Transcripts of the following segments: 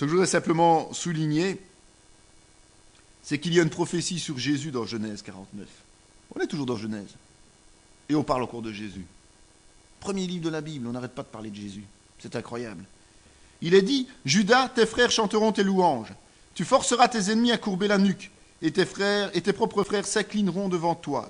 Ce que je voudrais simplement souligner, c'est qu'il y a une prophétie sur Jésus dans Genèse 49. On est toujours dans Genèse. Et on parle encore de Jésus. Premier livre de la Bible, on n'arrête pas de parler de Jésus. C'est incroyable. Il est dit, Judas, tes frères chanteront tes louanges. Tu forceras tes ennemis à courber la nuque, et tes frères et tes propres frères s'inclineront devant toi.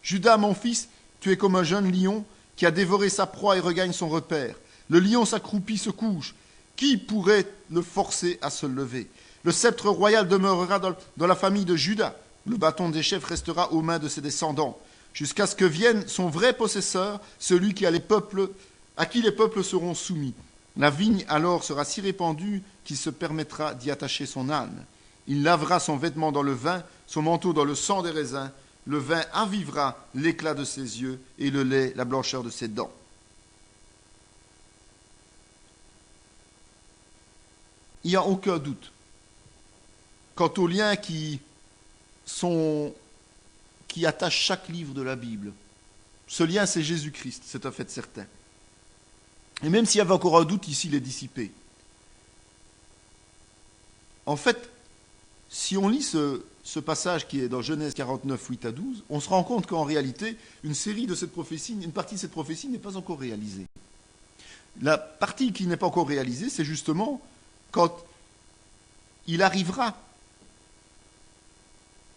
Judas, mon fils, tu es comme un jeune lion qui a dévoré sa proie et regagne son repère. Le lion s'accroupit, se couche. Qui pourrait le forcer à se lever? Le sceptre royal demeurera dans la famille de Judas. Le bâton des chefs restera aux mains de ses descendants, jusqu'à ce que vienne son vrai possesseur, celui à qui les peuples seront soumis. La vigne alors sera si répandue qu'il se permettra d'y attacher son âne. Il lavera son vêtement dans le vin, son manteau dans le sang des raisins. Le vin avivera l'éclat de ses yeux et le lait la blancheur de ses dents. Il n'y a aucun doute quant aux liens qui attachent chaque livre de la Bible. Ce lien, c'est Jésus-Christ, c'est un fait certain. Et même s'il y avait encore un doute, ici, il est dissipé. En fait, si on lit ce passage qui est dans Genèse 49, 8 à 12, on se rend compte qu'en réalité, une partie de cette prophétie n'est pas encore réalisée. La partie qui n'est pas encore réalisée, c'est justement quand il arrivera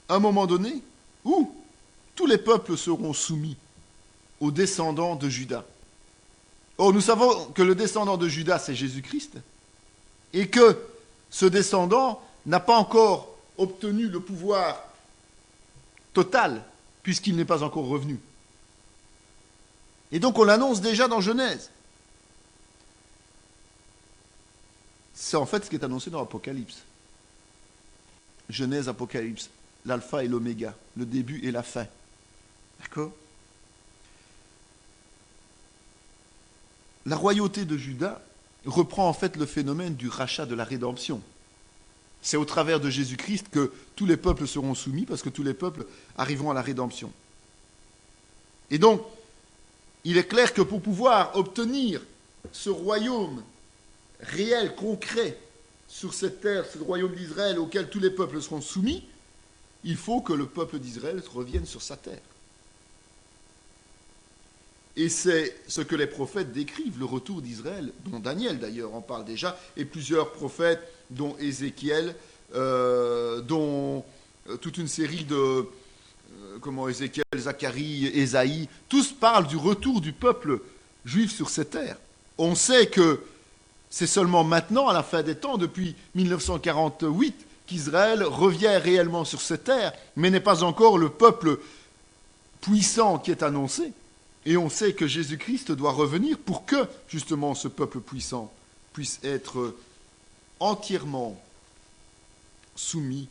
un moment donné où tous les peuples seront soumis aux descendants de Judas. Or, nous savons que le descendant de Judas, c'est Jésus-Christ, et que ce descendant n'a pas encore obtenu le pouvoir total, puisqu'il n'est pas encore revenu. Et donc, on l'annonce déjà dans Genèse. C'est en fait ce qui est annoncé dans l'Apocalypse. Genèse, Apocalypse, l'alpha et l'oméga, le début et la fin. D'accord ? La royauté de Juda reprend en fait le phénomène du rachat de la rédemption. C'est au travers de Jésus-Christ que tous les peuples seront soumis, parce que tous les peuples arriveront à la rédemption. Et donc, il est clair que pour pouvoir obtenir ce royaume réel, concret, sur cette terre, ce royaume d'Israël auquel tous les peuples seront soumis, il faut que le peuple d'Israël revienne sur sa terre. Et c'est ce que les prophètes décrivent, le retour d'Israël, dont Daniel d'ailleurs en parle déjà, et plusieurs prophètes, dont Ézéchiel, dont toute une série de... Ézéchiel, Zacharie, Ésaïe, tous parlent du retour du peuple juif sur cette terre. On sait que c'est seulement maintenant, à la fin des temps, depuis 1948, qu'Israël revient réellement sur cette terre, mais n'est pas encore le peuple puissant qui est annoncé. Et on sait que Jésus-Christ doit revenir pour que, justement, ce peuple puissant puisse être entièrement soumis,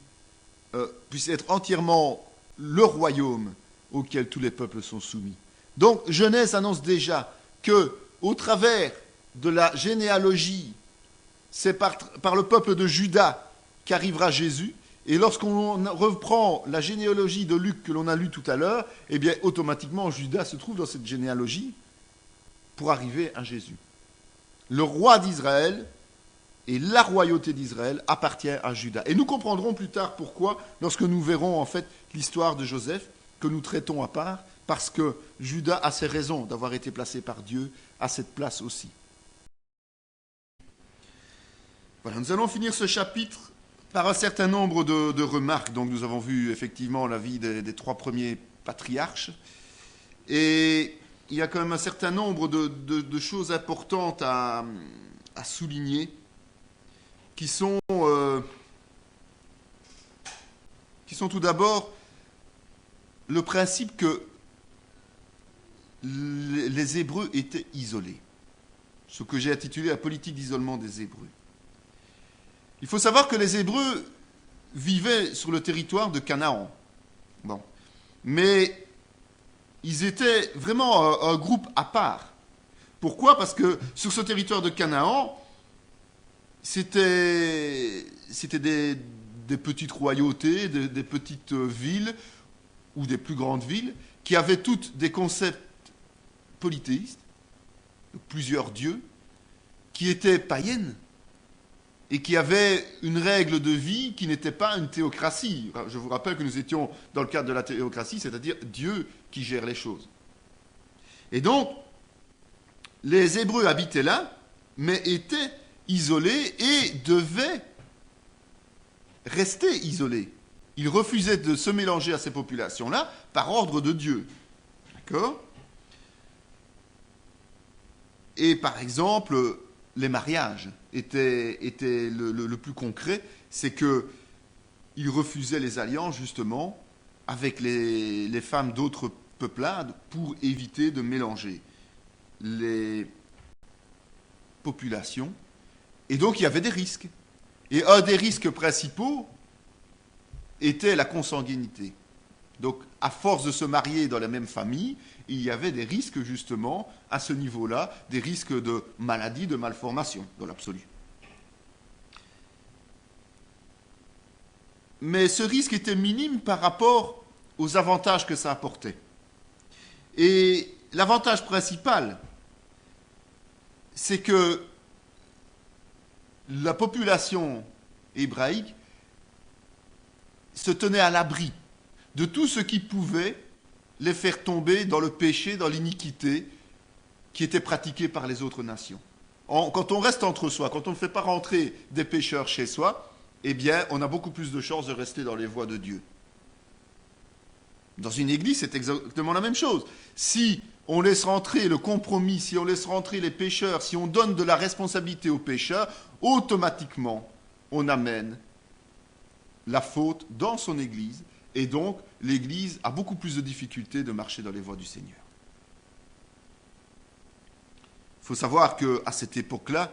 puisse être entièrement le royaume auquel tous les peuples sont soumis. Donc, Genèse annonce déjà que, au travers de la généalogie, c'est par le peuple de Juda qu'arrivera Jésus. Et lorsqu'on reprend la généalogie de Luc que l'on a lue tout à l'heure, eh bien, automatiquement, Judas se trouve dans cette généalogie pour arriver à Jésus. Le roi d'Israël et la royauté d'Israël appartient à Judas. Et nous comprendrons plus tard pourquoi, lorsque nous verrons en fait l'histoire de Joseph, que nous traitons à part, parce que Judas a ses raisons d'avoir été placé par Dieu à cette place aussi. Voilà, nous allons finir ce chapitre par un certain nombre de remarques. Donc nous avons vu effectivement la vie des trois premiers patriarches. Et il y a quand même un certain nombre de choses importantes à souligner qui sont tout d'abord le principe que les Hébreux étaient isolés. Ce que j'ai intitulé la politique d'isolement des Hébreux. Il faut savoir que les Hébreux vivaient sur le territoire de Canaan. Bon. Mais ils étaient vraiment un groupe à part. Pourquoi ? Parce que sur ce territoire de Canaan, c'était des petites royautés, des petites villes, ou des plus grandes villes, qui avaient toutes des concepts polythéistes, plusieurs dieux, qui étaient païennes. et qui avait une règle de vie qui n'était pas une théocratie. Je vous rappelle que nous étions dans le cadre de la théocratie, c'est-à-dire Dieu qui gère les choses. Et donc, les Hébreux habitaient là, mais étaient isolés et devaient rester isolés. Ils refusaient de se mélanger à ces populations-là par ordre de Dieu. D'accord ? Et par exemple, les mariages étaient le plus concret, c'est qu'ils refusaient les alliances justement avec les femmes d'autres peuplades pour éviter de mélanger les populations. Et donc il y avait des risques. Et un des risques principaux était la consanguinité. Donc, à force de se marier dans la même famille, il y avait des risques, justement, à ce niveau-là, des risques de maladie, de malformation, dans l'absolu. Mais ce risque était minime par rapport aux avantages que ça apportait. Et l'avantage principal, c'est que la population hébraïque se tenait à l'abri de tout ce qui pouvait les faire tomber dans le péché, dans l'iniquité qui était pratiquée par les autres nations. Quand on reste entre soi, quand on ne fait pas rentrer des pécheurs chez soi, eh bien, on a beaucoup plus de chances de rester dans les voies de Dieu. Dans une église, c'est exactement la même chose. Si on laisse rentrer le compromis, si on laisse rentrer les pécheurs, si on donne de la responsabilité aux pécheurs, automatiquement, on amène la faute dans son église, et donc l'église a beaucoup plus de difficultés de marcher dans les voies du Seigneur. Il faut savoir qu'à cette époque-là,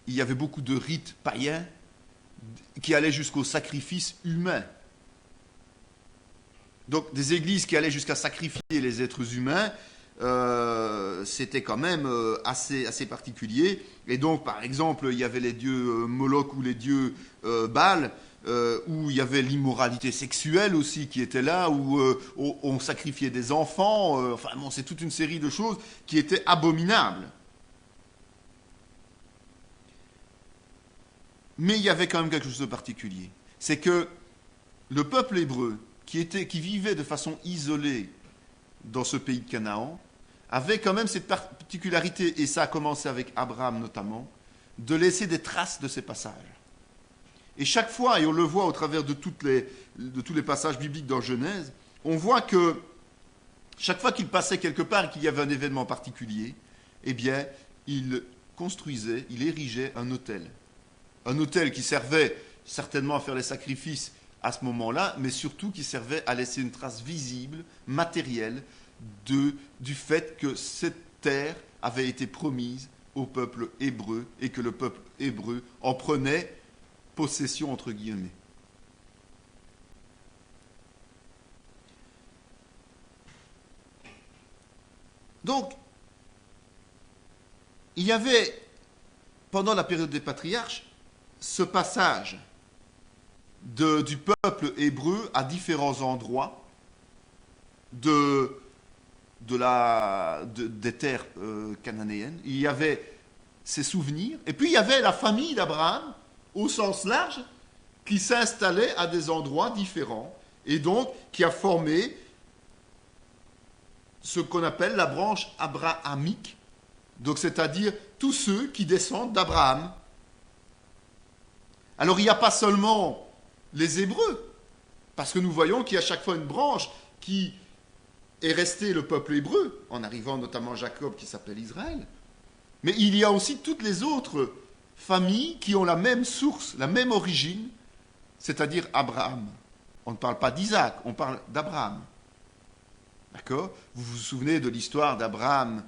il y avait beaucoup de rites païens qui allaient jusqu'au sacrifice humain. Donc des églises qui allaient jusqu'à sacrifier les êtres humains, c'était quand même assez particulier. Et donc, par exemple, il y avait les dieux Moloch ou les dieux Baal, où il y avait l'immoralité sexuelle aussi qui était là, où on sacrifiait des enfants. Enfin bon, c'est toute une série de choses qui étaient abominables. Mais il y avait quand même quelque chose de particulier. C'est que le peuple hébreu, qui vivait de façon isolée dans ce pays de Canaan, avait quand même cette particularité, et ça a commencé avec Abraham notamment, de laisser des traces de ces passages. Et chaque fois, et on le voit au travers de tous les passages bibliques dans Genèse, on voit que chaque fois qu'il passait quelque part et qu'il y avait un événement particulier, eh bien, il construisait, il érigeait un autel. Un autel qui servait certainement à faire les sacrifices à ce moment-là, mais surtout qui servait à laisser une trace visible, matérielle, du fait que cette terre avait été promise au peuple hébreu et que le peuple hébreu en prenait possession entre guillemets. Donc, il y avait, pendant la période des patriarches, ce passage du peuple hébreu à différents endroits des terres cananéennes. Il y avait ces souvenirs, et puis il y avait la famille d'Abraham, au sens large, qui s'installait à des endroits différents, et donc qui a formé ce qu'on appelle la branche abrahamique, donc c'est-à-dire tous ceux qui descendent d'Abraham. Alors il n'y a pas seulement les Hébreux, parce que nous voyons qu'il y a chaque fois une branche qui est restée le peuple hébreu, en arrivant notamment Jacob qui s'appelle Israël, mais il y a aussi toutes les autres familles qui ont la même source, la même origine, c'est-à-dire Abraham. On ne parle pas d'Isaac, on parle d'Abraham. D'accord ? Vous vous souvenez de l'histoire d'Abraham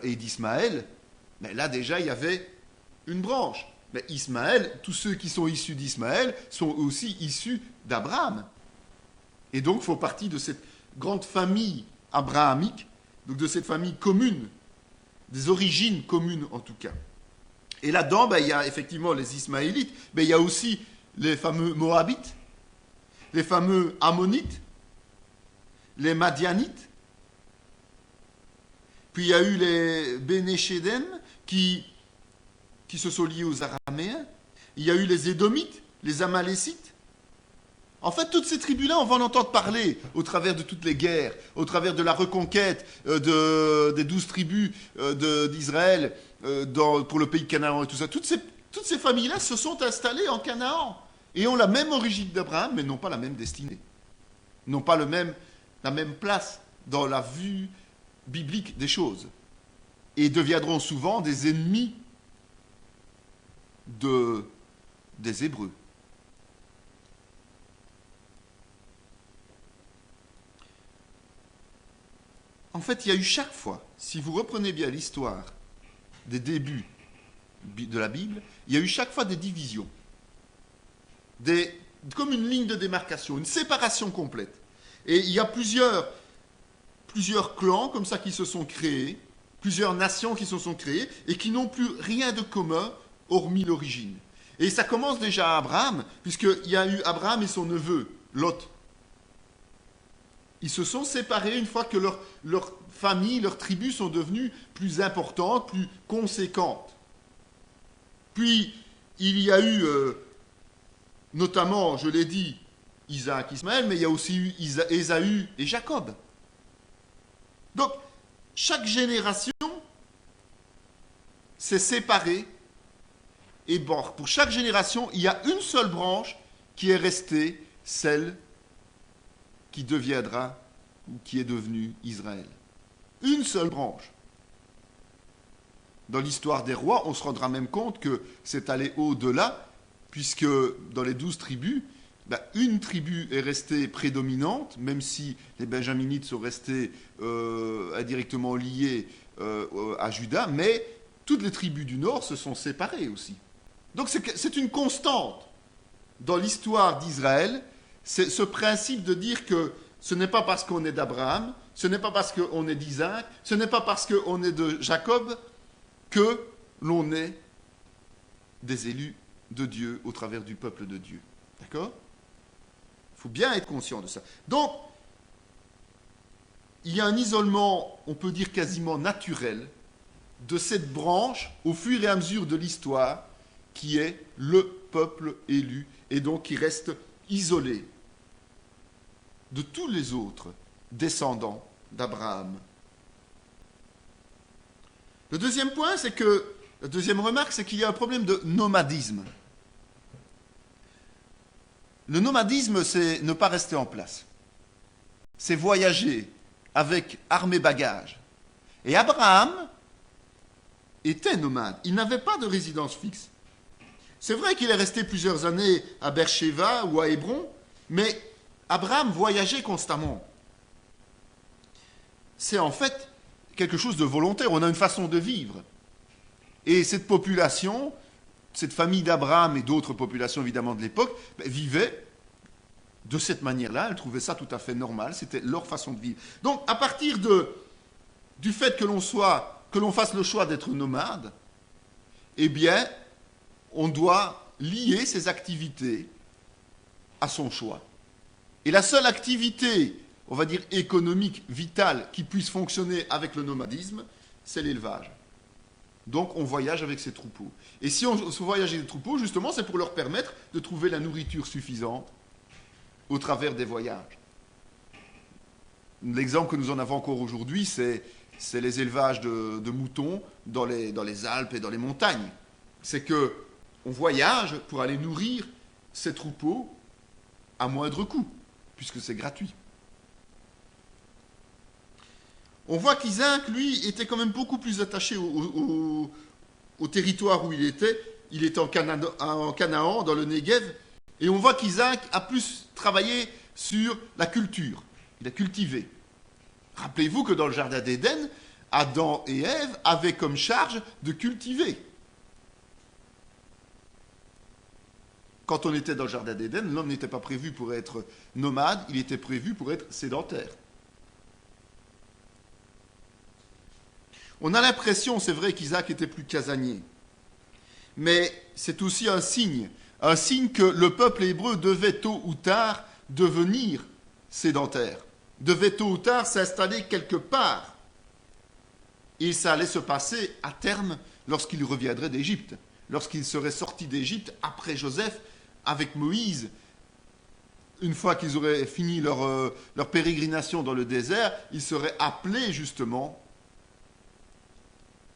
et d'Ismaël, mais là déjà il y avait une branche. Mais Ismaël, tous ceux qui sont issus d'Ismaël sont aussi issus d'Abraham. Et donc font partie de cette grande famille abrahamique, donc de cette famille commune, des origines communes en tout cas. Et là-dedans, il y a effectivement les Ismaélites, mais il y a aussi les fameux Moabites, les fameux Ammonites, les Madianites. Puis il y a eu les Bénéchédem qui se sont liés aux Araméens. il y a eu les Édomites, les Amalécites. En fait, toutes ces tribus-là, on va en entendre parler au travers de toutes les guerres, au travers de la reconquête des 12 tribus d'Israël pour le pays de Canaan et tout ça. Toutes ces familles-là se sont installées en Canaan et ont la même origine d'Abraham, mais n'ont pas la même destinée. N'ont pas la même place dans la vue biblique des choses. Et deviendront souvent des ennemis des Hébreux. En fait, il y a eu chaque fois, si vous reprenez bien l'histoire des débuts de la Bible, il y a eu chaque fois des divisions. Comme une ligne de démarcation, une séparation complète. Et il y a plusieurs clans comme ça qui se sont créés, plusieurs nations qui se sont créées et qui n'ont plus rien de commun hormis l'origine. Et ça commence déjà à Abraham, puisqu'il y a eu Abraham et son neveu, Lot. Ils se sont séparés une fois que leur famille, leurs tribus sont devenues plus importantes, plus conséquentes. Puis, il y a eu, notamment, je l'ai dit, Isaac, Ismaël, mais il y a aussi eu Ésaü et Jacob. Donc, chaque génération s'est séparée. Et bon, pour chaque génération, il y a une seule branche qui est restée, celle qui deviendra ou qui est devenue Israël. Une seule branche. Dans l'histoire des rois, on se rendra même compte que c'est allé au-delà, puisque dans les 12 tribus, une tribu est restée prédominante, même si les Benjaminites sont restés indirectement liés à Juda, mais toutes les tribus du nord se sont séparées aussi. Donc c'est une constante dans l'histoire d'Israël, c'est ce principe de dire que ce n'est pas parce qu'on est d'Abraham, ce n'est pas parce qu'on est d'Isaac, ce n'est pas parce qu'on est de Jacob que l'on est des élus de Dieu au travers du peuple de Dieu. D'accord ? Il faut bien être conscient de ça. Donc, il y a un isolement, on peut dire quasiment naturel, de cette branche au fur et à mesure de l'histoire qui est le peuple élu et donc qui reste isolé de tous les autres descendants d'Abraham. Le deuxième point, la deuxième remarque, c'est qu'il y a un problème de nomadisme. Le nomadisme, c'est ne pas rester en place. C'est voyager avec armes et bagages. Et Abraham était nomade. Il n'avait pas de résidence fixe. C'est vrai qu'il est resté plusieurs années à Beersheba ou à Hébron, mais Abraham voyageait constamment. C'est en fait quelque chose de volontaire. On a une façon de vivre. Et cette population, cette famille d'Abraham et d'autres populations évidemment de l'époque, vivaient de cette manière-là. Elles trouvaient ça tout à fait normal. C'était leur façon de vivre. Donc, à partir du fait que l'on fasse le choix d'être nomade, eh bien, on doit lier ses activités à son choix. Et la seule activité, on va dire économique, vitale, qui puisse fonctionner avec le nomadisme, c'est l'élevage. Donc on voyage avec ses troupeaux. Et si on voyage avec des troupeaux, justement, c'est pour leur permettre de trouver la nourriture suffisante au travers des voyages. L'exemple que nous en avons encore aujourd'hui, c'est les élevages de moutons dans les Alpes et dans les montagnes. C'est que on voyage pour aller nourrir ces troupeaux à moindre coût, puisque c'est gratuit. On voit qu'Isaac, lui, était quand même beaucoup plus attaché au territoire où il était. Il était en Canaan, dans le Negev. Et on voit qu'Isaac a plus travaillé sur la culture. Il a cultivé. Rappelez-vous que dans le Jardin d'Éden, Adam et Ève avaient comme charge de cultiver. Quand on était dans le Jardin d'Éden, l'homme n'était pas prévu pour être nomade, il était prévu pour être sédentaire. On a l'impression, c'est vrai, qu'Isaac était plus casanier. Mais c'est aussi un signe que le peuple hébreu devait tôt ou tard devenir sédentaire, devait tôt ou tard s'installer quelque part. Et ça allait se passer à terme lorsqu'il reviendrait d'Égypte. lorsqu'ils seraient sortis d'Égypte, après Joseph, avec Moïse, une fois qu'ils auraient fini leur pérégrination dans le désert, ils seraient appelés justement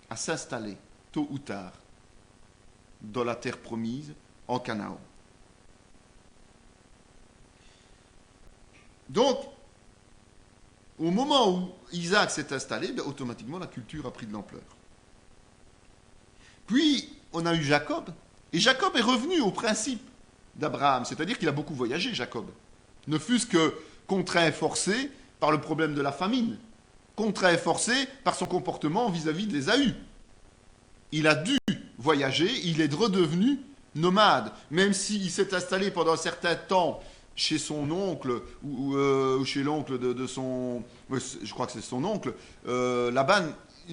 à s'installer, tôt ou tard, dans la terre promise, en Canaan. Donc, au moment où Isaac s'est installé, automatiquement la culture a pris de l'ampleur. Puis, on a eu Jacob, et Jacob est revenu au principe d'Abraham, c'est-à-dire qu'il a beaucoup voyagé, Jacob. Ne fût-ce que contraint et forcé par le problème de la famine, contraint et forcé par son comportement vis-à-vis d'Ésaü. Il a dû voyager, il est redevenu nomade, même s'il s'est installé pendant un certain temps chez son oncle, ou chez l'oncle de son... je crois que c'est son oncle, Laban,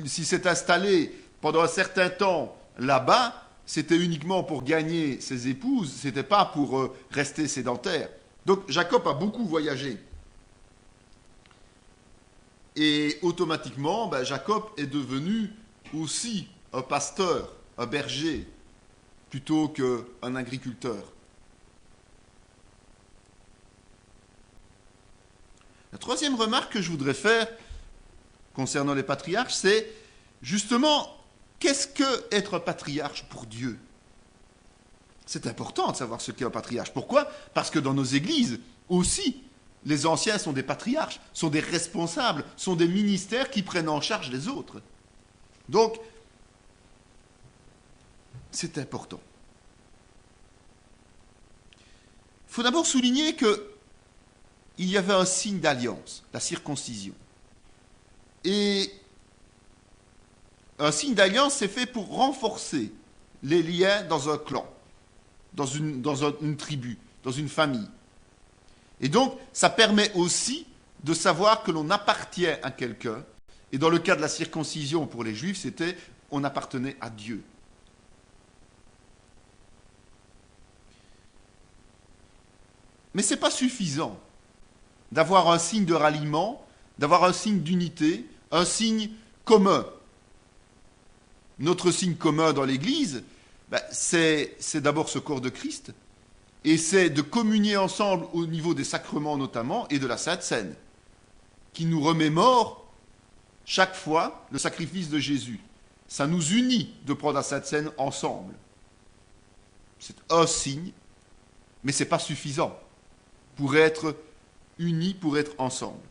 s'il s'est installé pendant un certain temps là-bas, c'était uniquement pour gagner ses épouses, c'était pas pour rester sédentaire. Donc Jacob a beaucoup voyagé. Et automatiquement, Jacob est devenu aussi un pasteur, un berger, plutôt qu'un agriculteur. La troisième remarque que je voudrais faire concernant les patriarches, c'est justement, qu'est-ce que être un patriarche pour Dieu ? C'est important de savoir ce qu'est un patriarche. Pourquoi ? Parce que dans nos églises aussi, les anciens sont des patriarches, sont des responsables, sont des ministères qui prennent en charge les autres. Donc, c'est important. Il faut d'abord souligner qu'il y avait un signe d'alliance, la circoncision. Et un signe d'alliance, c'est fait pour renforcer les liens dans un clan, dans une tribu, dans une famille. Et donc, ça permet aussi de savoir que l'on appartient à quelqu'un. Et dans le cas de la circoncision pour les Juifs, c'était on appartenait à Dieu. Mais ce n'est pas suffisant d'avoir un signe de ralliement, d'avoir un signe d'unité, un signe commun. Notre signe commun dans l'Église, c'est d'abord ce corps de Christ, et c'est de communier ensemble au niveau des sacrements notamment, et de la Sainte Seine, qui nous remémore chaque fois le sacrifice de Jésus. Ça nous unit de prendre la Sainte Seine ensemble. C'est un signe, mais ce n'est pas suffisant pour être unis, pour être ensemble.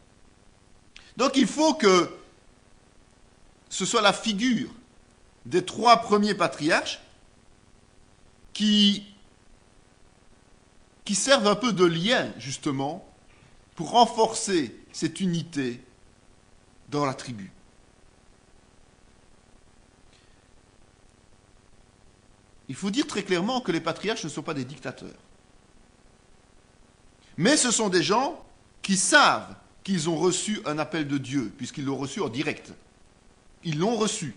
Donc il faut que ce soit la figure des trois premiers patriarches qui servent un peu de lien, justement, pour renforcer cette unité dans la tribu. Il faut dire très clairement que les patriarches ne sont pas des dictateurs. Mais ce sont des gens qui savent qu'ils ont reçu un appel de Dieu, puisqu'ils l'ont reçu en direct. Ils l'ont reçu.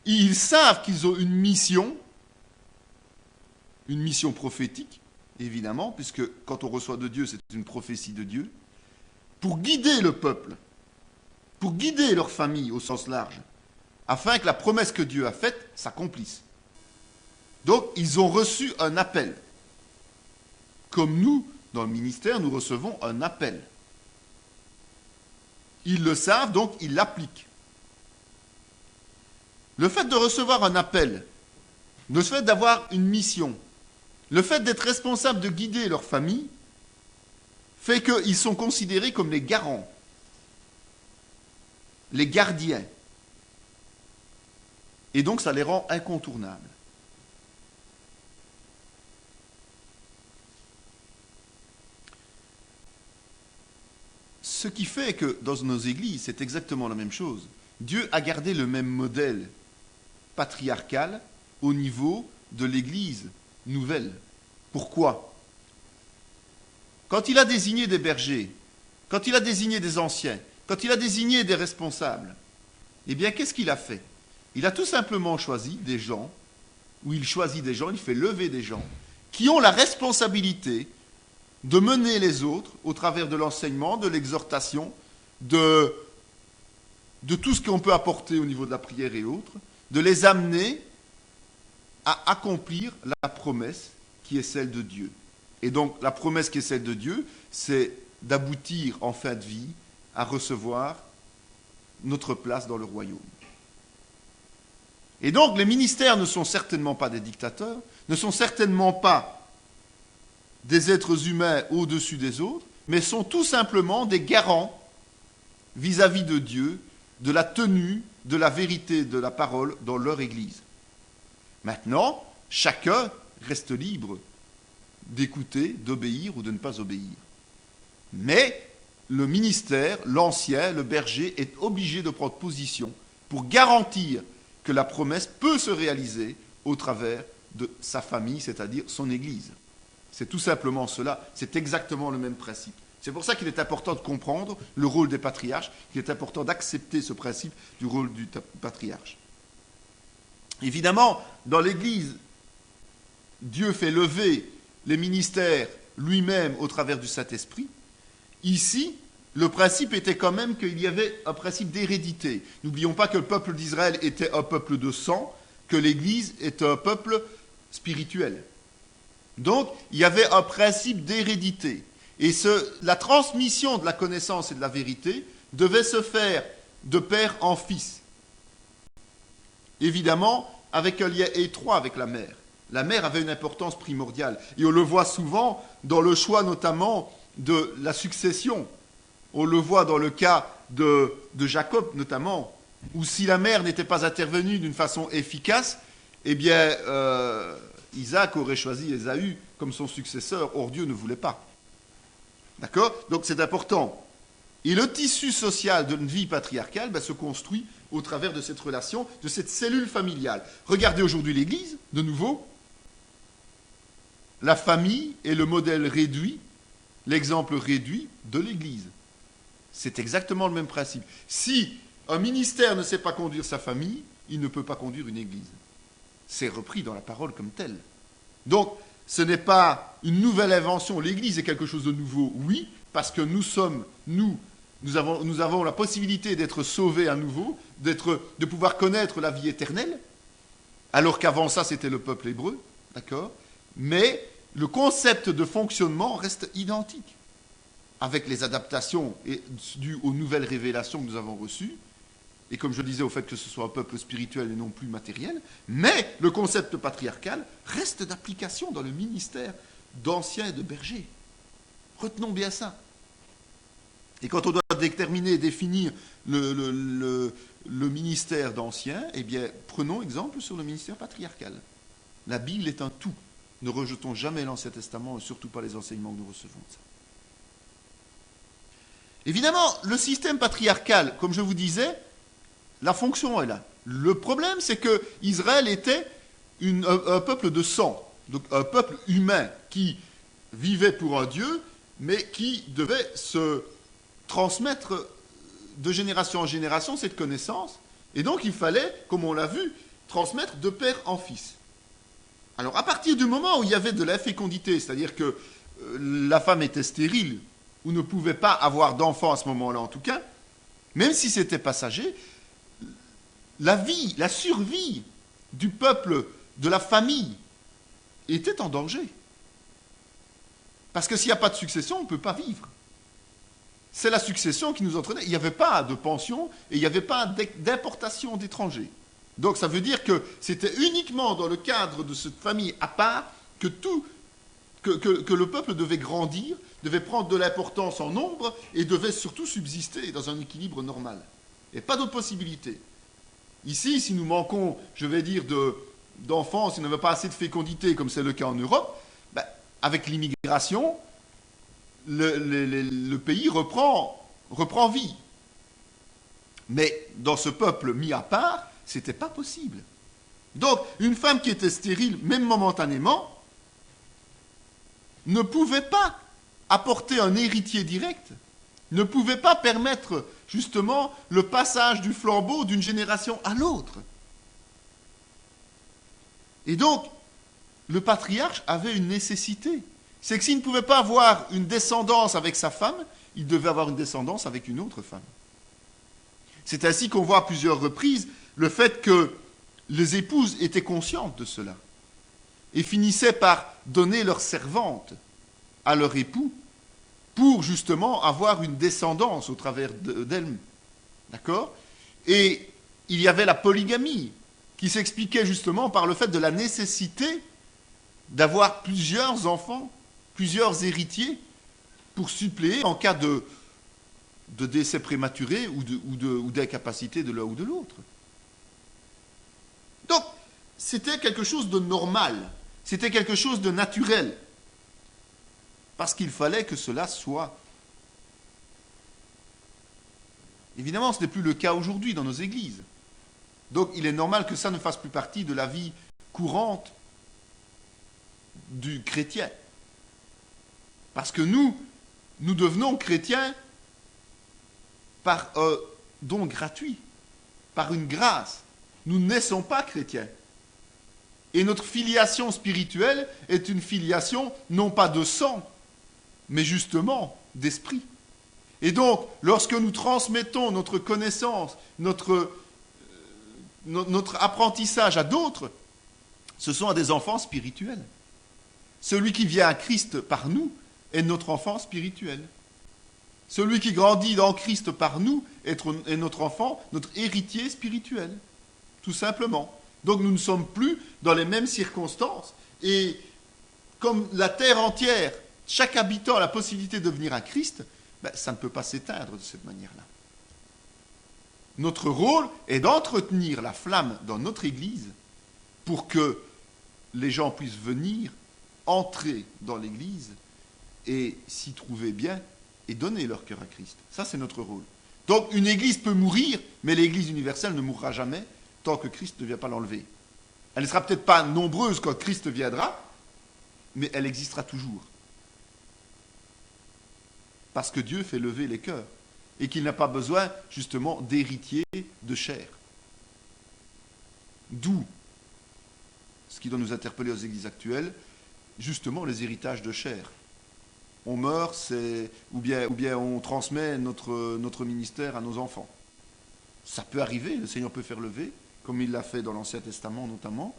Et ils savent qu'ils ont une mission prophétique, évidemment, puisque quand on reçoit de Dieu, c'est une prophétie de Dieu, pour guider le peuple, pour guider leur famille au sens large, afin que la promesse que Dieu a faite s'accomplisse. Donc, ils ont reçu un appel. Comme nous, dans le ministère, nous recevons un appel. Ils le savent, donc ils l'appliquent. Le fait de recevoir un appel, le fait d'avoir une mission, le fait d'être responsable de guider leur famille, fait qu'ils sont considérés comme les garants, les gardiens. Et donc ça les rend incontournables. Ce qui fait que dans nos églises, c'est exactement la même chose. Dieu a gardé le même modèle patriarcal au niveau de l'église nouvelle. Pourquoi ? Quand il a désigné des bergers, quand il a désigné des anciens, quand il a désigné des responsables, eh bien, qu'est-ce qu'il a fait ? Il a tout simplement choisi des gens, il fait lever des gens, qui ont la responsabilité de mener les autres au travers de l'enseignement, de l'exhortation, de tout ce qu'on peut apporter au niveau de la prière et autres, de les amener à accomplir la promesse qui est celle de Dieu. Et donc la promesse qui est celle de Dieu, c'est d'aboutir en fin de vie à recevoir notre place dans le royaume. Et donc les ministères ne sont certainement pas des dictateurs, ne sont certainement pas des êtres humains au-dessus des autres, mais sont tout simplement des garants vis-à-vis de Dieu, de la tenue, de la vérité de la parole dans leur Église. Maintenant, chacun reste libre d'écouter, d'obéir ou de ne pas obéir. Mais le ministère, l'ancien, le berger, est obligé de prendre position pour garantir que la promesse peut se réaliser au travers de sa famille, c'est-à-dire son Église. C'est tout simplement cela, c'est exactement le même principe. C'est pour ça qu'il est important de comprendre le rôle des patriarches, qu'il est important d'accepter ce principe du rôle du patriarche. Évidemment, dans l'Église, Dieu fait lever les ministères lui-même au travers du Saint-Esprit. Ici, le principe était quand même qu'il y avait un principe d'hérédité. N'oublions pas que le peuple d'Israël était un peuple de sang, que l'Église est un peuple spirituel. Donc, il y avait un principe d'hérédité. Et la transmission de la connaissance et de la vérité devait se faire de père en fils. Évidemment, avec un lien étroit avec la mère. La mère avait une importance primordiale. Et on le voit souvent dans le choix notamment de la succession. On le voit dans le cas de Jacob notamment, où si la mère n'était pas intervenue d'une façon efficace, eh bien, Isaac aurait choisi Ésaü comme son successeur. Or, Dieu ne voulait pas. D'accord ? Donc c'est important. Et le tissu social d'une vie patriarcale se construit au travers de cette relation, de cette cellule familiale. Regardez aujourd'hui l'Église, de nouveau. La famille est le modèle réduit, l'exemple réduit de l'Église. C'est exactement le même principe. Si un ministère ne sait pas conduire sa famille, il ne peut pas conduire une Église. C'est repris dans la parole comme tel. Donc, ce n'est pas une nouvelle invention. L'Église est quelque chose de nouveau, oui, parce que nous avons la possibilité d'être sauvés à nouveau, de pouvoir connaître la vie éternelle, alors qu'avant ça, c'était le peuple hébreu, d'accord ? Mais le concept de fonctionnement reste identique, avec les adaptations dues aux nouvelles révélations que nous avons reçues, et comme je disais, au fait que ce soit un peuple spirituel et non plus matériel, mais le concept patriarcal reste d'application dans le ministère d'anciens et de bergers. Retenons bien ça. Et quand on doit déterminer et définir le ministère d'anciens, eh bien, prenons exemple sur le ministère patriarcal. La Bible est un tout. Ne rejetons jamais l'Ancien Testament et surtout pas les enseignements que nous recevons de ça. Évidemment, le système patriarcal, comme je vous disais, la fonction est là. Le problème, c'est que Israël était un peuple de sang, donc un peuple humain qui vivait pour un Dieu, mais qui devait se transmettre de génération en génération cette connaissance. Et donc, il fallait, comme on l'a vu, transmettre de père en fils. Alors, à partir du moment où il y avait de l'infécondité, c'est-à-dire que la femme était stérile, ou ne pouvait pas avoir d'enfants à ce moment-là en tout cas, même si c'était passager, la survie du peuple, de la famille, était en danger. Parce que s'il n'y a pas de succession, on ne peut pas vivre. C'est la succession qui nous entraînait. Il n'y avait pas de pension et il n'y avait pas d'importation d'étrangers. Donc ça veut dire que c'était uniquement dans le cadre de cette famille à part que le peuple devait grandir, devait prendre de l'importance en nombre et devait surtout subsister dans un équilibre normal. Et pas d'autre possibilité. Ici, si nous manquons, je vais dire, d'enfants, si nous n'avons pas assez de fécondité, comme c'est le cas en Europe, avec l'immigration, le pays reprend vie. Mais dans ce peuple mis à part, ce n'était pas possible. Donc, une femme qui était stérile, même momentanément, ne pouvait pas apporter un héritier direct, ne pouvait pas permettre justement le passage du flambeau d'une génération à l'autre. Et donc, le patriarche avait une nécessité. C'est que s'il ne pouvait pas avoir une descendance avec sa femme, il devait avoir une descendance avec une autre femme. C'est ainsi qu'on voit à plusieurs reprises le fait que les épouses étaient conscientes de cela. et finissaient par donner leur servante à leur époux pour justement avoir une descendance au travers d'elle. D'accord? Et il y avait la polygamie qui s'expliquait justement par le fait de la nécessité d'avoir plusieurs enfants, plusieurs héritiers pour suppléer en cas de décès prématuré ou d'incapacité de l'un ou de l'autre. Donc, c'était quelque chose de normal, c'était quelque chose de naturel, parce qu'il fallait que cela soit. Évidemment, ce n'est plus le cas aujourd'hui dans nos églises. Donc, il est normal que ça ne fasse plus partie de la vie courante du chrétien. Parce que nous devenons chrétiens par un don gratuit, par une grâce. Nous ne naissons pas chrétiens. Et notre filiation spirituelle est une filiation non pas de sang, mais justement d'esprit. Et donc, lorsque nous transmettons notre connaissance, notre apprentissage à d'autres, ce sont à des enfants spirituels. Celui qui vient à Christ par nous est notre enfant spirituel. Celui qui grandit dans Christ par nous est notre enfant, notre héritier spirituel. Tout simplement. Donc nous ne sommes plus dans les mêmes circonstances. Et comme la terre entière, chaque habitant a la possibilité de venir à Christ, ça ne peut pas s'éteindre de cette manière-là. Notre rôle est d'entretenir la flamme dans notre Église pour que les gens puissent venir, entrer dans l'Église et s'y trouver bien et donner leur cœur à Christ. Ça, c'est notre rôle. Donc, une Église peut mourir, mais l'Église universelle ne mourra jamais tant que Christ ne vient pas l'enlever. Elle ne sera peut-être pas nombreuse quand Christ viendra, mais elle existera toujours. Parce que Dieu fait lever les cœurs et qu'il n'a pas besoin, justement, d'héritiers de chair. D'où ce qui doit nous interpeller aux églises actuelles, justement les héritages de chair. On meurt, ou bien on transmet notre ministère à nos enfants. Ça peut arriver, le Seigneur peut faire lever, comme il l'a fait dans l'Ancien Testament notamment,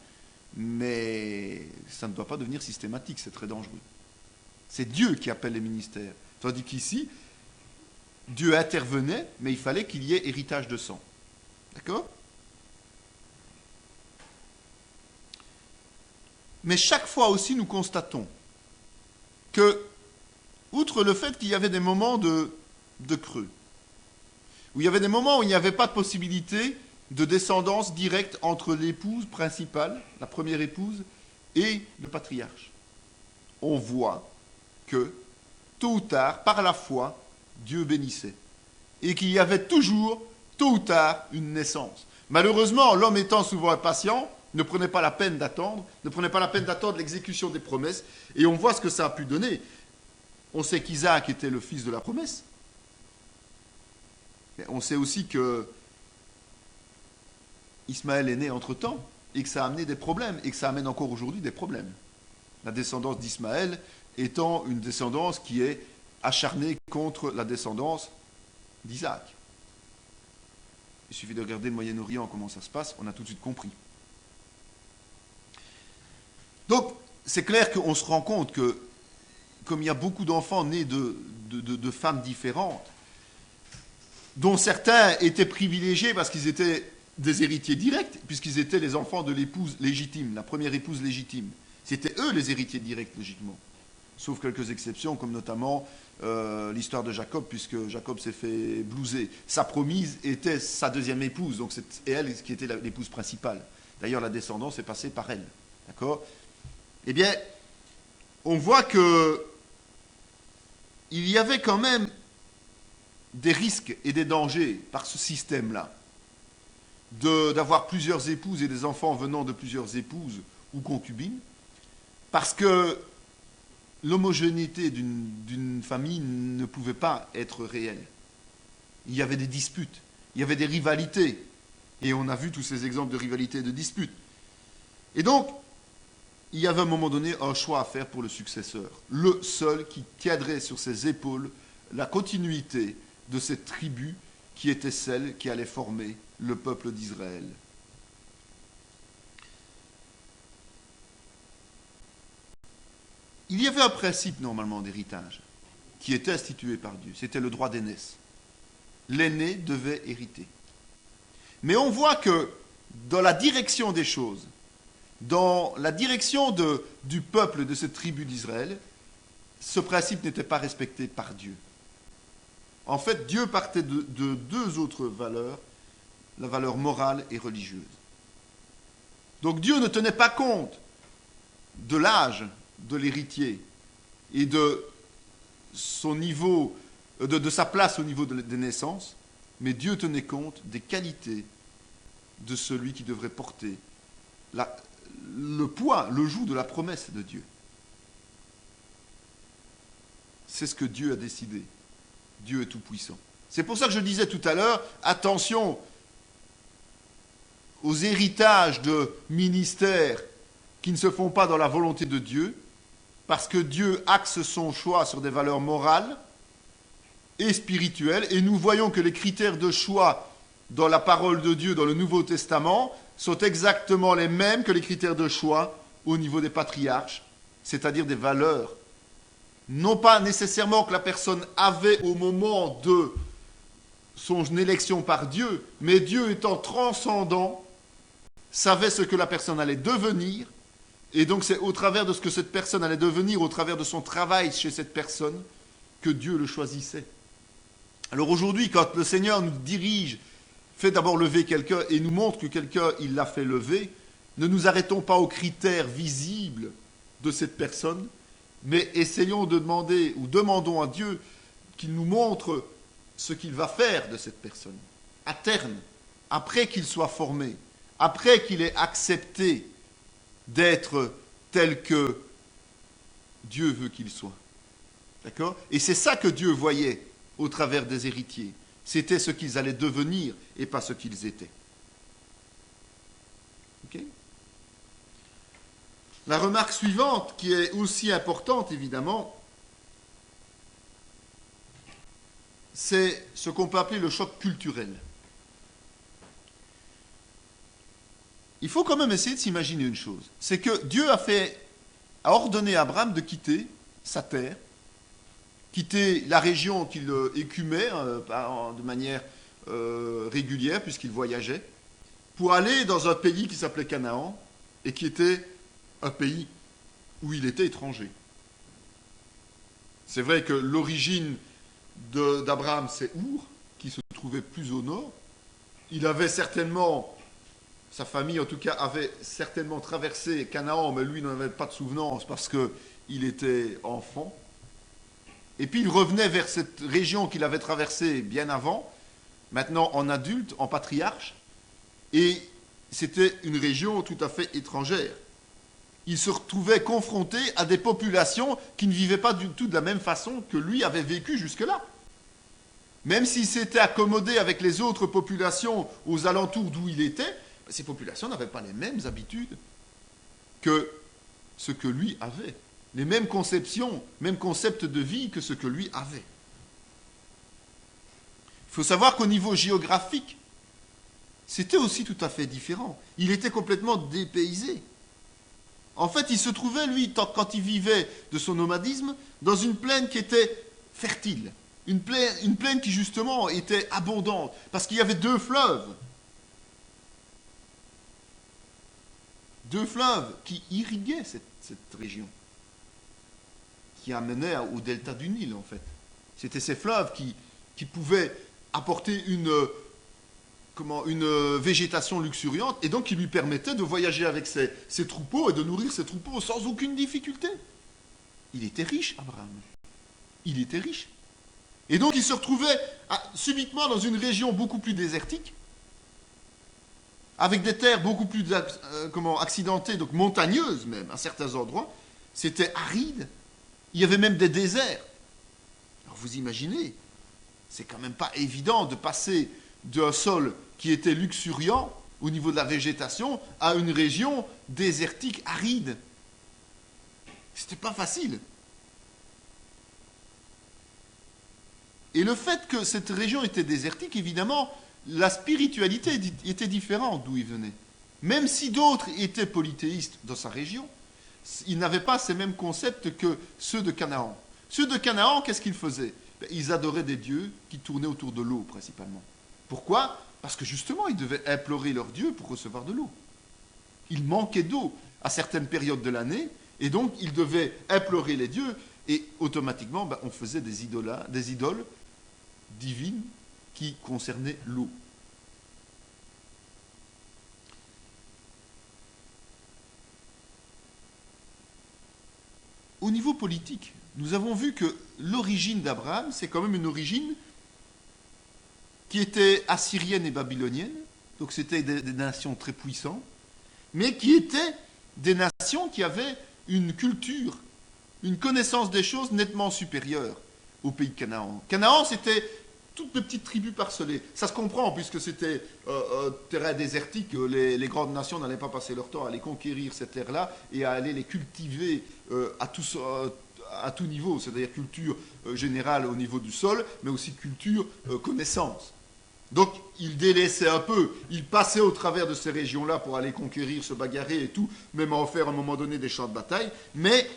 mais ça ne doit pas devenir systématique, c'est très dangereux. C'est Dieu qui appelle les ministères. Tandis qu'ici, Dieu intervenait, mais il fallait qu'il y ait héritage de sang. D'accord ? Mais chaque fois aussi, nous constatons que, outre le fait qu'il y avait des moments de creux, où il y avait des moments où il n'y avait pas de possibilité de descendance directe entre l'épouse principale, la première épouse, et le patriarche, on voit que, tôt ou tard, par la foi, Dieu bénissait. Et qu'il y avait toujours, tôt ou tard, une naissance. Malheureusement, l'homme étant souvent impatient, ne prenait pas la peine d'attendre, l'exécution des promesses, et on voit ce que ça a pu donner. On sait qu'Isaac était le fils de la promesse. Mais on sait aussi que Ismaël est né entre-temps, et que ça a amené des problèmes, et que ça amène encore aujourd'hui des problèmes. La descendance d'Ismaël étant une descendance qui est acharnée contre la descendance d'Isaac. Il suffit de regarder le Moyen-Orient, comment ça se passe, on a tout de suite compris. Donc, c'est clair qu'on se rend compte que, comme il y a beaucoup d'enfants nés de femmes différentes, dont certains étaient privilégiés parce qu'ils étaient des héritiers directs, puisqu'ils étaient les enfants de l'épouse légitime, la première épouse légitime. C'était eux les héritiers directs, logiquement. Sauf quelques exceptions, comme notamment l'histoire de Jacob, puisque Jacob s'est fait blouser. Sa promise était sa deuxième épouse, donc c'est elle qui était l'épouse principale. D'ailleurs, la descendance est passée par elle. D'accord ? Eh bien, on voit que il y avait quand même des risques et des dangers par ce système-là, d'avoir plusieurs épouses et des enfants venant de plusieurs épouses ou concubines, parce que l'homogénéité d'une famille ne pouvait pas être réelle. Il y avait des disputes, il y avait des rivalités, et on a vu tous ces exemples de rivalités et de disputes. Et donc, il y avait à un moment donné un choix à faire pour le successeur, le seul qui tiendrait sur ses épaules la continuité de cette tribu qui était celle qui allait former le peuple d'Israël. il y avait un principe normalement d'héritage qui était institué par Dieu. C'était le droit d'aînesse. L'aîné devait hériter. Mais on voit que dans la direction des choses, dans la direction du peuple de cette tribu d'Israël, ce principe n'était pas respecté par Dieu. En fait, Dieu partait de deux autres valeurs, la valeur morale et religieuse. Donc Dieu ne tenait pas compte de l'âge de l'héritier et de son niveau, de sa place au niveau des naissances, mais Dieu tenait compte des qualités de celui qui devrait porter le poids, le joug de la promesse de Dieu. C'est ce que Dieu a décidé. Dieu est tout-puissant. C'est pour ça que je disais tout à l'heure, attention aux héritages de ministères qui ne se font pas dans la volonté de Dieu, parce que Dieu axe son choix sur des valeurs morales et spirituelles, et nous voyons que les critères de choix dans la parole de Dieu, dans le Nouveau Testament, sont exactement les mêmes que les critères de choix au niveau des patriarches, c'est-à-dire des valeurs. Non pas nécessairement que la personne avait au moment de son élection par Dieu, mais Dieu étant transcendant, savait ce que la personne allait devenir, et donc c'est au travers de ce que cette personne allait devenir, au travers de son travail chez cette personne, que Dieu le choisissait. Alors aujourd'hui, quand le Seigneur nous dirige, fait d'abord lever quelqu'un et nous montre que quelqu'un, il l'a fait lever, ne nous arrêtons pas aux critères visibles de cette personne, mais essayons de demander, ou demandons à Dieu qu'il nous montre ce qu'il va faire de cette personne, à terme, après qu'il soit formé, après qu'il ait accepté d'être tel que Dieu veut qu'il soit. D'accord ? Et c'est ça que Dieu voyait au travers des héritiers. C'était ce qu'ils allaient devenir et pas ce qu'ils étaient. Ok ? La remarque suivante, qui est aussi importante évidemment, c'est ce qu'on peut appeler le choc culturel. Il faut quand même essayer de s'imaginer une chose, c'est que Dieu a ordonné à Abraham de quitter sa terre, quitter la région qu'il écumait de manière régulière, puisqu'il voyageait, pour aller dans un pays qui s'appelait Canaan, et qui était un pays où il était étranger. C'est vrai que l'origine d'Abraham, c'est Our, qui se trouvait plus au nord. Il avait certainement, sa famille en tout cas, avait certainement traversé Canaan, mais lui n'en avait pas de souvenance parce qu'il était enfant. Et puis il revenait vers cette région qu'il avait traversée bien avant, maintenant en adulte, en patriarche, et c'était une région tout à fait étrangère. Il se retrouvait confronté à des populations qui ne vivaient pas du tout de la même façon que lui avait vécu jusque-là. Même s'il s'était accommodé avec les autres populations aux alentours d'où il était, ces populations n'avaient pas les mêmes habitudes que ce que lui avait. Les mêmes conceptions, même concepts de vie que ce que lui avait. Il faut savoir qu'au niveau géographique, c'était aussi tout à fait différent. Il était complètement dépaysé. En fait, il se trouvait, lui, quand il vivait de son nomadisme, dans une plaine qui était fertile. Une plaine qui, justement, était abondante. Parce qu'il y avait deux fleuves. Deux fleuves qui irriguaient cette région. Qui amenaient au delta du Nil, en fait. C'était ces fleuves qui pouvaient apporter une végétation luxuriante, et donc qui lui permettait de voyager avec ses troupeaux et de nourrir ses troupeaux sans aucune difficulté. Il était riche, Abraham. Il était riche. Et donc il se retrouvait subitement dans une région beaucoup plus désertique, avec des terres beaucoup plus accidentées, donc montagneuses même, à certains endroits. C'était aride. Il y avait même des déserts. Alors vous imaginez, c'est quand même pas évident de passer d'un sol qui était luxuriant au niveau de la végétation à une région désertique, aride. C'était pas facile. Et le fait que cette région était désertique, évidemment, la spiritualité était différente d'où il venait. Même si d'autres étaient polythéistes dans sa région, ils n'avaient pas ces mêmes concepts que ceux de Canaan. Ceux de Canaan, qu'est-ce qu'ils faisaient? Ils adoraient des dieux qui tournaient autour de l'eau, principalement. Pourquoi? Parce que justement, ils devaient implorer leur Dieu pour recevoir de l'eau. Il manquait d'eau à certaines périodes de l'année, et donc ils devaient implorer les dieux, et automatiquement, on faisait des idoles divines qui concernaient l'eau. Au niveau politique, nous avons vu que l'origine d'Abraham, c'est quand même une origine qui était assyrienne et babylonienne, donc c'était des nations très puissantes, mais qui étaient des nations qui avaient une culture, une connaissance des choses nettement supérieure au pays de Canaan. Canaan, c'était toutes petites tribus parcelées. Ça se comprend, puisque c'était terrain désertique. Les grandes nations n'allaient pas passer leur temps à aller conquérir ces terres-là et à aller les cultiver à tout niveau, c'est-à-dire culture générale au niveau du sol, mais aussi culture connaissance. Donc, ils délaissaient un peu, ils passaient au travers de ces régions-là pour aller conquérir, se bagarrer et tout, même en faire à un moment donné des champs de bataille, mais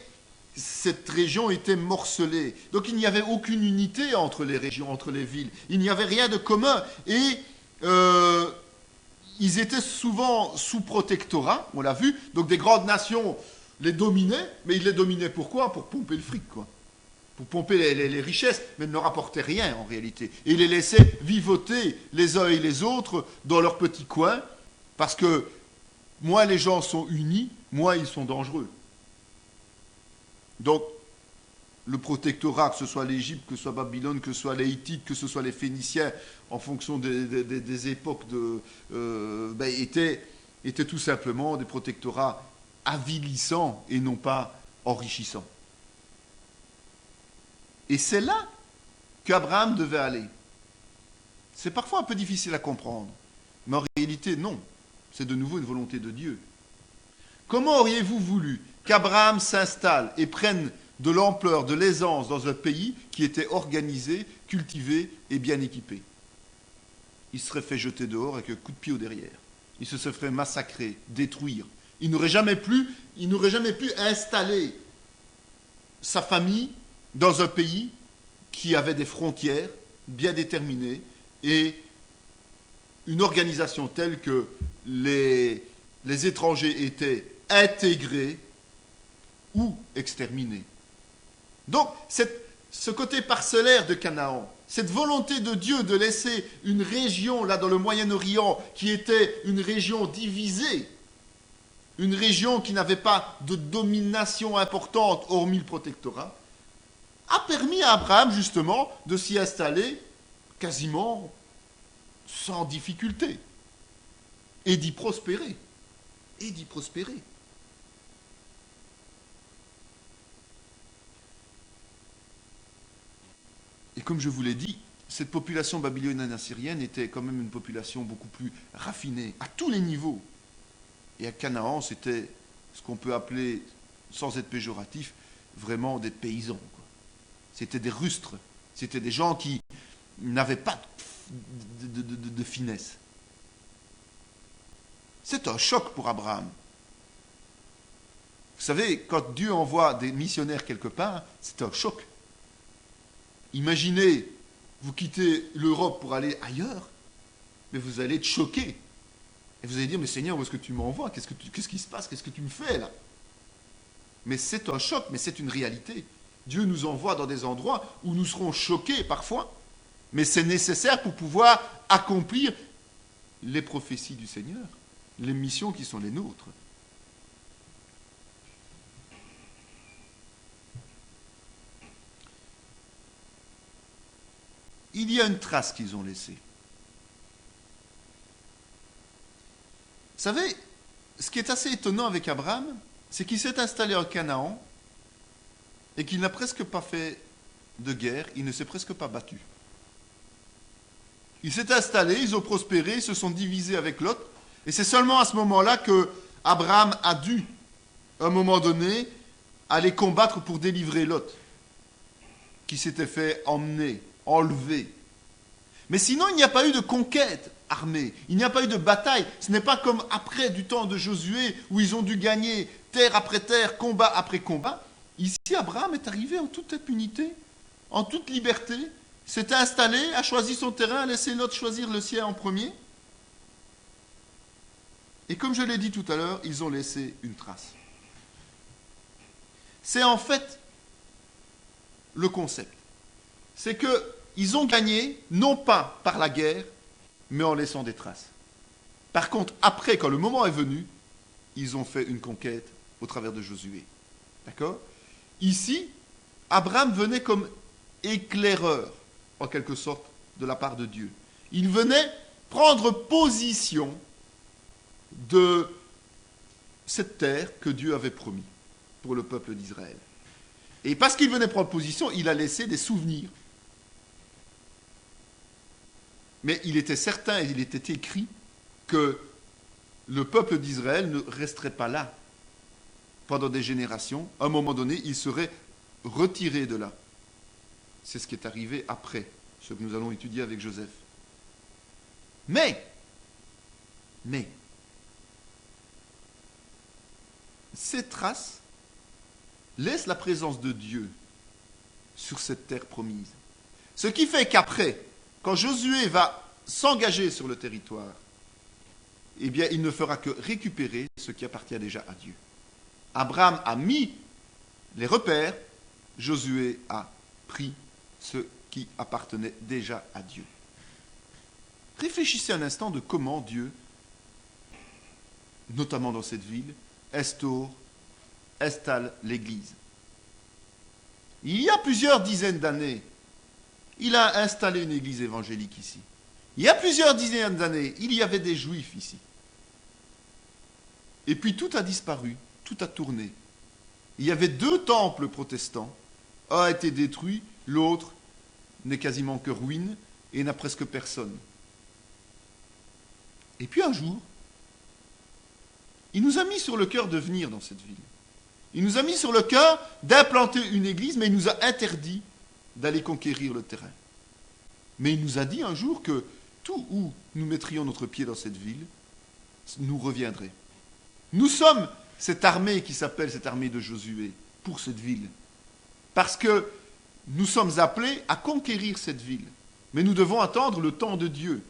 cette région était morcelée. Donc, il n'y avait aucune unité entre les régions, entre les villes. Il n'y avait rien de commun. Et ils étaient souvent sous protectorat, on l'a vu. Donc, des grandes nations les dominaient, mais ils les dominaient pourquoi? Pour pomper le fric, quoi. Pour pomper les richesses, mais ne leur apportaient rien en réalité. Et ils les laissaient vivoter les uns et les autres dans leur petit coin, parce que moins les gens sont unis, moins ils sont dangereux. Donc, le protectorat, que ce soit l'Égypte, que ce soit Babylone, que ce soit les Hittites, que ce soit les Phéniciens, en fonction des époques, étaient tout simplement des protectorats avilissants et non pas enrichissants. Et c'est là qu'Abraham devait aller. C'est parfois un peu difficile à comprendre, mais en réalité, non. C'est de nouveau une volonté de Dieu. Comment auriez-vous voulu qu'Abraham s'installe et prenne de l'ampleur, de l'aisance dans un pays qui était organisé, cultivé et bien équipé? Il serait fait jeter dehors avec un coup de pied au derrière. Il se serait massacrer, détruire. Il n'aurait jamais pu installer sa famille dans un pays qui avait des frontières bien déterminées et une organisation telle que les étrangers étaient intégrés ou exterminés. Donc, ce côté parcellaire de Canaan, cette volonté de Dieu de laisser une région, là dans le Moyen-Orient, qui était une région divisée, une région qui n'avait pas de domination importante, hormis le protectorat, a permis à Abraham, justement, de s'y installer quasiment sans difficulté. Et d'y prospérer. Et d'y prospérer. Et comme je vous l'ai dit, cette population babylonienne assyrienne était quand même une population beaucoup plus raffinée, à tous les niveaux. Et à Canaan, c'était ce qu'on peut appeler, sans être péjoratif, vraiment des paysans. C'était des rustres, c'était des gens qui n'avaient pas de finesse. C'est un choc pour Abraham. Vous savez, quand Dieu envoie des missionnaires quelque part, c'est un choc. Imaginez, vous quittez l'Europe pour aller ailleurs, mais vous allez être choqué. Et vous allez dire, mais Seigneur, où est-ce que tu m'envoies? Qu'est-ce qui se passe? Qu'est-ce que tu me fais là? Mais c'est un choc, mais c'est une réalité. Dieu nous envoie dans des endroits où nous serons choqués parfois, mais c'est nécessaire pour pouvoir accomplir les prophéties du Seigneur, les missions qui sont les nôtres. Il y a une trace qu'ils ont laissée. Vous savez, ce qui est assez étonnant avec Abraham, c'est qu'il s'est installé en Canaan et qu'il n'a presque pas fait de guerre, il ne s'est presque pas battu. Il s'est installé, ils ont prospéré, ils se sont divisés avec Lot, et c'est seulement à ce moment-là que Abraham a dû, à un moment donné, aller combattre pour délivrer Lot, qui s'était fait emmener, enlever. Mais sinon, il n'y a pas eu de conquête armée, il n'y a pas eu de bataille. Ce n'est pas comme après du temps de Josué, où ils ont dû gagner terre après terre, combat après combat. Ici, Abraham est arrivé en toute impunité, en toute liberté, s'est installé, a choisi son terrain, a laissé l'autre choisir le sien en premier. Et comme je l'ai dit tout à l'heure, ils ont laissé une trace. C'est en fait le concept. C'est qu'ils ont gagné, non pas par la guerre, mais en laissant des traces. Par contre, après, quand le moment est venu, ils ont fait une conquête au travers de Josué. D'accord ? Ici, Abraham venait comme éclaireur, en quelque sorte, de la part de Dieu. Il venait prendre position de cette terre que Dieu avait promis pour le peuple d'Israël. Et parce qu'il venait prendre position, il a laissé des souvenirs. Mais il était certain, et il était écrit, que le peuple d'Israël ne resterait pas là pendant des générations. À un moment donné, il serait retiré de là. C'est ce qui est arrivé après, ce que nous allons étudier avec Joseph. Mais, ces traces laissent la présence de Dieu sur cette terre promise. Ce qui fait qu'après, quand Josué va s'engager sur le territoire, eh bien, il ne fera que récupérer ce qui appartient déjà à Dieu. Abraham a mis les repères, Josué a pris ce qui appartenait déjà à Dieu. Réfléchissez un instant de comment Dieu, notamment dans cette ville, installe l'Église. Il y a plusieurs dizaines d'années, il a installé une église évangélique ici. Il y a plusieurs dizaines d'années, il y avait des juifs ici. Et puis tout a disparu, tout a tourné. Il y avait 2 temples protestants. Un a été détruit, l'autre n'est quasiment que ruine et n'a presque personne. Et puis un jour, il nous a mis sur le cœur de venir dans cette ville. Il nous a mis sur le cœur d'implanter une église, mais il nous a interdit d'aller conquérir le terrain. Mais il nous a dit un jour que tout où nous mettrions notre pied dans cette ville, nous reviendrait. Nous sommes cette armée qui s'appelle cette armée de Josué pour cette ville. Parce que nous sommes appelés à conquérir cette ville. Mais nous devons attendre le temps de Dieu,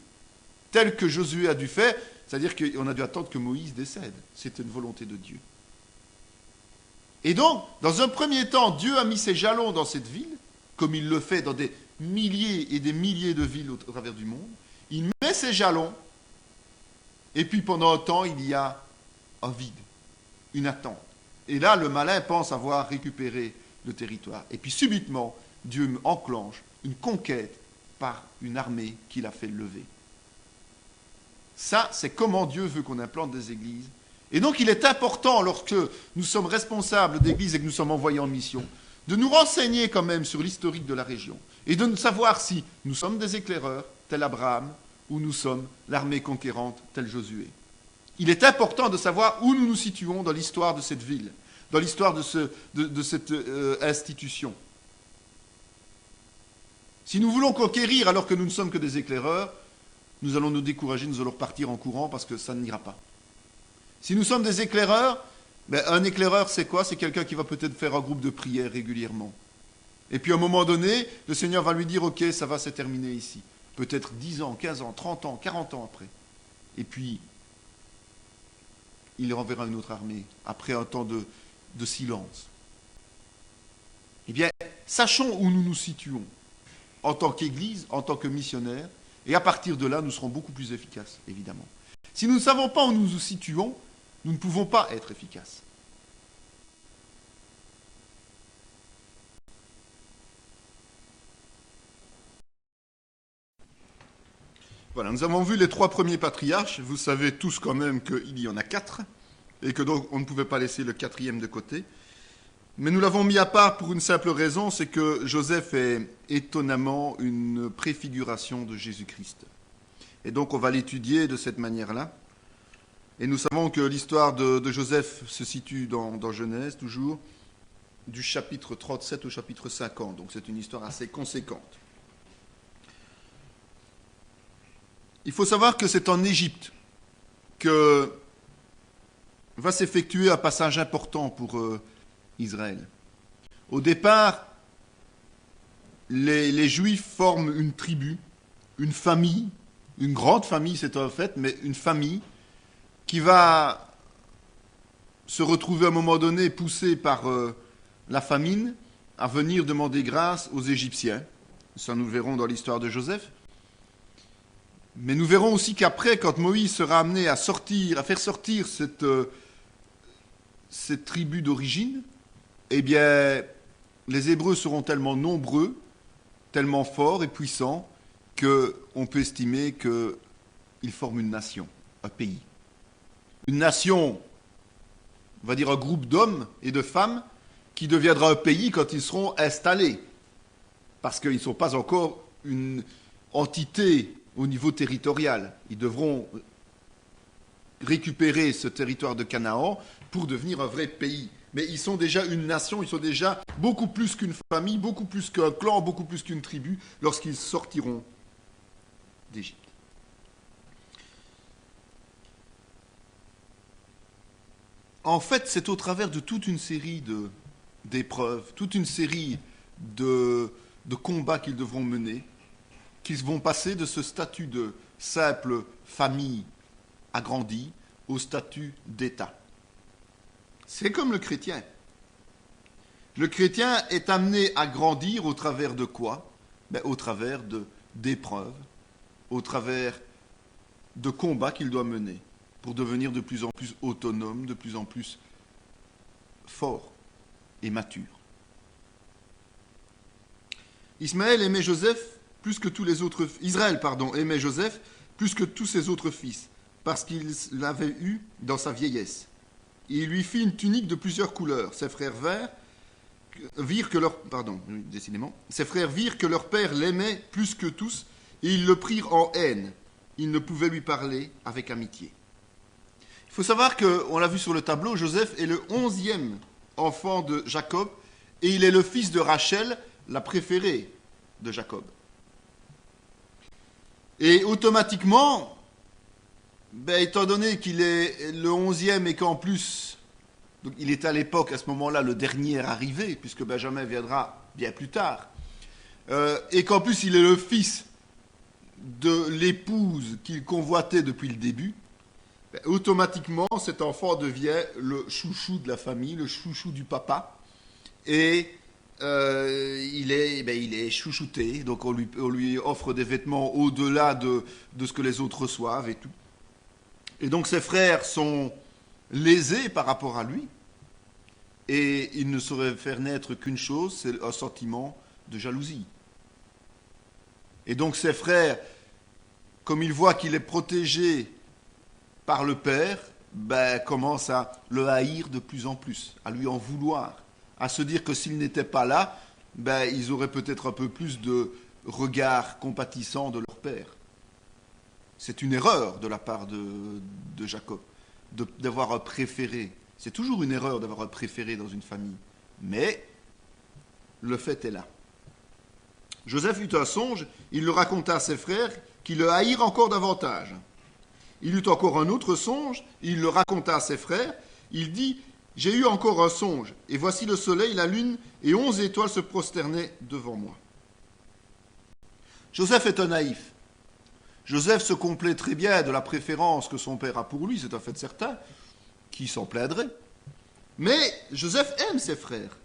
tel que Josué a dû faire, c'est-à-dire qu'on a dû attendre que Moïse décède. C'était une volonté de Dieu. Et donc, dans un premier temps, Dieu a mis ses jalons dans cette ville, comme il le fait dans des milliers et des milliers de villes au travers du monde. Il met ses jalons, et puis pendant un temps, il y a un vide, une attente. Et là, le malin pense avoir récupéré le territoire. Et puis subitement, Dieu enclenche une conquête par une armée qu'il a fait lever. Ça, c'est comment Dieu veut qu'on implante des églises. Et donc, il est important, lorsque nous sommes responsables d'églises et que nous sommes envoyés en mission, de nous renseigner quand même sur l'historique de la région et de savoir si nous sommes des éclaireurs, tel Abraham, ou nous sommes l'armée conquérante, tel Josué. Il est important de savoir où nous nous situons dans l'histoire de cette ville, dans l'histoire de cette institution. Si nous voulons conquérir alors que nous ne sommes que des éclaireurs, nous allons nous décourager, nous allons repartir en courant parce que ça n'ira pas. Si nous sommes des éclaireurs, un éclaireur c'est quoi? C'est quelqu'un qui va peut-être faire un groupe de prière régulièrement. Et puis à un moment donné, le Seigneur va lui dire, ok, ça va se terminer ici. Peut-être 10 ans, 15 ans, 30 ans, 40 ans après. Et puis, il renverra une autre armée, après un temps de silence. Eh bien, sachons où nous nous situons, en tant qu'Église, en tant que missionnaires, et à partir de là, nous serons beaucoup plus efficaces, évidemment. Si nous ne savons pas où nous nous situons, nous ne pouvons pas être efficaces. Voilà, nous avons vu les 3 premiers patriarches. Vous savez tous quand même qu'il y en a 4, et que donc on ne pouvait pas laisser le 4e de côté. Mais nous l'avons mis à part pour une simple raison, c'est que Joseph est étonnamment une préfiguration de Jésus-Christ. Et donc on va l'étudier de cette manière-là. Et nous savons que l'histoire de Joseph se situe dans Genèse, toujours, du chapitre 37 au chapitre 50. Donc c'est une histoire assez conséquente. Il faut savoir que c'est en Égypte que va s'effectuer un passage important pour Israël. Au départ, les Juifs forment une tribu, une famille, une grande famille c'est un fait, mais une famille qui va se retrouver à un moment donné poussée par la famine à venir demander grâce aux Égyptiens. Ça nous le verrons dans l'histoire de Joseph. Mais nous verrons aussi qu'après, quand Moïse sera amené à faire sortir cette tribu d'origine, eh bien, les Hébreux seront tellement nombreux, tellement forts et puissants, qu'on peut estimer qu'ils forment une nation, un pays. Une nation, on va dire un groupe d'hommes et de femmes, qui deviendra un pays quand ils seront installés. Parce qu'ils ne sont pas encore une entité au niveau territorial. Ils devront récupérer ce territoire de Canaan pour devenir un vrai pays. Mais ils sont déjà une nation, ils sont déjà beaucoup plus qu'une famille, beaucoup plus qu'un clan, beaucoup plus qu'une tribu, lorsqu'ils sortiront d'Égypte. En fait, c'est au travers de toute une série d'épreuves, toute une série de combats qu'ils devront mener, qu'ils vont passer de ce statut de simple famille agrandie au statut d'État. C'est comme le chrétien. Le chrétien est amené à grandir au travers de quoi ? Au travers d'épreuves, au travers de combats qu'il doit mener pour devenir de plus en plus autonome, de plus en plus fort et mature. Israël aimait Joseph plus que tous ses autres fils, parce qu'il l'avait eu dans sa vieillesse. Et il lui fit une tunique de plusieurs couleurs. Ses frères virent que leur père l'aimait plus que tous, et ils le prirent en haine. Ils ne pouvaient lui parler avec amitié. Il faut savoir on l'a vu sur le tableau, Joseph est le 11e enfant de Jacob, et il est le fils de Rachel, la préférée de Jacob. Et automatiquement, étant donné qu'il est le 11e et qu'en plus, donc il est à l'époque, à ce moment-là, le dernier arrivé, puisque Benjamin viendra bien plus tard, et qu'en plus il est le fils de l'épouse qu'il convoitait depuis le début, automatiquement cet enfant devient le chouchou de la famille, le chouchou du papa, et il est chouchouté, donc on lui offre des vêtements au-delà de ce que les autres reçoivent et tout. Et donc ses frères sont lésés par rapport à lui, et il ne saurait faire naître qu'une chose, c'est un sentiment de jalousie. Et donc ses frères, comme ils voient qu'il est protégé par le père, commencent à le haïr de plus en plus, à lui en vouloir, à se dire que s'il n'était pas là, ils auraient peut-être un peu plus de regard compatissant de leur père. C'est une erreur de la part de Jacob, d'avoir un préféré. C'est toujours une erreur d'avoir un préféré dans une famille. Mais le fait est là. Joseph eut un songe, il le raconta à ses frères, qui le haïrent encore davantage. Il eut encore un autre songe, il le raconta à ses frères, il dit « J'ai eu encore un songe, et voici le soleil, la lune, et 11 étoiles se prosternaient devant moi. » Joseph est un naïf. Joseph se complaît très bien de la préférence que son père a pour lui, c'est un fait certain, qui s'en plaindrait. Mais Joseph aime ses frères.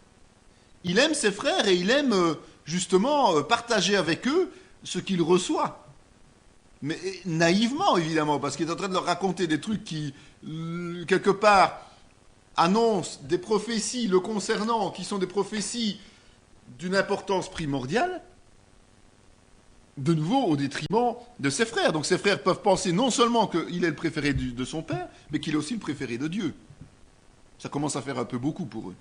Il aime ses frères et il aime justement partager avec eux ce qu'il reçoit. Mais naïvement, évidemment, parce qu'il est en train de leur raconter des trucs qui, quelque part, annoncent des prophéties le concernant, qui sont des prophéties d'une importance primordiale, de nouveau au détriment de ses frères. Donc ses frères peuvent penser non seulement qu'il est le préféré de son père, mais qu'il est aussi le préféré de Dieu. Ça commence à faire un peu beaucoup pour eux.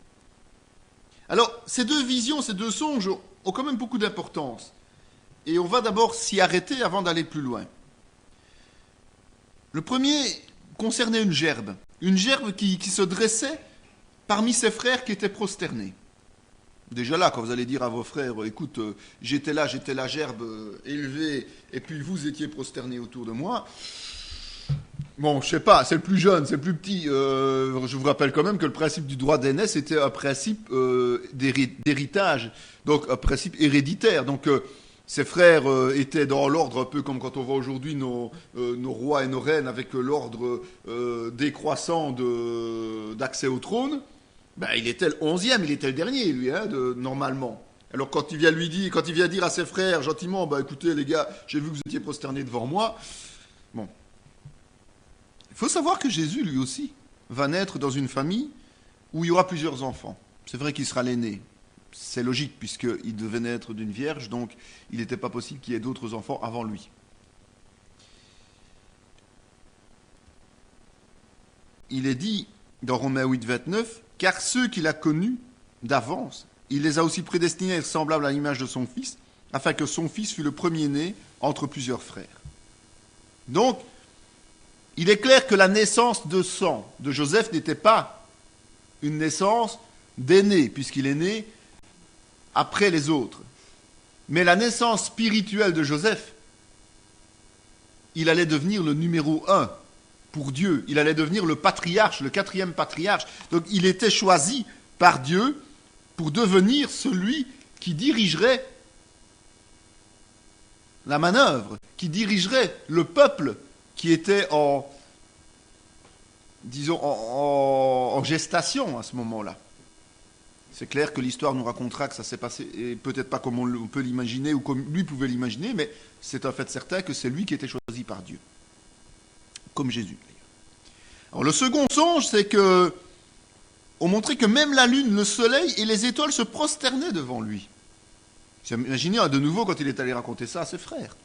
Alors, ces deux visions, ces deux songes ont quand même beaucoup d'importance. Et on va d'abord s'y arrêter avant d'aller plus loin. Le premier concernait une gerbe qui se dressait parmi ses frères qui étaient prosternés. Déjà là, quand vous allez dire à vos frères, écoute, j'étais la gerbe élevée, et puis vous étiez prosternés autour de moi, Bon, je sais pas, c'est le plus jeune, c'est le plus petit. Je vous rappelle quand même que le principe du droit d'aînesse était un principe d'héritage, donc un principe héréditaire. Donc ses frères étaient dans l'ordre un peu comme quand on voit aujourd'hui nos rois et nos reines avec l'ordre décroissant d'accès au trône. Ben, il était le 11e, il était le dernier, lui, normalement. Alors quand il vient dire à ses frères gentiment, bah écoutez les gars, j'ai vu que vous étiez prosternés devant moi. Bon. Il faut savoir que Jésus, lui aussi, va naître dans une famille où il y aura plusieurs enfants. C'est vrai qu'il sera l'aîné. C'est logique, puisqu'il devait naître d'une vierge, donc il n'était pas possible qu'il y ait d'autres enfants avant lui. Il est dit dans Romains 8, 29, « Car ceux qu'il a connus d'avance, il les a aussi prédestinés à être semblables à l'image de son Fils, afin que son Fils fût le premier-né entre plusieurs frères. » Donc, il est clair que la naissance de sang de Joseph n'était pas une naissance d'aîné, puisqu'il est né après les autres. Mais la naissance spirituelle de Joseph, il allait devenir le numéro 1 pour Dieu. Il allait devenir le patriarche, le 4e patriarche. Donc il était choisi par Dieu pour devenir celui qui dirigerait la manœuvre, qui dirigerait le peuple qui était en gestation à ce moment-là. C'est clair que l'histoire nous racontera que ça s'est passé, et peut-être pas comme on peut l'imaginer, ou comme lui pouvait l'imaginer, mais c'est un fait certain que c'est lui qui était choisi par Dieu. Comme Jésus, d'ailleurs. Alors le second songe, c'est que on montrait que même la lune, le soleil et les étoiles se prosternaient devant lui. Imaginez de nouveau quand il est allé raconter ça à ses frères.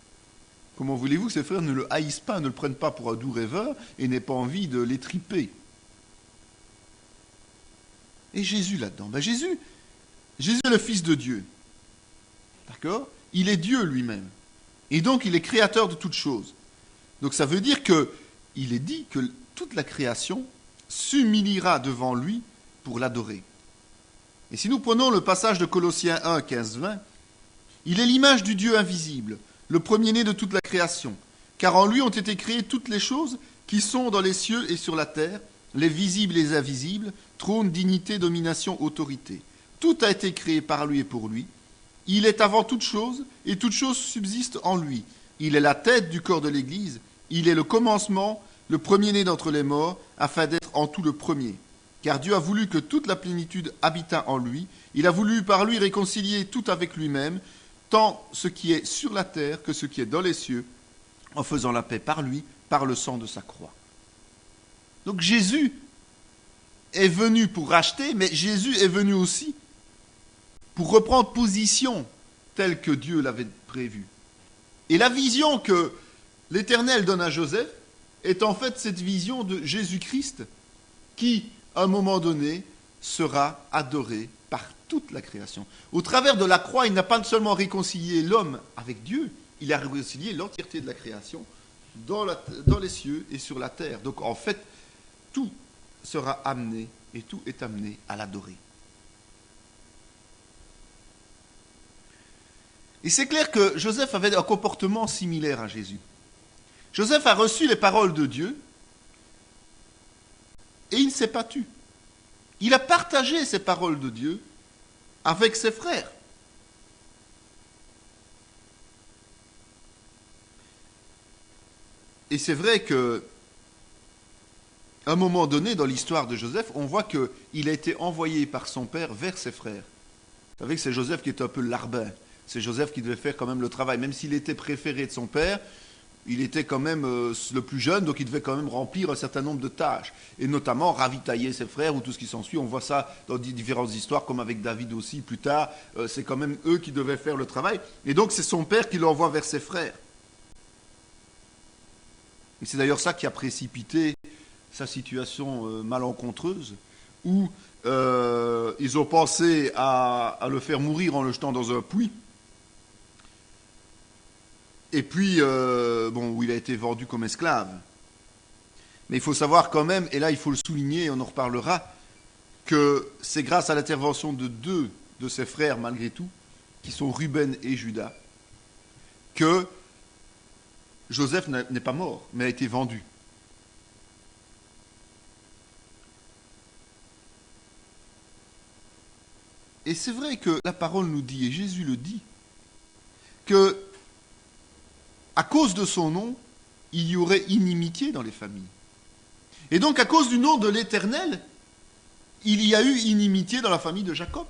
Comment voulez-vous que ses frères ne le haïssent pas, ne le prennent pas pour un doux rêveur et n'aient pas envie de l'étriper? Et Jésus là-dedans, Jésus est le Fils de Dieu. D'accord? Il est Dieu lui-même. Et donc il est créateur de toutes choses. Donc ça veut dire qu'il est dit que toute la création s'humiliera devant lui pour l'adorer. Et si nous prenons le passage de Colossiens 1, 15, 20, il est l'image du Dieu invisible, le premier-né de toute la création, car en lui ont été créées toutes les choses qui sont dans les cieux et sur la terre, les visibles et les invisibles, trône, dignité, domination, autorité. Tout a été créé par lui et pour lui. Il est avant toute chose, et toute chose subsiste en lui. Il est la tête du corps de l'Église. Il est le commencement, le premier-né d'entre les morts, afin d'être en tout le premier. Car Dieu a voulu que toute la plénitude habitât en lui. Il a voulu par lui réconcilier tout avec lui-même, tant ce qui est sur la terre que ce qui est dans les cieux, en faisant la paix par lui, par le sang de sa croix. Donc Jésus est venu pour racheter, mais Jésus est venu aussi pour reprendre position telle que Dieu l'avait prévue. Et la vision que l'Éternel donne à Joseph est en fait cette vision de Jésus-Christ qui, à un moment donné, sera adoré par toute la création. Au travers de la croix, il n'a pas seulement réconcilié l'homme avec Dieu, il a réconcilié l'entièreté de la création dans les cieux et sur la terre. Donc en fait, tout sera amené et tout est amené à l'adorer. Et c'est clair que Joseph avait un comportement similaire à Jésus. Joseph a reçu les paroles de Dieu et il ne s'est pas tu. Il a partagé ces paroles de Dieu avec ses frères. Et c'est vrai que à un moment donné dans l'histoire de Joseph, on voit qu'il a été envoyé par son père vers ses frères. Vous savez que c'est Joseph qui est un peu le larbin. C'est Joseph qui devait faire quand même le travail. Même s'il était préféré de son père, il était quand même le plus jeune, donc il devait quand même remplir un certain nombre de tâches. Et notamment ravitailler ses frères ou tout ce qui s'ensuit. On voit ça dans différentes histoires, comme avec David aussi. Plus tard, c'est quand même eux qui devaient faire le travail. Et donc c'est son père qui l'envoie vers ses frères. Et c'est d'ailleurs ça qui a précipité sa situation malencontreuse, où ils ont pensé à le faire mourir en le jetant dans un puits. Et puis, où il a été vendu comme esclave. Mais il faut savoir quand même, et là il faut le souligner, et on en reparlera, que c'est grâce à l'intervention de deux de ses frères, malgré tout, qui sont Ruben et Juda, que Joseph n'est pas mort, mais a été vendu. Et c'est vrai que la parole nous dit, et Jésus le dit, que à cause de son nom, il y aurait inimitié dans les familles. Et donc, à cause du nom de l'Éternel, il y a eu inimitié dans la famille de Jacob.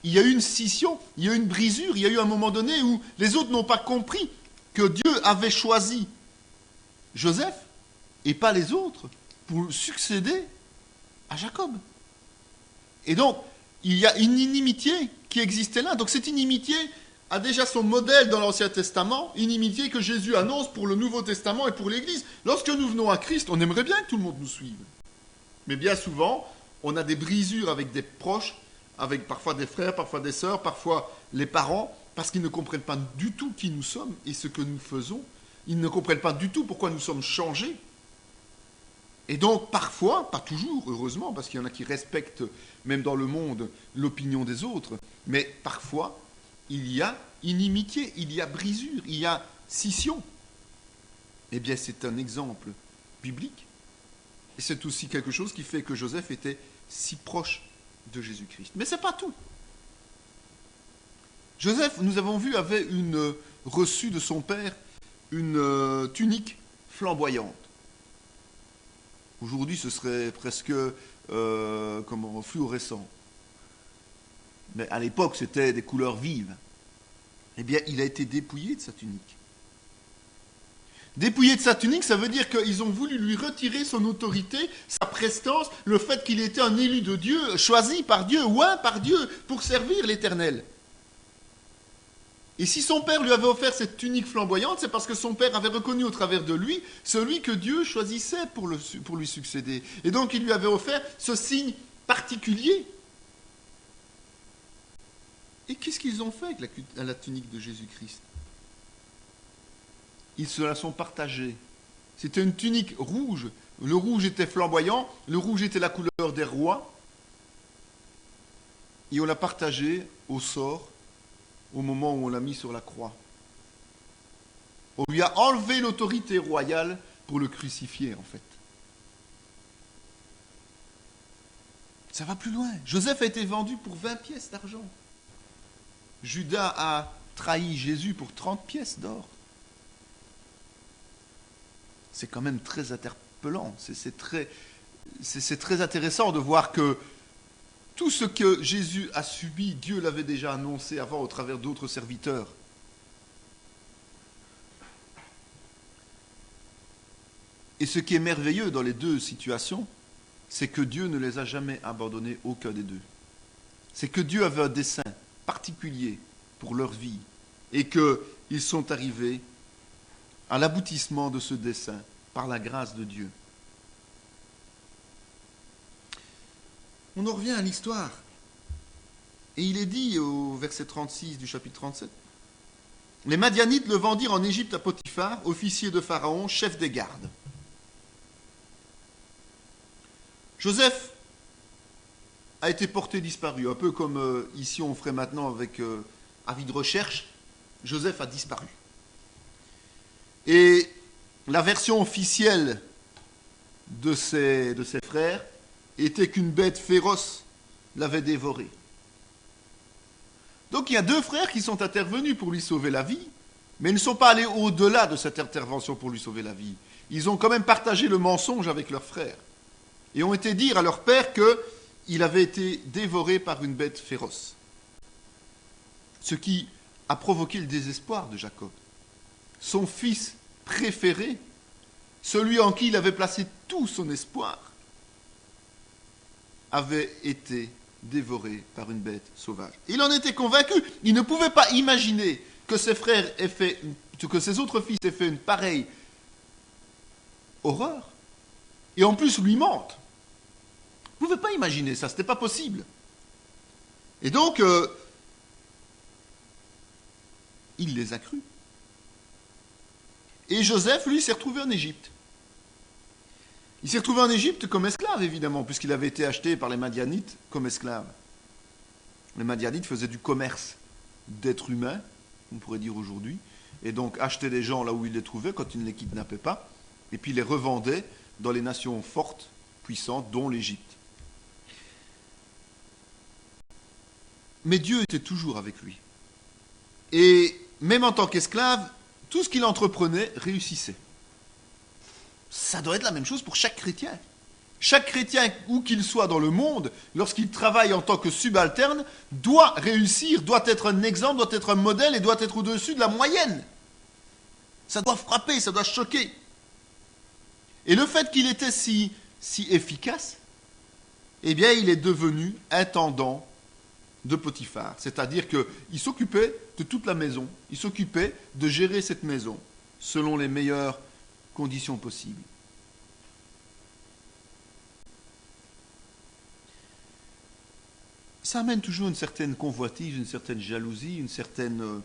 Il y a eu une scission, il y a eu une brisure, il y a eu un moment donné où les autres n'ont pas compris que Dieu avait choisi Joseph et pas les autres pour succéder à Jacob. Et donc, il y a une inimitié qui existait là. Donc cette inimitié a déjà son modèle dans l'Ancien Testament, inimitié que Jésus annonce pour le Nouveau Testament et pour l'Église. Lorsque nous venons à Christ, on aimerait bien que tout le monde nous suive. Mais bien souvent, on a des brisures avec des proches, avec parfois des frères, parfois des sœurs, parfois les parents, parce qu'ils ne comprennent pas du tout qui nous sommes et ce que nous faisons. Ils ne comprennent pas du tout pourquoi nous sommes changés. Et donc, parfois, pas toujours, heureusement, parce qu'il y en a qui respectent, même dans le monde, l'opinion des autres, mais parfois, il y a inimitié, il y a brisure, il y a scission. Eh bien, c'est un exemple biblique. Et c'est aussi quelque chose qui fait que Joseph était si proche de Jésus-Christ. Mais ce n'est pas tout. Joseph, nous avons vu, avait reçu de son père une tunique flamboyante. Aujourd'hui, ce serait presque fluorescent. Mais à l'époque, c'était des couleurs vives. Eh bien, il a été dépouillé de sa tunique. Dépouillé de sa tunique, ça veut dire qu'ils ont voulu lui retirer son autorité, sa prestance, le fait qu'il était un élu de Dieu, choisi par Dieu, oint par Dieu, pour servir l'Éternel. Et si son père lui avait offert cette tunique flamboyante, c'est parce que son père avait reconnu au travers de lui celui que Dieu choisissait pour lui succéder. Et donc il lui avait offert ce signe particulier. Et qu'est-ce qu'ils ont fait avec la tunique de Jésus-Christ? Ils se la sont partagés. C'était une tunique rouge. Le rouge était flamboyant, le rouge était la couleur des rois. Et on l'a partagé au sort au moment où on l'a mis sur la croix. On lui a enlevé l'autorité royale pour le crucifier, en fait. Ça va plus loin. Joseph a été vendu pour 20 pièces d'argent. Judas a trahi Jésus pour 30 pièces d'or. C'est quand même très interpellant. C'est très intéressant de voir que tout ce que Jésus a subi, Dieu l'avait déjà annoncé avant au travers d'autres serviteurs. Et ce qui est merveilleux dans les deux situations, c'est que Dieu ne les a jamais abandonnés, aucun des deux. C'est que Dieu avait un dessein particulier pour leur vie et qu'ils sont arrivés à l'aboutissement de ce dessein par la grâce de Dieu. On en revient à l'histoire. Et il est dit au verset 36 du chapitre 37, « Les Madianites le vendirent en Égypte à Potiphar, officier de Pharaon, chef des gardes. » Joseph a été porté disparu, un peu comme ici on ferait maintenant avec avis de recherche. Joseph a disparu. Et la version officielle de ses frères était qu'une bête féroce l'avait dévoré. Donc il y a deux frères qui sont intervenus pour lui sauver la vie, mais ils ne sont pas allés au-delà de cette intervention pour lui sauver la vie. Ils ont quand même partagé le mensonge avec leur frère et ont été dire à leur père qu'il avait été dévoré par une bête féroce. Ce qui a provoqué le désespoir de Jacob. Son fils préféré, celui en qui il avait placé tout son espoir, avait été dévoré par une bête sauvage. Il en était convaincu. Il ne pouvait pas imaginer que ses frères que ses autres fils aient fait une pareille horreur. Et en plus lui mentent. Il ne pouvait pas imaginer ça, ce n'était pas possible. Et donc, il les a crus. Et Joseph, lui, s'est retrouvé en Égypte. Il s'est retrouvé en Égypte comme esclave, évidemment, puisqu'il avait été acheté par les Madianites comme esclave. Les Madianites faisaient du commerce d'êtres humains, on pourrait dire aujourd'hui, et donc achetaient des gens là où ils les trouvaient, quand ils ne les kidnappaient pas, et puis les revendaient dans les nations fortes, puissantes, dont l'Égypte. Mais Dieu était toujours avec lui. Et même en tant qu'esclave, tout ce qu'il entreprenait réussissait. Ça doit être la même chose pour chaque chrétien. Chaque chrétien, où qu'il soit dans le monde, lorsqu'il travaille en tant que subalterne, doit réussir, doit être un exemple, doit être un modèle et doit être au-dessus de la moyenne. Ça doit frapper, ça doit choquer. Et le fait qu'il était si efficace, eh bien, il est devenu intendant de Potiphar. C'est-à-dire qu'il s'occupait de toute la maison, il s'occupait de gérer cette maison selon les meilleures conditions possibles. Ça amène toujours une certaine convoitise, une certaine jalousie, une certaine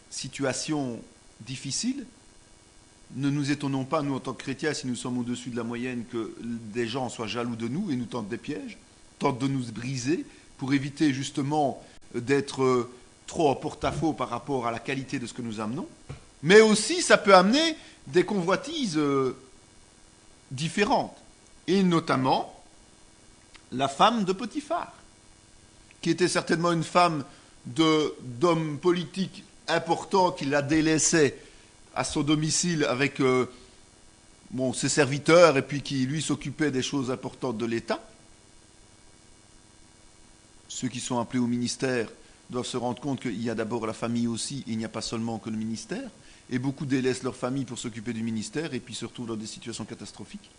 situation difficile. Ne nous étonnons pas, nous en tant que chrétiens, si nous sommes au-dessus de la moyenne, que des gens soient jaloux de nous et nous tentent des pièges, tentent de nous briser pour éviter justement d'être trop en porte-à-faux par rapport à la qualité de ce que nous amenons. Mais aussi, ça peut amener des convoitises différentes. Et notamment, la femme de Potiphar, qui était certainement une femme d'homme politique important qui la délaissait à son domicile avec ses serviteurs et puis qui, lui, s'occupait des choses importantes de l'État. Ceux qui sont appelés au ministère doivent se rendre compte qu'il y a d'abord la famille aussi, et il n'y a pas seulement que le ministère. Et beaucoup délaissent leur famille pour s'occuper du ministère et puis se retrouvent dans des situations catastrophiques.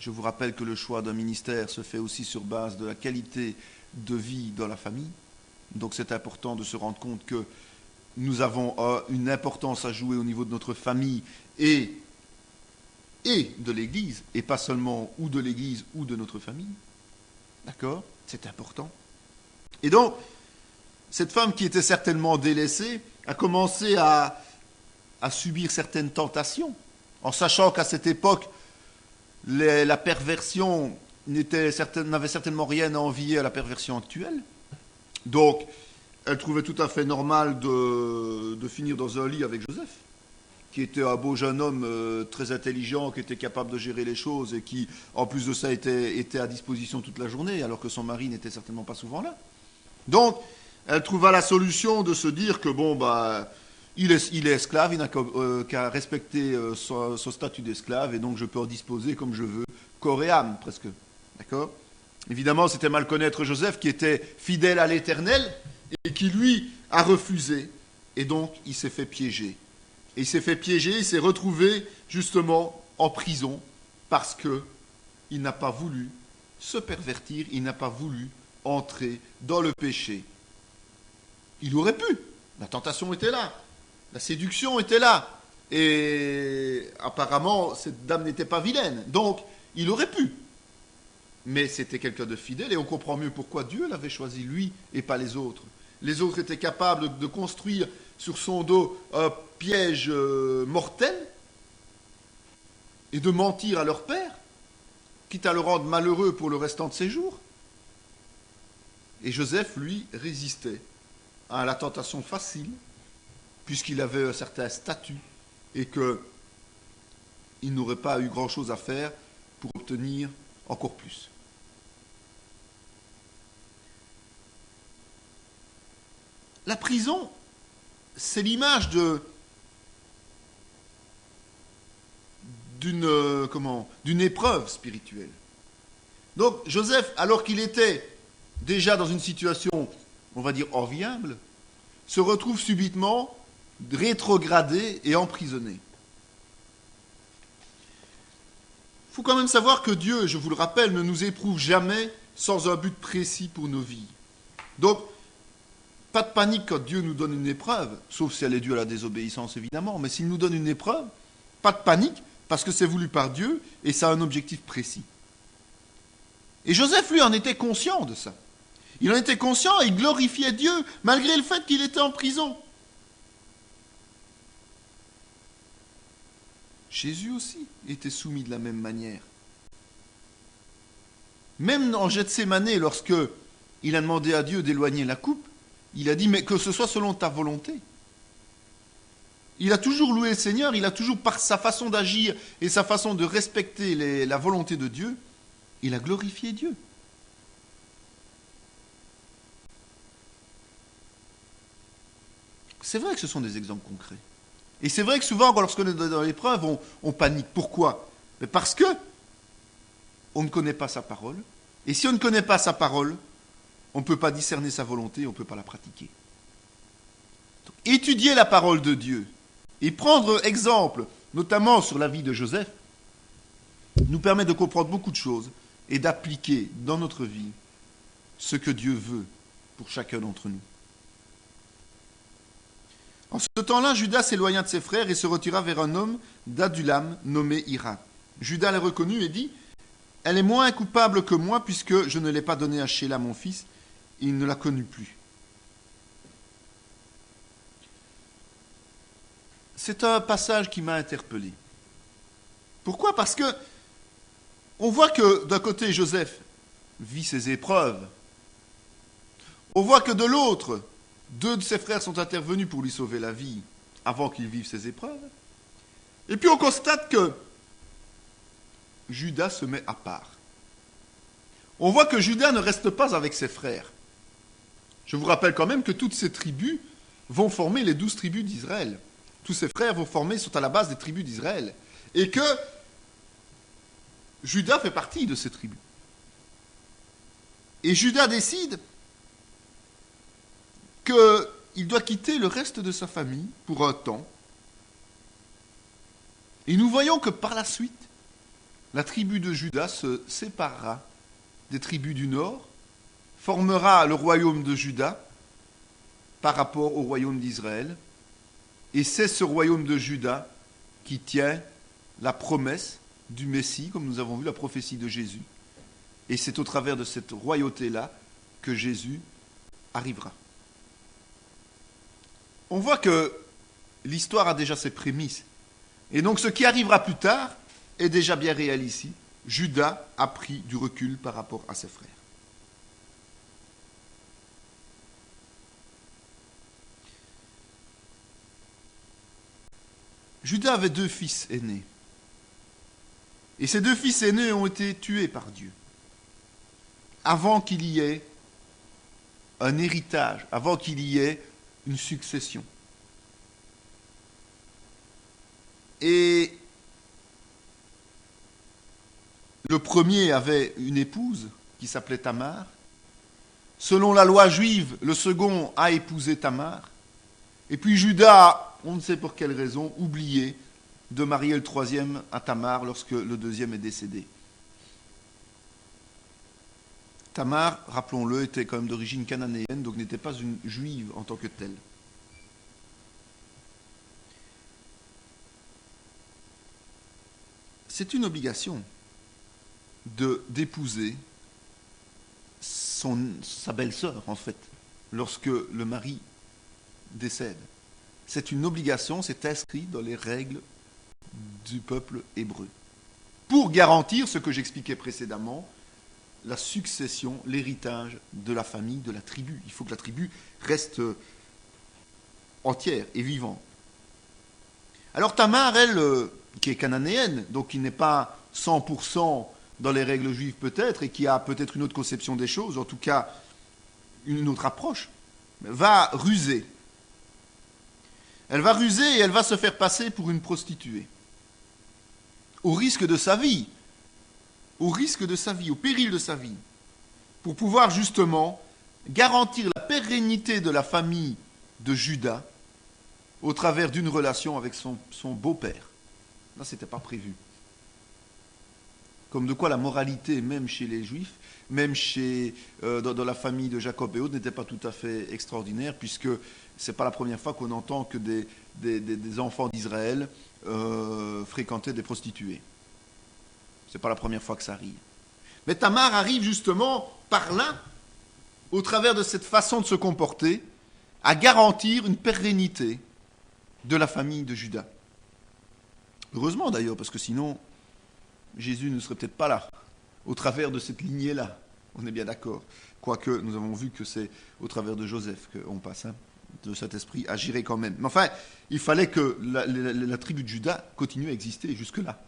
Je vous rappelle que le choix d'un ministère se fait aussi sur base de la qualité de vie dans la famille. Donc c'est important de se rendre compte que nous avons une importance à jouer au niveau de notre famille et de l'Église, et pas seulement ou de l'Église ou de notre famille. D'accord ? C'est important. Et donc, cette femme qui était certainement délaissée a commencé à subir certaines tentations, en sachant qu'à cette époque, la perversion n'avait certainement rien à envier à la perversion actuelle. Donc, elle trouvait tout à fait normal de finir dans un lit avec Joseph, qui était un beau jeune homme très intelligent, qui était capable de gérer les choses et qui, en plus de ça, était à disposition toute la journée, alors que son mari n'était certainement pas souvent là. Donc, elle trouva la solution de se dire que, il est esclave, il n'a qu'à respecter son statut d'esclave, et donc je peux en disposer comme je veux, corps et âme, presque. D'accord ? Évidemment, c'était mal connaître Joseph, qui était fidèle à l'Éternel, et qui, lui, a refusé, et donc il s'est fait piéger. Et il s'est fait piéger, il s'est retrouvé, justement, en prison, parce qu'il n'a pas voulu se pervertir, il n'a pas voulu entrer dans le péché. Il aurait pu, la tentation était là, la séduction était là, et apparemment, cette dame n'était pas vilaine, donc il aurait pu. Mais c'était quelqu'un de fidèle, et on comprend mieux pourquoi Dieu l'avait choisi, lui, et pas les autres. Les autres étaient capables de construire sur son dos un piège mortel, et de mentir à leur père, quitte à le rendre malheureux pour le restant de ses jours. Et Joseph, lui, résistait à la tentation facile, puisqu'il avait un certain statut, et qu'il n'aurait pas eu grand-chose à faire pour obtenir encore plus. La prison, c'est l'image d'une épreuve spirituelle. Donc Joseph, alors qu'il était déjà dans une situation, on va dire, enviable, se retrouve subitement rétrogradé et emprisonné. Il faut quand même savoir que Dieu, je vous le rappelle, ne nous éprouve jamais sans un but précis pour nos vies. Donc, pas de panique quand Dieu nous donne une épreuve, sauf si elle est due à la désobéissance évidemment, mais s'il nous donne une épreuve, pas de panique, parce que c'est voulu par Dieu et ça a un objectif précis. Et Joseph, lui, en était conscient de ça. Il en était conscient et il glorifiait Dieu, malgré le fait qu'il était en prison. Jésus aussi était soumis de la même manière. Même en Gethsémane, lorsque il a demandé à Dieu d'éloigner la coupe, il a dit, mais que ce soit selon ta volonté. Il a toujours loué le Seigneur, il a toujours, par sa façon d'agir et sa façon de respecter la volonté de Dieu, il a glorifié Dieu. C'est vrai que ce sont des exemples concrets. Et c'est vrai que souvent, lorsqu'on est dans l'épreuve, on panique. Pourquoi? Mais parce que on ne connaît pas sa parole. Et si on ne connaît pas sa parole, on ne peut pas discerner sa volonté, on ne peut pas la pratiquer. Donc, étudier la parole de Dieu et prendre exemple, notamment sur la vie de Joseph, nous permet de comprendre beaucoup de choses et d'appliquer dans notre vie ce que Dieu veut pour chacun d'entre nous. En ce temps-là, Judas s'éloigna de ses frères et se retira vers un homme d'Adulam nommé Hira. Judas l'a reconnu et dit « Elle est moins coupable que moi puisque je ne l'ai pas donnée à Shéla mon fils, et il ne la connut plus. » C'est un passage qui m'a interpellé. Pourquoi? Parce que on voit que d'un côté Joseph vit ses épreuves. On voit que de l'autre, 2 de ses frères sont intervenus pour lui sauver la vie avant qu'il vive ses épreuves. Et puis on constate que Judas se met à part. On voit que Judas ne reste pas avec ses frères. Je vous rappelle quand même que toutes ces tribus vont former les 12 tribus d'Israël. Tous ces frères sont à la base des tribus d'Israël. Et que Judas fait partie de ces tribus. Et Judas décide qu'il doit quitter le reste de sa famille pour un temps. Et nous voyons que par la suite, la tribu de Judas se séparera des tribus du nord, formera le royaume de Juda par rapport au royaume d'Israël. Et c'est ce royaume de Juda qui tient la promesse du Messie, comme nous avons vu la prophétie de Jésus. Et c'est au travers de cette royauté-là que Jésus arrivera. On voit que l'histoire a déjà ses prémices. Et donc ce qui arrivera plus tard est déjà bien réel ici. Judas a pris du recul par rapport à ses frères. Judas avait 2 fils aînés. Et ces 2 fils aînés ont été tués par Dieu. Avant qu'il y ait un héritage, avant qu'il y ait une succession. Et le premier avait une épouse qui s'appelait Tamar. Selon la loi juive, le second a épousé Tamar. Et puis Judas, on ne sait pour quelle raison, oublié de marier le troisième à Tamar lorsque le deuxième est décédé. Tamar, rappelons-le, était quand même d'origine cananéenne, donc n'était pas une juive en tant que telle. C'est une obligation d'épouser sa belle-sœur, en fait, lorsque le mari décède. C'est une obligation, c'est inscrit dans les règles du peuple hébreu. Pour garantir ce que j'expliquais précédemment, la succession, l'héritage de la famille, de la tribu. Il faut que la tribu reste entière et vivante. Alors Tamar, elle, qui est cananéenne, donc qui n'est pas 100% dans les règles juives peut-être, et qui a peut-être une autre conception des choses, en tout cas une autre approche, va ruser. Elle va ruser et elle va se faire passer pour une prostituée. Au risque de sa vie, au péril de sa vie, pour pouvoir justement garantir la pérennité de la famille de Judas au travers d'une relation avec son beau-père. Là, ce n'était pas prévu. Comme de quoi la moralité, même chez les Juifs, même dans la famille de Jacob et autres, n'était pas tout à fait extraordinaire, puisque ce n'est pas la première fois qu'on entend que des enfants d'Israël fréquentaient des prostituées. Ce n'est pas la première fois que ça arrive. Mais Tamar arrive justement par là, au travers de cette façon de se comporter, à garantir une pérennité de la famille de Judas. Heureusement d'ailleurs, parce que sinon, Jésus ne serait peut-être pas là, au travers de cette lignée-là. On est bien d'accord. Quoique, nous avons vu que c'est au travers de Joseph qu'on passe, de cet esprit agirait quand même. Mais enfin, il fallait que la tribu de Judas continue à exister jusque-là.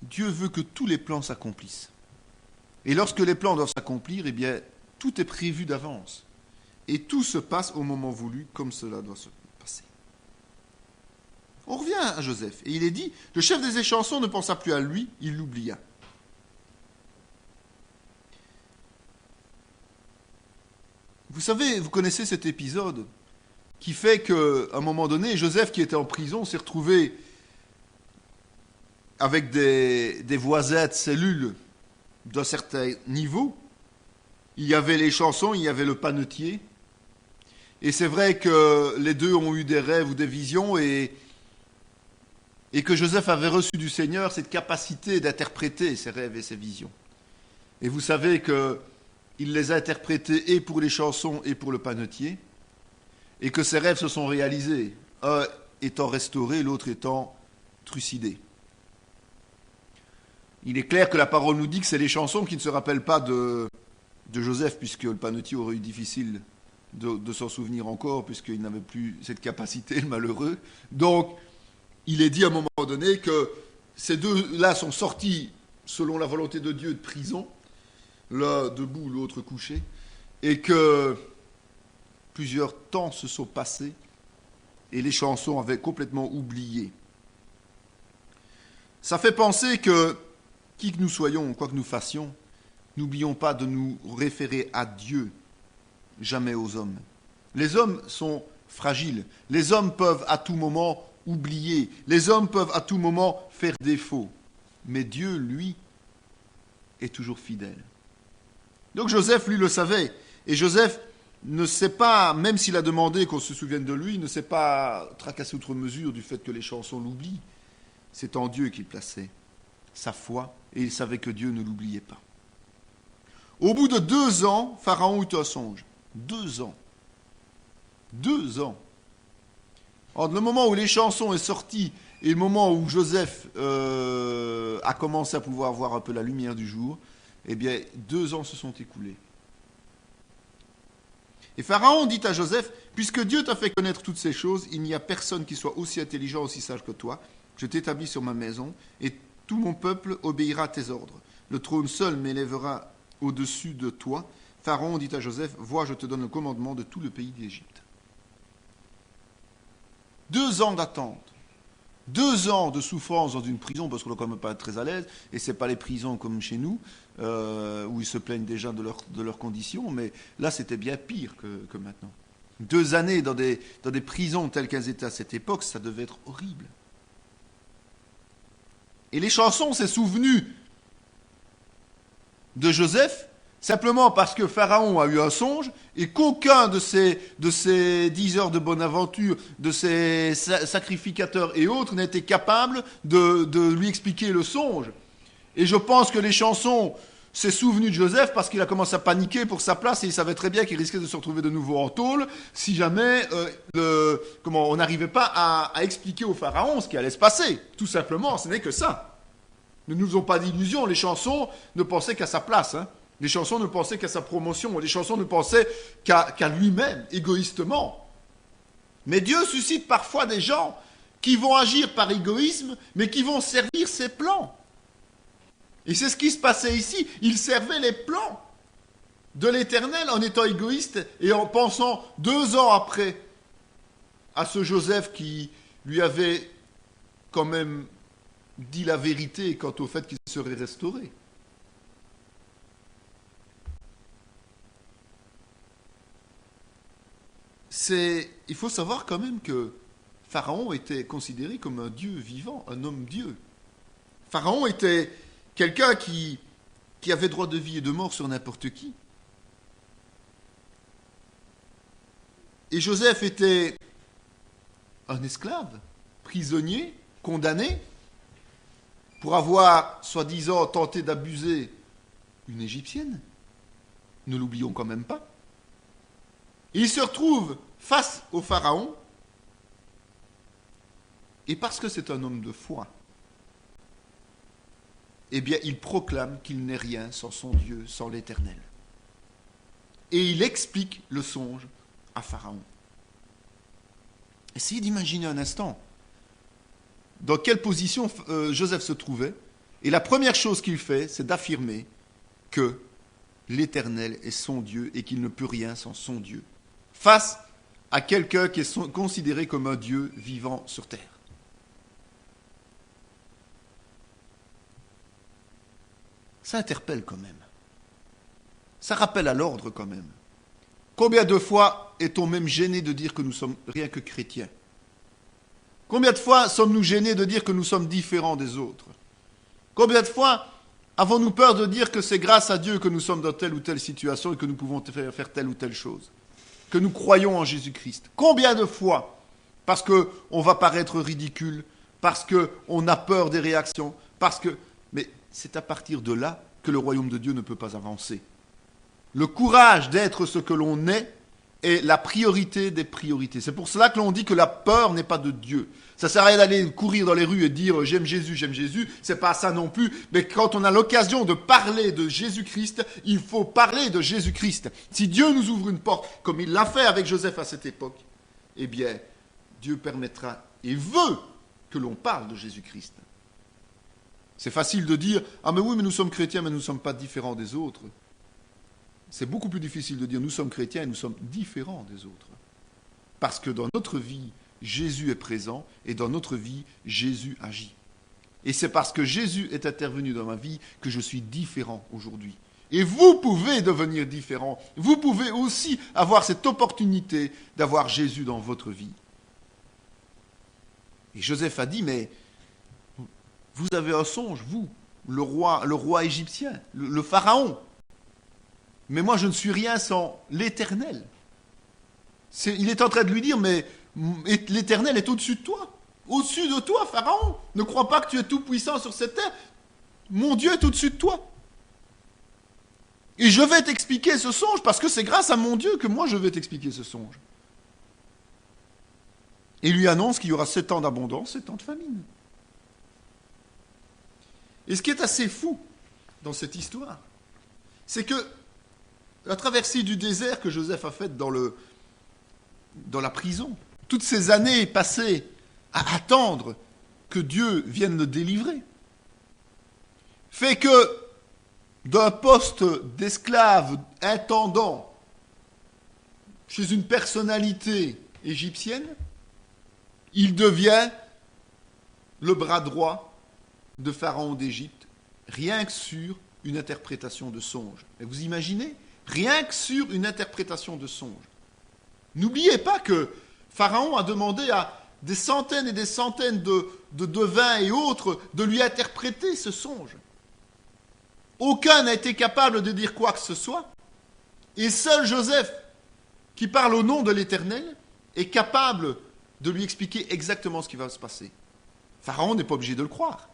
Dieu veut que tous les plans s'accomplissent. Et lorsque les plans doivent s'accomplir, eh bien, tout est prévu d'avance. et tout se passe au moment voulu comme cela doit se passer. On revient à Joseph, et il est dit, le chef des échansons ne pensa plus à lui, il l'oublia. Vous savez, vous connaissez cet épisode qui fait qu'à un moment donné, Joseph qui était en prison s'est retrouvé avec des voisins de cellules d'un certain niveau. Il y avait les chansons, il y avait le panetier. Et c'est vrai que les deux ont eu des rêves ou des visions et que Joseph avait reçu du Seigneur cette capacité d'interpréter ses rêves et ses visions. Et vous savez qu'il les a interprétés et pour les chansons et pour le panetier, et que ses rêves se sont réalisés, un étant restauré, l'autre étant trucidé. Il est clair que la parole nous dit que c'est les chansons qui ne se rappellent pas de Joseph, puisque le panetier aurait eu difficile de s'en souvenir encore, puisqu'il n'avait plus cette capacité, le malheureux. Donc, il est dit à un moment donné que ces deux-là sont sortis, selon la volonté de Dieu, de prison, l'un debout, l'autre couché, et que plusieurs temps se sont passés, et les chansons avaient complètement oublié. Ça fait penser que, qui que nous soyons, quoi que nous fassions, n'oublions pas de nous référer à Dieu, jamais aux hommes. Les hommes sont fragiles. Les hommes peuvent à tout moment oublier. Les hommes peuvent à tout moment faire défaut. Mais Dieu, lui, est toujours fidèle. Donc Joseph, lui, le savait. Et Joseph ne s'est pas, même s'il a demandé qu'on se souvienne de lui, ne s'est pas tracassé outre mesure du fait que les chansons l'oublient. C'est en Dieu qu'il plaçait sa foi et il savait que Dieu ne l'oubliait pas. Au bout de 2 ans, Pharaon eut un songe. 2 ans. 2 ans. Entre le moment où les chansons sont sorties et le moment où Joseph a commencé à pouvoir voir un peu la lumière du jour, eh bien, 2 ans se sont écoulés. Et Pharaon dit à Joseph, puisque Dieu t'a fait connaître toutes ces choses, il n'y a personne qui soit aussi intelligent, aussi sage que toi. Je t'établis sur ma maison et tout mon peuple obéira à tes ordres. Le trône seul m'élèvera au-dessus de toi. Pharaon dit à Joseph, vois, je te donne le commandement de tout le pays d'Égypte. 2 ans d'attente. 2 ans de souffrance dans une prison, parce qu'on ne doit quand même pas être très à l'aise, et ce n'est pas les prisons comme chez nous, où ils se plaignent déjà de leurs conditions, mais là c'était bien pire que maintenant. 2 années dans des prisons telles qu'elles étaient à cette époque, ça devait être horrible. Et les chansons s'est souvenu de Joseph, simplement parce que Pharaon a eu un songe et qu'aucun de ces diseurs de bonne aventure, de ces sacrificateurs et autres n'était capable de lui expliquer le songe. Et je pense que les chansons s'est souvenu de Joseph parce qu'il a commencé à paniquer pour sa place et il savait très bien qu'il risquait de se retrouver de nouveau en tôle si jamais on n'arrivait pas à expliquer au Pharaon ce qui allait se passer. Tout simplement, ce n'est que ça. Ne nous faisons pas d'illusions, les chansons ne pensaient qu'à sa place. Les chansons ne pensaient qu'à sa promotion, les chansons ne pensaient qu'à lui-même, égoïstement. Mais Dieu suscite parfois des gens qui vont agir par égoïsme, mais qui vont servir ses plans. Et c'est ce qui se passait ici. Il servait les plans de l'Éternel en étant égoïste et en pensant 2 ans après à ce Joseph qui lui avait quand même dit la vérité quant au fait qu'il serait restauré. Il faut savoir quand même que Pharaon était considéré comme un dieu vivant, un homme-dieu. Pharaon était quelqu'un qui avait droit de vie et de mort sur n'importe qui. Et Joseph était un esclave, prisonnier, condamné, pour avoir, soi-disant, tenté d'abuser une Égyptienne. Ne l'oublions quand même pas. Et il se retrouve face au Pharaon, et parce que c'est un homme de foi, eh bien, il proclame qu'il n'est rien sans son Dieu, sans l'Éternel. Et il explique le songe à Pharaon. Essayez d'imaginer un instant dans quelle position Joseph se trouvait. Et la première chose qu'il fait, c'est d'affirmer que l'Éternel est son Dieu et qu'il ne peut rien sans son Dieu. face à quelqu'un qui est considéré comme un Dieu vivant sur terre. Ça interpelle quand même. Ça rappelle à l'ordre quand même. Combien de fois est-on même gêné de dire que nous sommes rien que chrétiens? Combien de fois sommes-nous gênés de dire que nous sommes différents des autres? Combien de fois avons-nous peur de dire que c'est grâce à Dieu que nous sommes dans telle ou telle situation et que nous pouvons faire telle ou telle chose? Que nous croyons en Jésus-Christ? Combien de fois? Parce qu'on va paraître ridicule, parce qu'on a peur des réactions, Mais c'est à partir de là que le royaume de Dieu ne peut pas avancer. Le courage d'être ce que l'on est la priorité des priorités. C'est pour cela que l'on dit que la peur n'est pas de Dieu. Ça ne sert à rien d'aller courir dans les rues et dire j'aime Jésus, c'est pas ça non plus. Mais quand on a l'occasion de parler de Jésus-Christ, il faut parler de Jésus-Christ. Si Dieu nous ouvre une porte, comme il l'a fait avec Joseph à cette époque, eh bien, Dieu permettra et veut que l'on parle de Jésus-Christ. C'est facile de dire ah mais oui, mais nous sommes chrétiens, mais nous ne sommes pas différents des autres. C'est beaucoup plus difficile de dire nous sommes chrétiens et nous sommes différents des autres. Parce que dans notre vie, Jésus est présent et dans notre vie, Jésus agit. Et c'est parce que Jésus est intervenu dans ma vie que je suis différent aujourd'hui. Et vous pouvez devenir différent. Vous pouvez aussi avoir cette opportunité d'avoir Jésus dans votre vie. Et Joseph a dit, mais vous avez un songe, vous, le roi égyptien, le pharaon. Mais moi, je ne suis rien sans l'Éternel. Il est en train de lui dire, mais l'Éternel est au-dessus de toi. Au-dessus de toi, Pharaon. Ne crois pas que tu es tout puissant sur cette terre. Mon Dieu est au-dessus de toi. Et je vais t'expliquer ce songe, parce que c'est grâce à mon Dieu que moi je vais t'expliquer ce songe. Et il lui annonce qu'il y aura 7 ans d'abondance, 7 ans de famine. Et ce qui est assez fou dans cette histoire, c'est que la traversée du désert que Joseph a faite dans la prison, toutes ces années passées à attendre que Dieu vienne le délivrer, fait que d'un poste d'esclave intendant chez une personnalité égyptienne, il devient le bras droit de Pharaon d'Égypte, rien que sur une interprétation de songe. Et vous imaginez ? Rien que sur une interprétation de songe. N'oubliez pas que Pharaon a demandé à des centaines et des centaines de devins et autres de lui interpréter ce songe. Aucun n'a été capable de dire quoi que ce soit. Et seul Joseph, qui parle au nom de l'Éternel, est capable de lui expliquer exactement ce qui va se passer. Pharaon n'est pas obligé de le croire.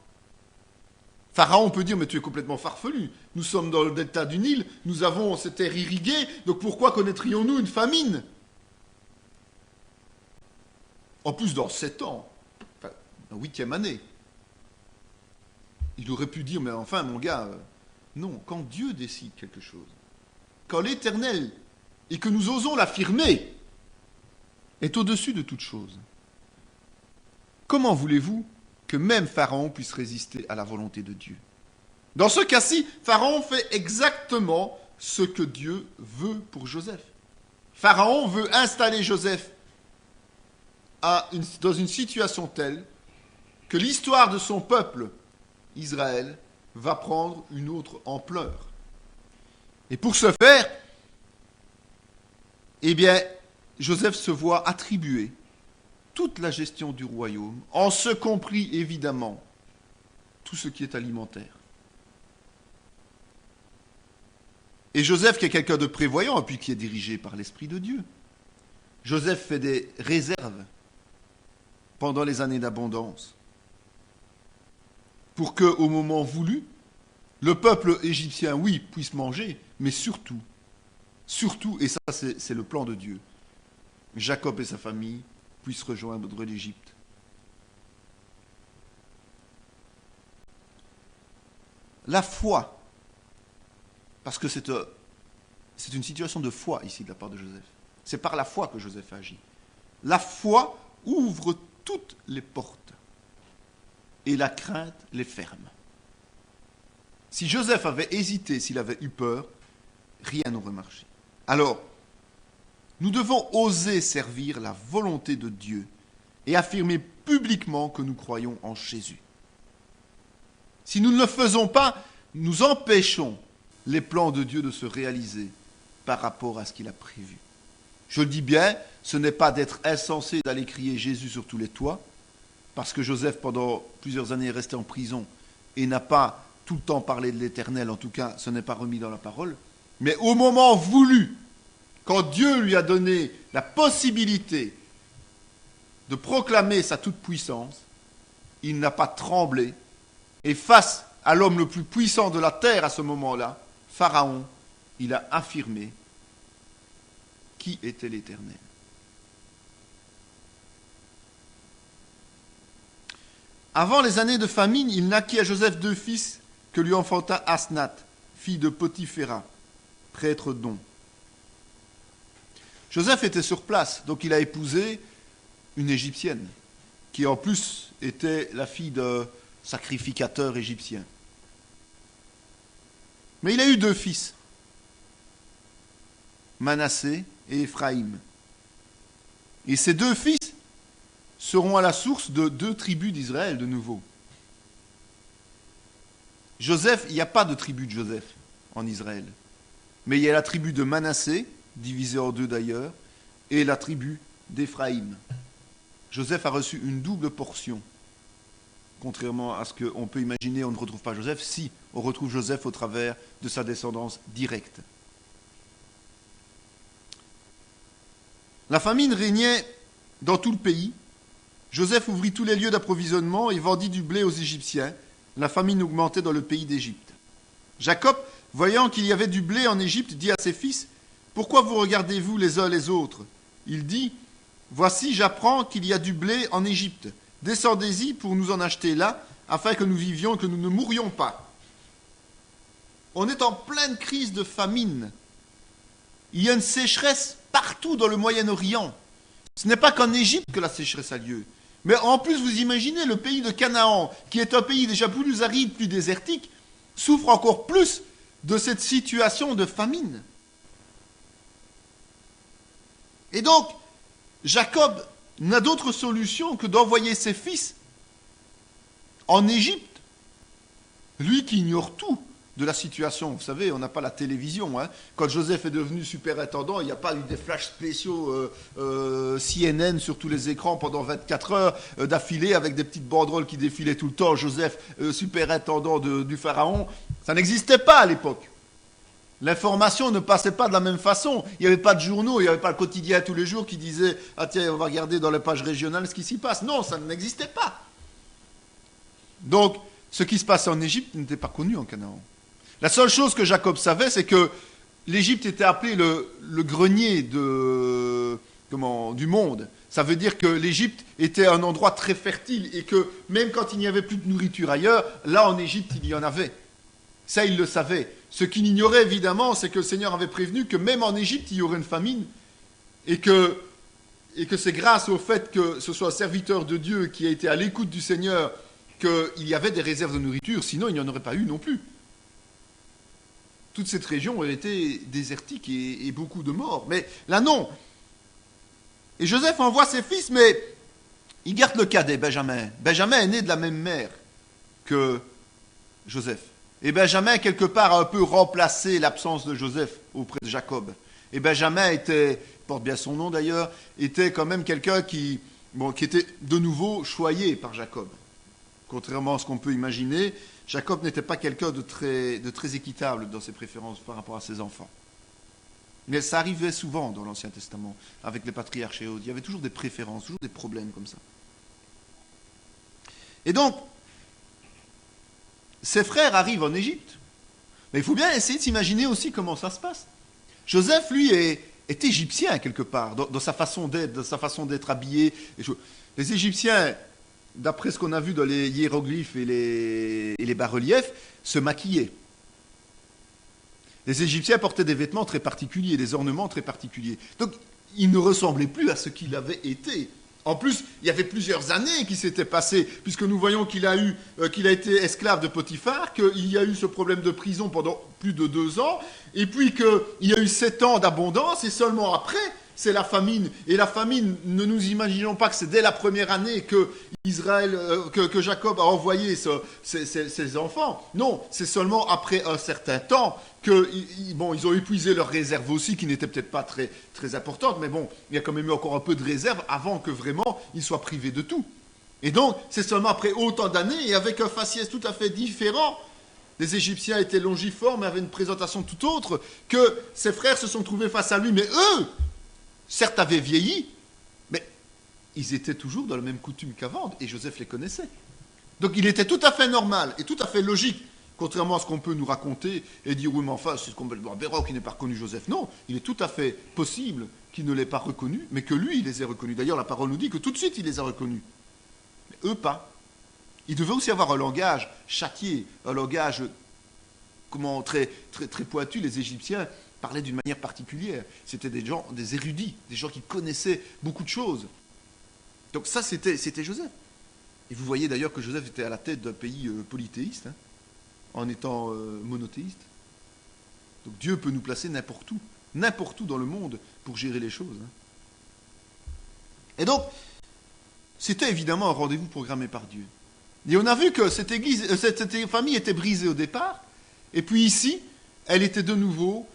Pharaon peut dire, mais tu es complètement farfelu. Nous sommes dans le delta du Nil, nous avons cette terre irriguée, donc pourquoi connaîtrions-nous une famine? En plus, dans 7 ans, enfin, la 8e année, il aurait pu dire, mais enfin, mon gars, non, quand Dieu décide quelque chose, quand l'Éternel, et que nous osons l'affirmer, est au-dessus de toute chose, comment voulez-vous que même Pharaon puisse résister à la volonté de Dieu? Dans ce cas-ci, Pharaon fait exactement ce que Dieu veut pour Joseph. Pharaon veut installer Joseph dans une situation telle que l'histoire de son peuple, Israël, va prendre une autre ampleur. Et pour ce faire, eh bien, Joseph se voit attribuer toute la gestion du royaume, en ce compris évidemment tout ce qui est alimentaire. Et Joseph, qui est quelqu'un de prévoyant, et puis qui est dirigé par l'Esprit de Dieu, Joseph fait des réserves pendant les années d'abondance, pour qu'au moment voulu, le peuple égyptien, oui, puisse manger, mais surtout, et ça c'est le plan de Dieu, Jacob et sa famille puissent rejoindre l'Égypte. La foi, parce que c'est une situation de foi ici de la part de Joseph. C'est par la foi que Joseph agit. La foi ouvre toutes les portes et la crainte les ferme. Si Joseph avait hésité, s'il avait eu peur, rien n'aurait marché. Alors, Nous devons oser servir la volonté de Dieu et affirmer publiquement que nous croyons en Jésus. Si nous ne le faisons pas, nous empêchons les plans de Dieu de se réaliser par rapport à ce qu'il a prévu. Je le dis bien, ce n'est pas d'être insensé d'aller crier Jésus sur tous les toits, parce que Joseph, pendant plusieurs années, est resté en prison et n'a pas tout le temps parlé de l'Éternel, en tout cas, ce n'est pas remis dans la parole. Mais au moment voulu, quand Dieu lui a donné la possibilité de proclamer sa toute-puissance, il n'a pas tremblé. Et face à l'homme le plus puissant de la terre à ce moment-là, Pharaon, il a affirmé qui était l'Éternel. Avant les années de famine, il naquit à Joseph 2 fils que lui enfanta Asnath, fille de Potiphéra, prêtre d'On. Joseph était sur place, donc il a épousé une Égyptienne, qui en plus était la fille d'un sacrificateur égyptien. Mais il a eu 2 fils, Manassé et Éphraïm. Et ces 2 fils seront à la source de 2 tribus d'Israël de nouveau. Joseph, il n'y a pas de tribu de Joseph en Israël. Mais il y a la tribu de Manassé, divisée en 2 d'ailleurs, et la tribu d'Éphraïm. Joseph a reçu une double portion. Contrairement à ce qu'on peut imaginer, on ne retrouve pas Joseph. Si, on retrouve Joseph au travers de sa descendance directe. La famine régnait dans tout le pays. Joseph ouvrit tous les lieux d'approvisionnement et vendit du blé aux Égyptiens. La famine augmentait dans le pays d'Égypte. Jacob, voyant qu'il y avait du blé en Égypte, dit à ses fils, « Pourquoi vous regardez-vous les uns les autres ?» Il dit, « Voici, j'apprends qu'il y a du blé en Égypte. Descendez-y pour nous en acheter là, afin que nous vivions et que nous ne mourions pas. » On est en pleine crise de famine. Il y a une sécheresse partout dans le Moyen-Orient. Ce n'est pas qu'en Égypte que la sécheresse a lieu. Mais en plus, vous imaginez, le pays de Canaan, qui est un pays déjà plus aride, plus désertique, souffre encore plus de cette situation de famine. Et donc, Jacob n'a d'autre solution que d'envoyer ses fils en Égypte. Lui qui ignore tout de la situation. Vous savez, on n'a pas la télévision. Hein. Quand Joseph est devenu superintendant, il n'y a pas eu des flashs spéciaux CNN sur tous les écrans pendant 24 heures d'affilée avec des petites banderoles qui défilaient tout le temps. Joseph, superintendant du Pharaon. Ça n'existait pas à l'époque. L'information ne passait pas de la même façon. Il n'y avait pas de journaux, il n'y avait pas le quotidien tous les jours qui disait « Ah tiens, on va regarder dans les pages régionales ce qui s'y passe. » Non, ça n'existait pas. Donc, ce qui se passait en Égypte n'était pas connu en Canaan. La seule chose que Jacob savait, c'est que l'Égypte était appelée le grenier du monde. Ça veut dire que l'Égypte était un endroit très fertile et que même quand il n'y avait plus de nourriture ailleurs, là en Égypte, il y en avait. Ça, il le savait. Ce qu'il ignorait évidemment, c'est que le Seigneur avait prévenu que même en Égypte, il y aurait une famine et que c'est grâce au fait que ce soit un serviteur de Dieu qui a été à l'écoute du Seigneur qu'il y avait des réserves de nourriture, sinon il n'y en aurait pas eu non plus. Toute cette région aurait été désertique et beaucoup de morts. Mais là, non. Et Joseph envoie ses fils, mais il garde le cadet, Benjamin. Benjamin est né de la même mère que Joseph. Et Benjamin, quelque part, a un peu remplacé l'absence de Joseph auprès de Jacob. Et Benjamin était, porte bien son nom d'ailleurs, était quand même quelqu'un qui était de nouveau choyé par Jacob. Contrairement à ce qu'on peut imaginer, Jacob n'était pas quelqu'un de très équitable dans ses préférences par rapport à ses enfants. Mais ça arrivait souvent dans l'Ancien Testament, avec les patriarches et autres. Il y avait toujours des préférences, toujours des problèmes comme ça. Et donc, ses frères arrivent en Égypte. Mais il faut bien essayer de s'imaginer aussi comment ça se passe. Joseph, lui, est égyptien quelque part, dans sa façon d'être, dans sa façon d'être habillé. Les Égyptiens, d'après ce qu'on a vu dans les hiéroglyphes et les bas-reliefs, se maquillaient. Les Égyptiens portaient des vêtements très particuliers, des ornements très particuliers. Donc, il ne ressemblait plus à ce qu'il avait été. En plus, il y avait plusieurs années qui s'étaient passées, puisque nous voyons qu'il a été esclave de Potiphar, qu'il y a eu ce problème de prison pendant plus de 2 ans, et puis qu'il y a eu 7 ans d'abondance, et seulement après, c'est la famine. Et la famine, ne nous imaginons pas que c'est dès la première année que que Jacob a envoyé ses enfants. Non, c'est seulement après un certain temps que, bon, ils ont épuisé leurs réserves aussi, qui n'étaient peut-être pas très, très importantes, mais bon, il y a quand même eu encore un peu de réserve avant que vraiment ils soient privés de tout. Et donc, c'est seulement après autant d'années et avec un faciès tout à fait différent. Les Égyptiens étaient longiformes et avaient une présentation tout autre, que ses frères se sont trouvés face à lui. Mais eux, certes, avaient vieilli, mais ils étaient toujours dans la même coutume qu'avant, et Joseph les connaissait. Donc il était tout à fait normal et tout à fait logique, contrairement à ce qu'on peut nous raconter et dire, oui, mais enfin, c'est complètement aberrant qu'il n'ait pas reconnu Joseph. Non, il est tout à fait possible qu'il ne l'ait pas reconnu, mais que lui, il les ait reconnus. D'ailleurs, la parole nous dit que tout de suite, il les a reconnus. Mais eux, pas. Il devait aussi avoir un langage châtié, un langage très, très, très pointu. Les Égyptiens parlaient d'une manière particulière. C'était des gens, des érudits, des gens qui connaissaient beaucoup de choses. Donc ça, c'était Joseph. Et vous voyez d'ailleurs que Joseph était à la tête d'un pays polythéiste, hein, en étant monothéiste. Donc Dieu peut nous placer n'importe où dans le monde pour gérer les choses. Hein. Et donc, c'était évidemment un rendez-vous programmé par Dieu. Et on a vu que cette famille était brisée au départ, et puis ici, elle était de nouveau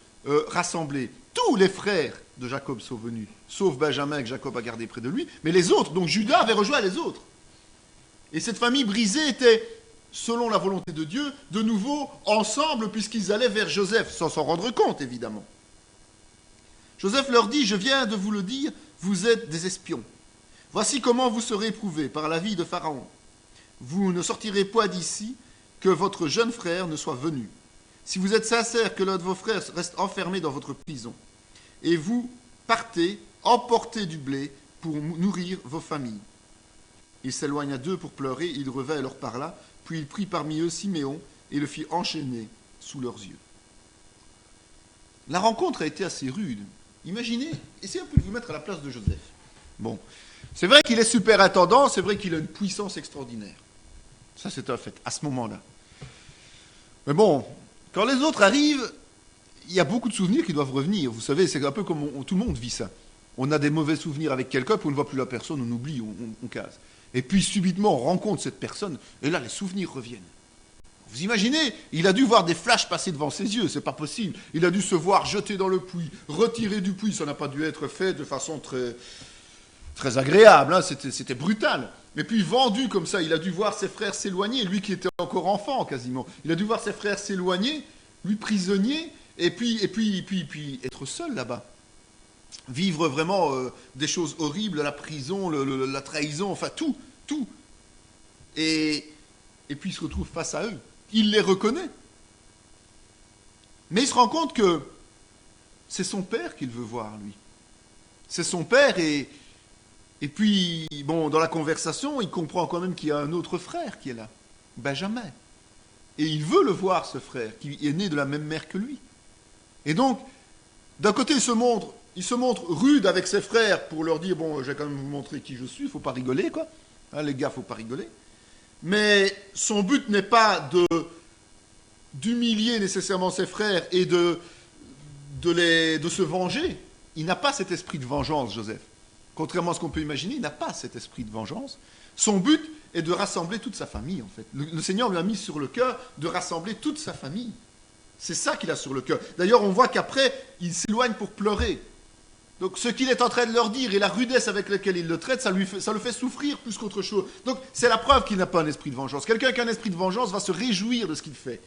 rassemblée. Tous les frères de Jacob sont venus, sauf Benjamin que Jacob a gardé près de lui, mais les autres, donc Judas avait rejoint les autres. Et cette famille brisée était, selon la volonté de Dieu, de nouveau ensemble, puisqu'ils allaient vers Joseph, sans s'en rendre compte, évidemment. Joseph leur dit, je viens de vous le dire, vous êtes des espions. Voici comment vous serez éprouvés par la vie de Pharaon. Vous ne sortirez point d'ici que votre jeune frère ne soit venu. Si vous êtes sincère que l'un de vos frères reste enfermé dans votre prison, et vous partez, emportez du blé pour nourrir vos familles. Il s'éloigna d'eux pour pleurer, il revint et leur parla, puis il prit parmi eux Siméon et le fit enchaîner sous leurs yeux. La rencontre a été assez rude. Imaginez, essayez un peu de vous mettre à la place de Joseph. Bon, c'est vrai qu'il est superintendant, c'est vrai qu'il a une puissance extraordinaire. Ça, c'est un fait, à ce moment-là. Mais bon, quand les autres arrivent, il y a beaucoup de souvenirs qui doivent revenir. Vous savez, c'est un peu comme tout le monde vit ça. On a des mauvais souvenirs avec quelqu'un, puis on ne voit plus la personne, on oublie, on case. Et puis, subitement, on rencontre cette personne, et là, les souvenirs reviennent. Vous imaginez, il a dû voir des flashs passer devant ses yeux, c'est pas possible. Il a dû se voir jeter dans le puits, retirer du puits, ça n'a pas dû être fait de façon très, très agréable, hein, c'était brutal. Et puis vendu comme ça, il a dû voir ses frères s'éloigner, lui qui était encore enfant quasiment. Il a dû voir ses frères s'éloigner, lui prisonnier, et puis être seul là-bas. Vivre vraiment des choses horribles, la prison, la trahison, enfin tout. Et puis il se retrouve face à eux. Il les reconnaît. Mais il se rend compte que c'est son père qu'il veut voir, lui. C'est son père et puis, bon, dans la conversation, il comprend quand même qu'il y a un autre frère qui est là, Benjamin. Et il veut le voir, ce frère, qui est né de la même mère que lui. Et donc, d'un côté, il se montre rude avec ses frères pour leur dire, bon, je vais quand même vous montrer qui je suis, il ne faut pas rigoler, quoi. Hein, les gars, il ne faut pas rigoler. Mais son but n'est pas d'humilier nécessairement ses frères et de se venger. Il n'a pas cet esprit de vengeance, Joseph. Contrairement à ce qu'on peut imaginer, il n'a pas cet esprit de vengeance. Son but est de rassembler toute sa famille, en fait. Le Seigneur lui a mis sur le cœur de rassembler toute sa famille. C'est ça qu'il a sur le cœur. D'ailleurs, on voit qu'après, il s'éloigne pour pleurer. Donc, ce qu'il est en train de leur dire et la rudesse avec laquelle il le traite, ça le fait souffrir plus qu'autre chose. Donc, c'est la preuve qu'il n'a pas un esprit de vengeance. Quelqu'un qui a un esprit de vengeance va se réjouir de ce qu'il fait.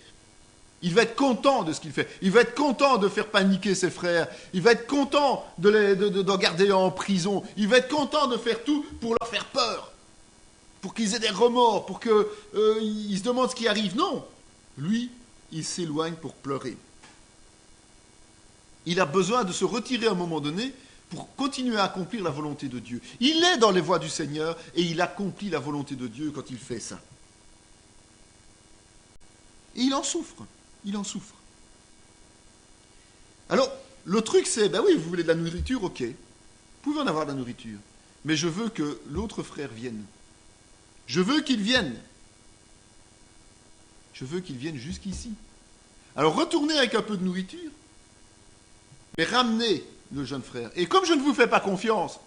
Il va être content de ce qu'il fait. Il va être content de faire paniquer ses frères. Il va être content d'en garder en prison. Il va être content de faire tout pour leur faire peur. Pour qu'ils aient des remords, pour qu'ils se demandent ce qui arrive. Non. Lui, il s'éloigne pour pleurer. Il a besoin de se retirer à un moment donné pour continuer à accomplir la volonté de Dieu. Il est dans les voies du Seigneur et il accomplit la volonté de Dieu quand il fait ça. Et il en souffre. Il en souffre. Alors, le truc c'est, ben oui, vous voulez de la nourriture, ok. Vous pouvez en avoir de la nourriture. Mais je veux que l'autre frère vienne. Je veux qu'il vienne. Je veux qu'il vienne jusqu'ici. Alors, retournez avec un peu de nourriture, mais ramenez le jeune frère. Et comme je ne vous fais pas confiance,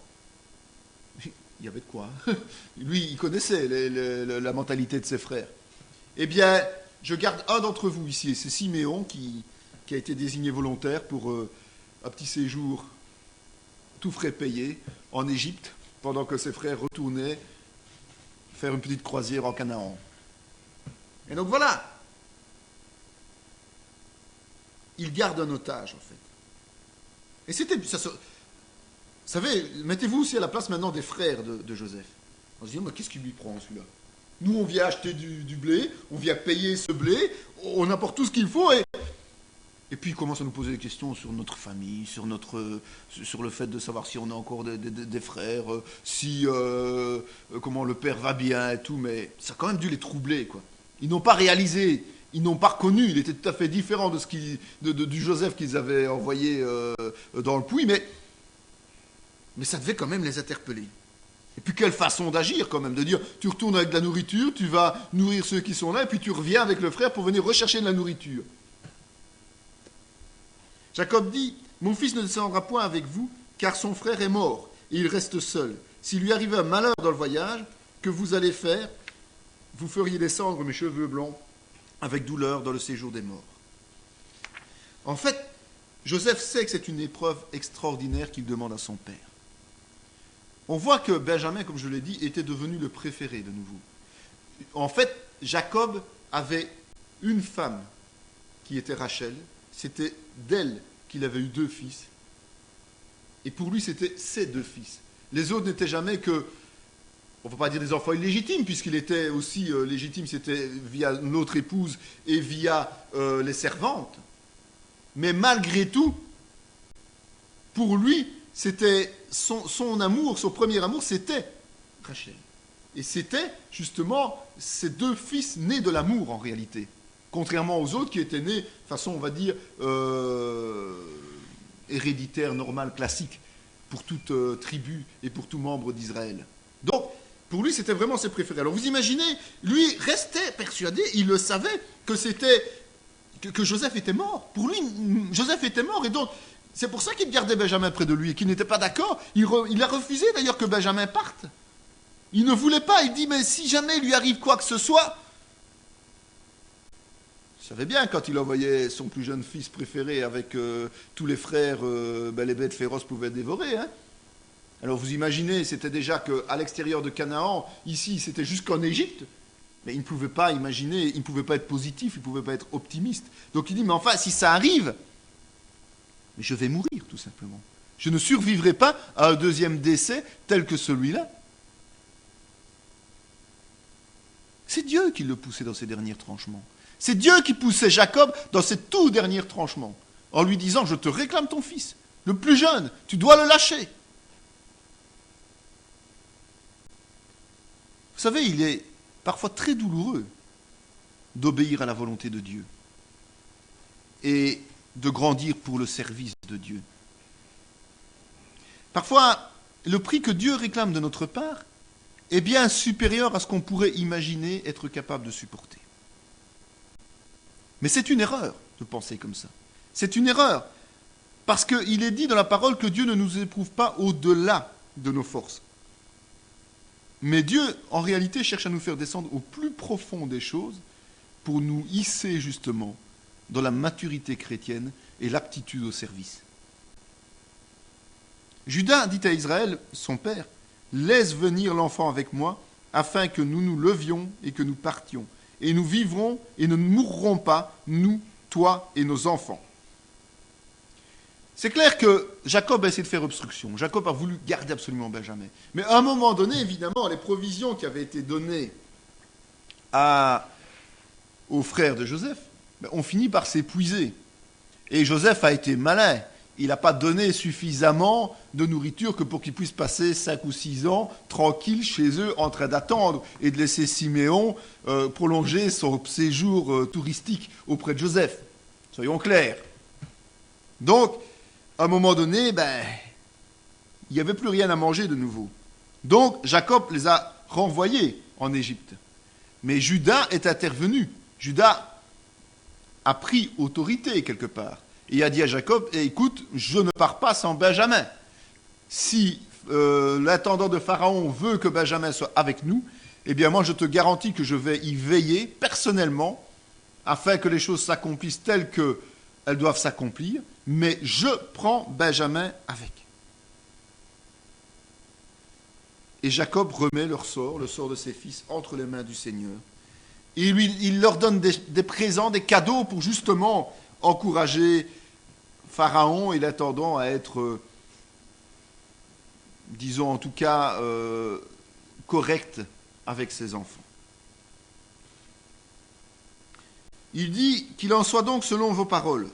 il y avait de quoi. Lui, il connaissait la mentalité de ses frères. Eh bien, je garde un d'entre vous ici, et c'est Siméon qui a été désigné volontaire pour un petit séjour tout frais payé en Égypte, pendant que ses frères retournaient faire une petite croisière en Canaan. Et donc voilà, il garde un otage en fait. Et c'était, vous savez, mettez-vous aussi à la place maintenant des frères de Joseph. On se dit, mais qu'est-ce qui lui prend celui-là? Nous, on vient acheter du blé, on vient payer ce blé, on apporte tout ce qu'il faut et puis il commence à nous poser des questions sur notre famille, sur le fait de savoir si on a encore des frères, si comment le père va bien et tout, mais ça a quand même dû les troubler, quoi. Ils n'ont pas réalisé, ils n'ont pas reconnu, il était tout à fait différent du Joseph qu'ils avaient envoyé dans le puits, mais ça devait quand même les interpeller. Et puis quelle façon d'agir quand même, de dire tu retournes avec de la nourriture, tu vas nourrir ceux qui sont là, et puis tu reviens avec le frère pour venir rechercher de la nourriture. Jacob dit, mon fils ne descendra point avec vous, car son frère est mort, et il reste seul. S'il lui arrivait un malheur dans le voyage, que vous allez faire? Vous feriez descendre mes cheveux blancs avec douleur dans le séjour des morts. En fait, Joseph sait que c'est une épreuve extraordinaire qu'il demande à son père. On voit que Benjamin, comme je l'ai dit, était devenu le préféré de nouveau. En fait, Jacob avait une femme qui était Rachel. C'était d'elle qu'il avait eu 2 fils. Et pour lui, c'était ses 2 fils. Les autres n'étaient jamais que, on ne va pas dire des enfants illégitimes, puisqu'il était aussi légitime, c'était via notre épouse et via les servantes. Mais malgré tout, pour lui, c'était son amour, son premier amour, c'était Rachel. Et c'était justement ces 2 fils nés de l'amour en réalité. Contrairement aux autres qui étaient nés de façon, on va dire, héréditaire, normale, classique, pour toute tribu et pour tout membre d'Israël. Donc, pour lui, c'était vraiment ses préférés. Alors vous imaginez, lui restait persuadé, il le savait, que Joseph était mort. Pour lui, Joseph était mort, et donc, c'est pour ça qu'il gardait Benjamin près de lui, et qu'il n'était pas d'accord. Il a refusé d'ailleurs que Benjamin parte. Il ne voulait pas, il dit, mais si jamais il lui arrive quoi que ce soit... Il savait bien, quand il envoyait son plus jeune fils préféré avec tous les frères, les bêtes féroces pouvaient dévorer. Hein. Alors vous imaginez, c'était déjà qu'à l'extérieur de Canaan, ici, c'était jusqu'en Égypte. Mais il ne pouvait pas imaginer, il ne pouvait pas être positif, il ne pouvait pas être optimiste. Donc il dit, mais enfin, si ça arrive, mais je vais mourir, tout simplement. Je ne survivrai pas à un 2e décès tel que celui-là. C'est Dieu qui le poussait dans ses derniers tranchements. C'est Dieu qui poussait Jacob dans ses tout derniers tranchements, en lui disant, je te réclame ton fils, le plus jeune, tu dois le lâcher. Vous savez, il est parfois très douloureux d'obéir à la volonté de Dieu et de grandir pour le service de Dieu. Parfois, le prix que Dieu réclame de notre part est bien supérieur à ce qu'on pourrait imaginer être capable de supporter. Mais c'est une erreur de penser comme ça. C'est une erreur. Parce qu'il est dit dans la parole que Dieu ne nous éprouve pas au-delà de nos forces. Mais Dieu, en réalité, cherche à nous faire descendre au plus profond des choses pour nous hisser justement dans la maturité chrétienne et l'aptitude au service. Judas dit à Israël, son père, « Laisse venir l'enfant avec moi, afin que nous nous levions et que nous partions. Et nous vivrons et ne mourrons pas, nous, toi et nos enfants. » C'est clair que Jacob a essayé de faire obstruction. Jacob a voulu garder absolument Benjamin. Mais à un moment donné, évidemment, les provisions qui avaient été données aux frères de Joseph ont fini par s'épuiser. Et Joseph a été malin. Il n'a pas donné suffisamment de nourriture que pour qu'ils puissent passer 5 ou 6 ans tranquilles chez eux en train d'attendre et de laisser Siméon prolonger son séjour touristique auprès de Joseph. Soyons clairs. Donc, à un moment donné, il n'y avait plus rien à manger de nouveau. Donc, Jacob les a renvoyés en Égypte. Mais Judas est intervenu. Judas a pris autorité quelque part. Et il a dit à Jacob, écoute, je ne pars pas sans Benjamin. Si l'intendant de Pharaon veut que Benjamin soit avec nous, eh bien moi je te garantis que je vais y veiller personnellement afin que les choses s'accomplissent telles qu'elles doivent s'accomplir, mais je prends Benjamin avec. Et Jacob remet le sort de ses fils, entre les mains du Seigneur. Et il leur donne des présents, des cadeaux pour justement encourager Pharaon et l'intendant à être, disons en tout cas, correct avec ses enfants. Il dit qu'il en soit donc selon vos paroles.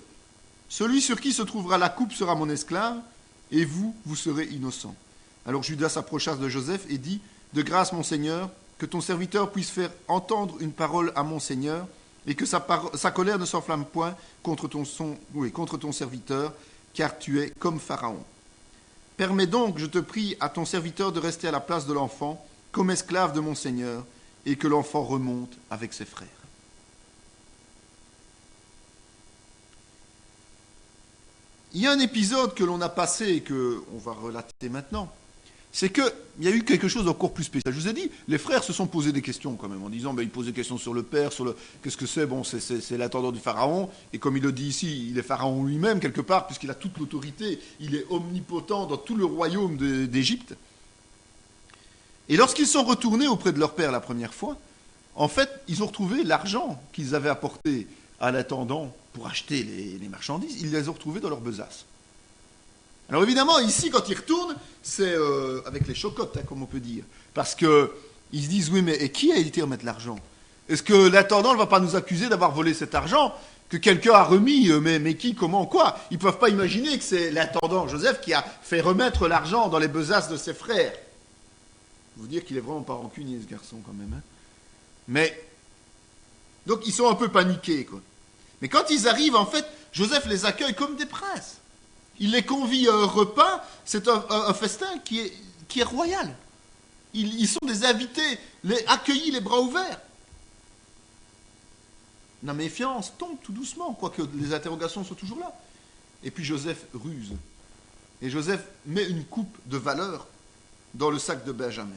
Celui sur qui se trouvera la coupe sera mon esclave, et vous, vous serez innocent. Alors Judas s'approcha de Joseph et dit, de grâce mon Seigneur, que ton serviteur puisse faire entendre une parole à mon Seigneur, et que sa colère ne s'enflamme point contre ton serviteur, car tu es comme Pharaon. Permets donc, je te prie, à ton serviteur de rester à la place de l'enfant, comme esclave de mon Seigneur, et que l'enfant remonte avec ses frères. Il y a un épisode que l'on a passé et qu'on va relater maintenant. C'est qu'il y a eu quelque chose d'encore plus spécial. Je vous ai dit, les frères se sont posés des questions quand même, en disant, ils posent des questions sur le père, qu'est-ce que c'est, c'est l'intendant du Pharaon, et comme il le dit ici, il est Pharaon lui-même quelque part, puisqu'il a toute l'autorité, il est omnipotent dans tout le royaume d'Égypte. Et lorsqu'ils sont retournés auprès de leur père la première fois, en fait, ils ont retrouvé l'argent qu'ils avaient apporté à l'intendant pour acheter les marchandises, ils les ont retrouvés dans leur besace. Alors évidemment, ici, quand ils retournent, c'est avec les chocottes, comme on peut dire. Parce qu'ils se disent, oui, mais qui a été remettre l'argent? Est-ce que l'intendant ne va pas nous accuser d'avoir volé cet argent que quelqu'un a remis? Mais qui, comment, quoi? Ils ne peuvent pas imaginer que c'est l'intendant Joseph qui a fait remettre l'argent dans les besaces de ses frères. Je vous dire qu'il est vraiment pas rancunier, ce garçon, quand même. Hein. Mais, donc, ils sont un peu paniqués, quoi. Mais quand ils arrivent, en fait, Joseph les accueille comme des princes. Il les convie à un repas, c'est un festin qui est royal. Ils sont des invités, accueillis les bras ouverts. La méfiance tombe tout doucement, quoique les interrogations sont toujours là. Et puis Joseph ruse. Et Joseph met une coupe de valeur dans le sac de Benjamin.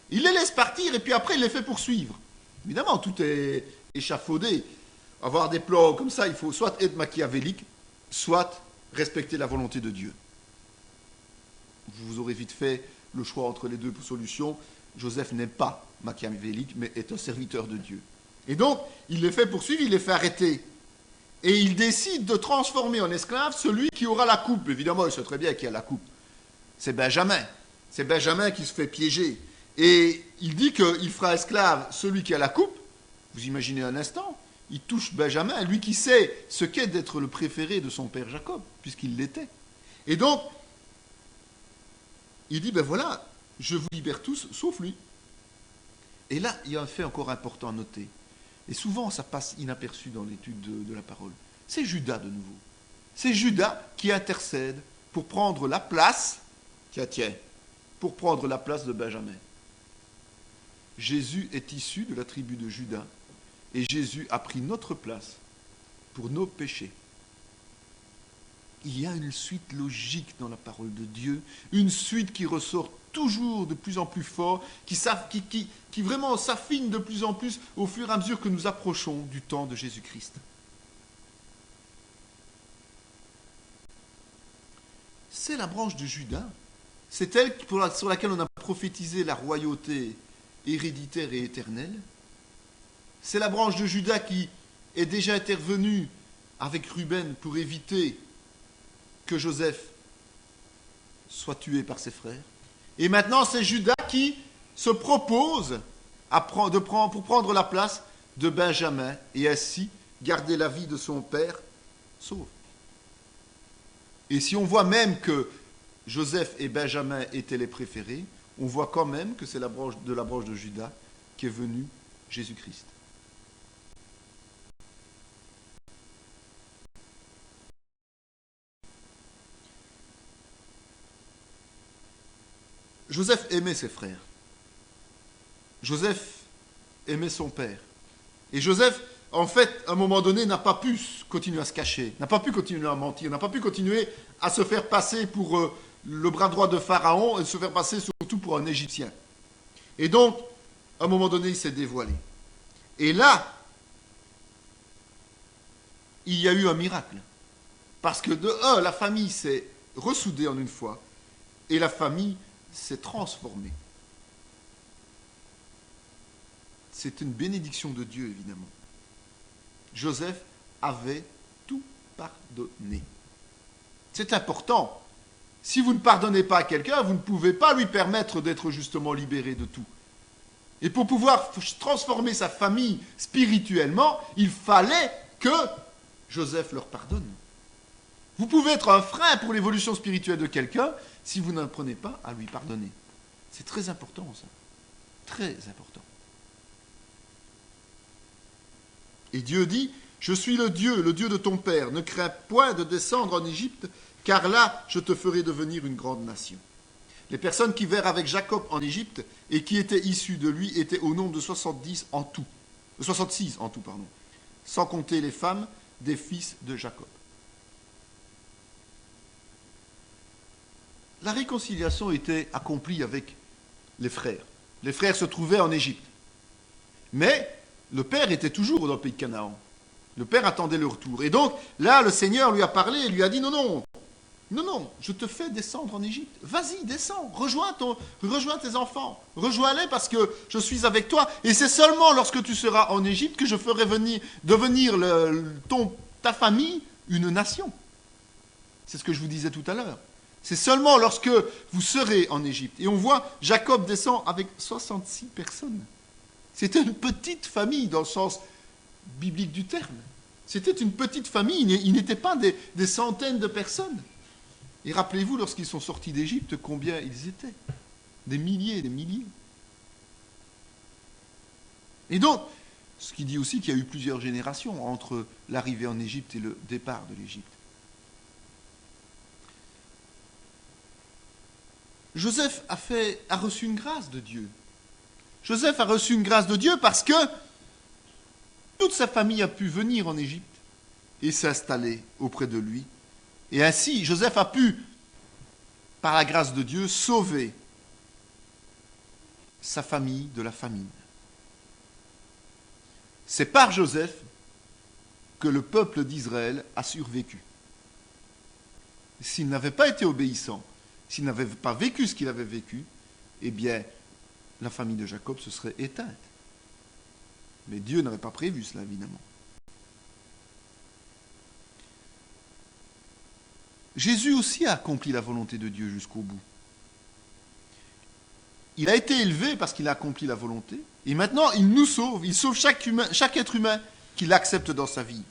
Il les laisse partir et puis après il les fait poursuivre. Évidemment, tout est échafaudé. Avoir des plans comme ça, il faut soit être machiavélique, soit respecter la volonté de Dieu. Vous aurez vite fait le choix entre les deux solutions. Joseph n'est pas machiavélique, mais est un serviteur de Dieu. Et donc, il les fait poursuivre, il les fait arrêter. Et il décide de transformer en esclave celui qui aura la coupe. Évidemment, il sait très bien qui a la coupe. C'est Benjamin. C'est Benjamin qui se fait piéger. Et il dit qu'il fera esclave celui qui a la coupe. Vous imaginez un instant, il touche Benjamin, lui qui sait ce qu'est d'être le préféré de son père Jacob, puisqu'il l'était. Et donc, il dit, voilà, je vous libère tous, sauf lui. Et là, il y a un fait encore important à noter. Et souvent, ça passe inaperçu dans l'étude de la parole. C'est Judas de nouveau. C'est Judas qui intercède pour prendre la place, pour prendre la place de Benjamin. Jésus est issu de la tribu de Judas. Et Jésus a pris notre place pour nos péchés. Il y a une suite logique dans la parole de Dieu, une suite qui ressort toujours de plus en plus fort, qui vraiment s'affine de plus en plus au fur et à mesure que nous approchons du temps de Jésus-Christ. C'est la branche de Judas, c'est elle sur laquelle on a prophétisé la royauté héréditaire et éternelle. C'est la branche de Judas qui est déjà intervenue avec Ruben pour éviter que Joseph soit tué par ses frères. Et maintenant, c'est Judas qui se propose pour prendre la place de Benjamin et ainsi garder la vie de son père sauve. Et si on voit même que Joseph et Benjamin étaient les préférés, on voit quand même que c'est la branche de Judas qui est venu Jésus-Christ. Joseph aimait ses frères. Joseph aimait son père. Et Joseph en fait, à un moment donné, n'a pas pu continuer à se cacher, n'a pas pu continuer à mentir, n'a pas pu continuer à se faire passer pour le bras droit de Pharaon et se faire passer surtout pour un Égyptien. Et donc, à un moment donné, il s'est dévoilé. Et là, il y a eu un miracle. Parce que de un, la famille s'est ressoudée en une fois, et la famille s'est transformée. C'est une bénédiction de Dieu, évidemment. Joseph avait tout pardonné. C'est important. Si vous ne pardonnez pas à quelqu'un, vous ne pouvez pas lui permettre d'être justement libéré de tout. Et pour pouvoir transformer sa famille spirituellement, il fallait que Joseph leur pardonne. Vous pouvez être un frein pour l'évolution spirituelle de quelqu'un si vous n'apprenez pas à lui pardonner. C'est très important, ça. Très important. Et Dieu dit, « Je suis le Dieu de ton père. Ne crains point de descendre en Égypte, car là, je te ferai devenir une grande nation. » Les personnes qui vinrent avec Jacob en Égypte et qui étaient issues de lui étaient au nombre de 66 en tout, sans compter les femmes des fils de Jacob. La réconciliation était accomplie avec les frères. Les frères se trouvaient en Égypte. Mais le père était toujours dans le pays de Canaan. Le père attendait le retour. Et donc, là, le Seigneur lui a parlé et lui a dit, non, je te fais descendre en Égypte. Vas-y, descends, rejoins tes enfants. Rejoins-les parce que je suis avec toi. Et c'est seulement lorsque tu seras en Égypte que je ferai devenir ta famille une nation. C'est ce que je vous disais tout à l'heure. C'est seulement lorsque vous serez en Égypte. Et on voit, Jacob descend avec 66 personnes. C'était une petite famille dans le sens biblique du terme. C'était une petite famille, il n'était pas des centaines de personnes. Et rappelez-vous, lorsqu'ils sont sortis d'Égypte, combien ils étaient? Des milliers et des milliers. Et donc, ce qui dit aussi qu'il y a eu plusieurs générations entre l'arrivée en Égypte et le départ de l'Égypte. Joseph a reçu une grâce de Dieu. Joseph a reçu une grâce de Dieu parce que toute sa famille a pu venir en Égypte et s'installer auprès de lui. Et ainsi, Joseph a pu, par la grâce de Dieu, sauver sa famille de la famine. C'est par Joseph que le peuple d'Israël a survécu. S'il n'avait pas été obéissant, s'il n'avait pas vécu ce qu'il avait vécu, eh bien, la famille de Jacob se serait éteinte. Mais Dieu n'avait pas prévu cela, évidemment. Jésus aussi a accompli la volonté de Dieu jusqu'au bout. Il a été élevé parce qu'il a accompli la volonté, et maintenant il nous sauve, il sauve chaque être humain qu'il accepte dans sa vie.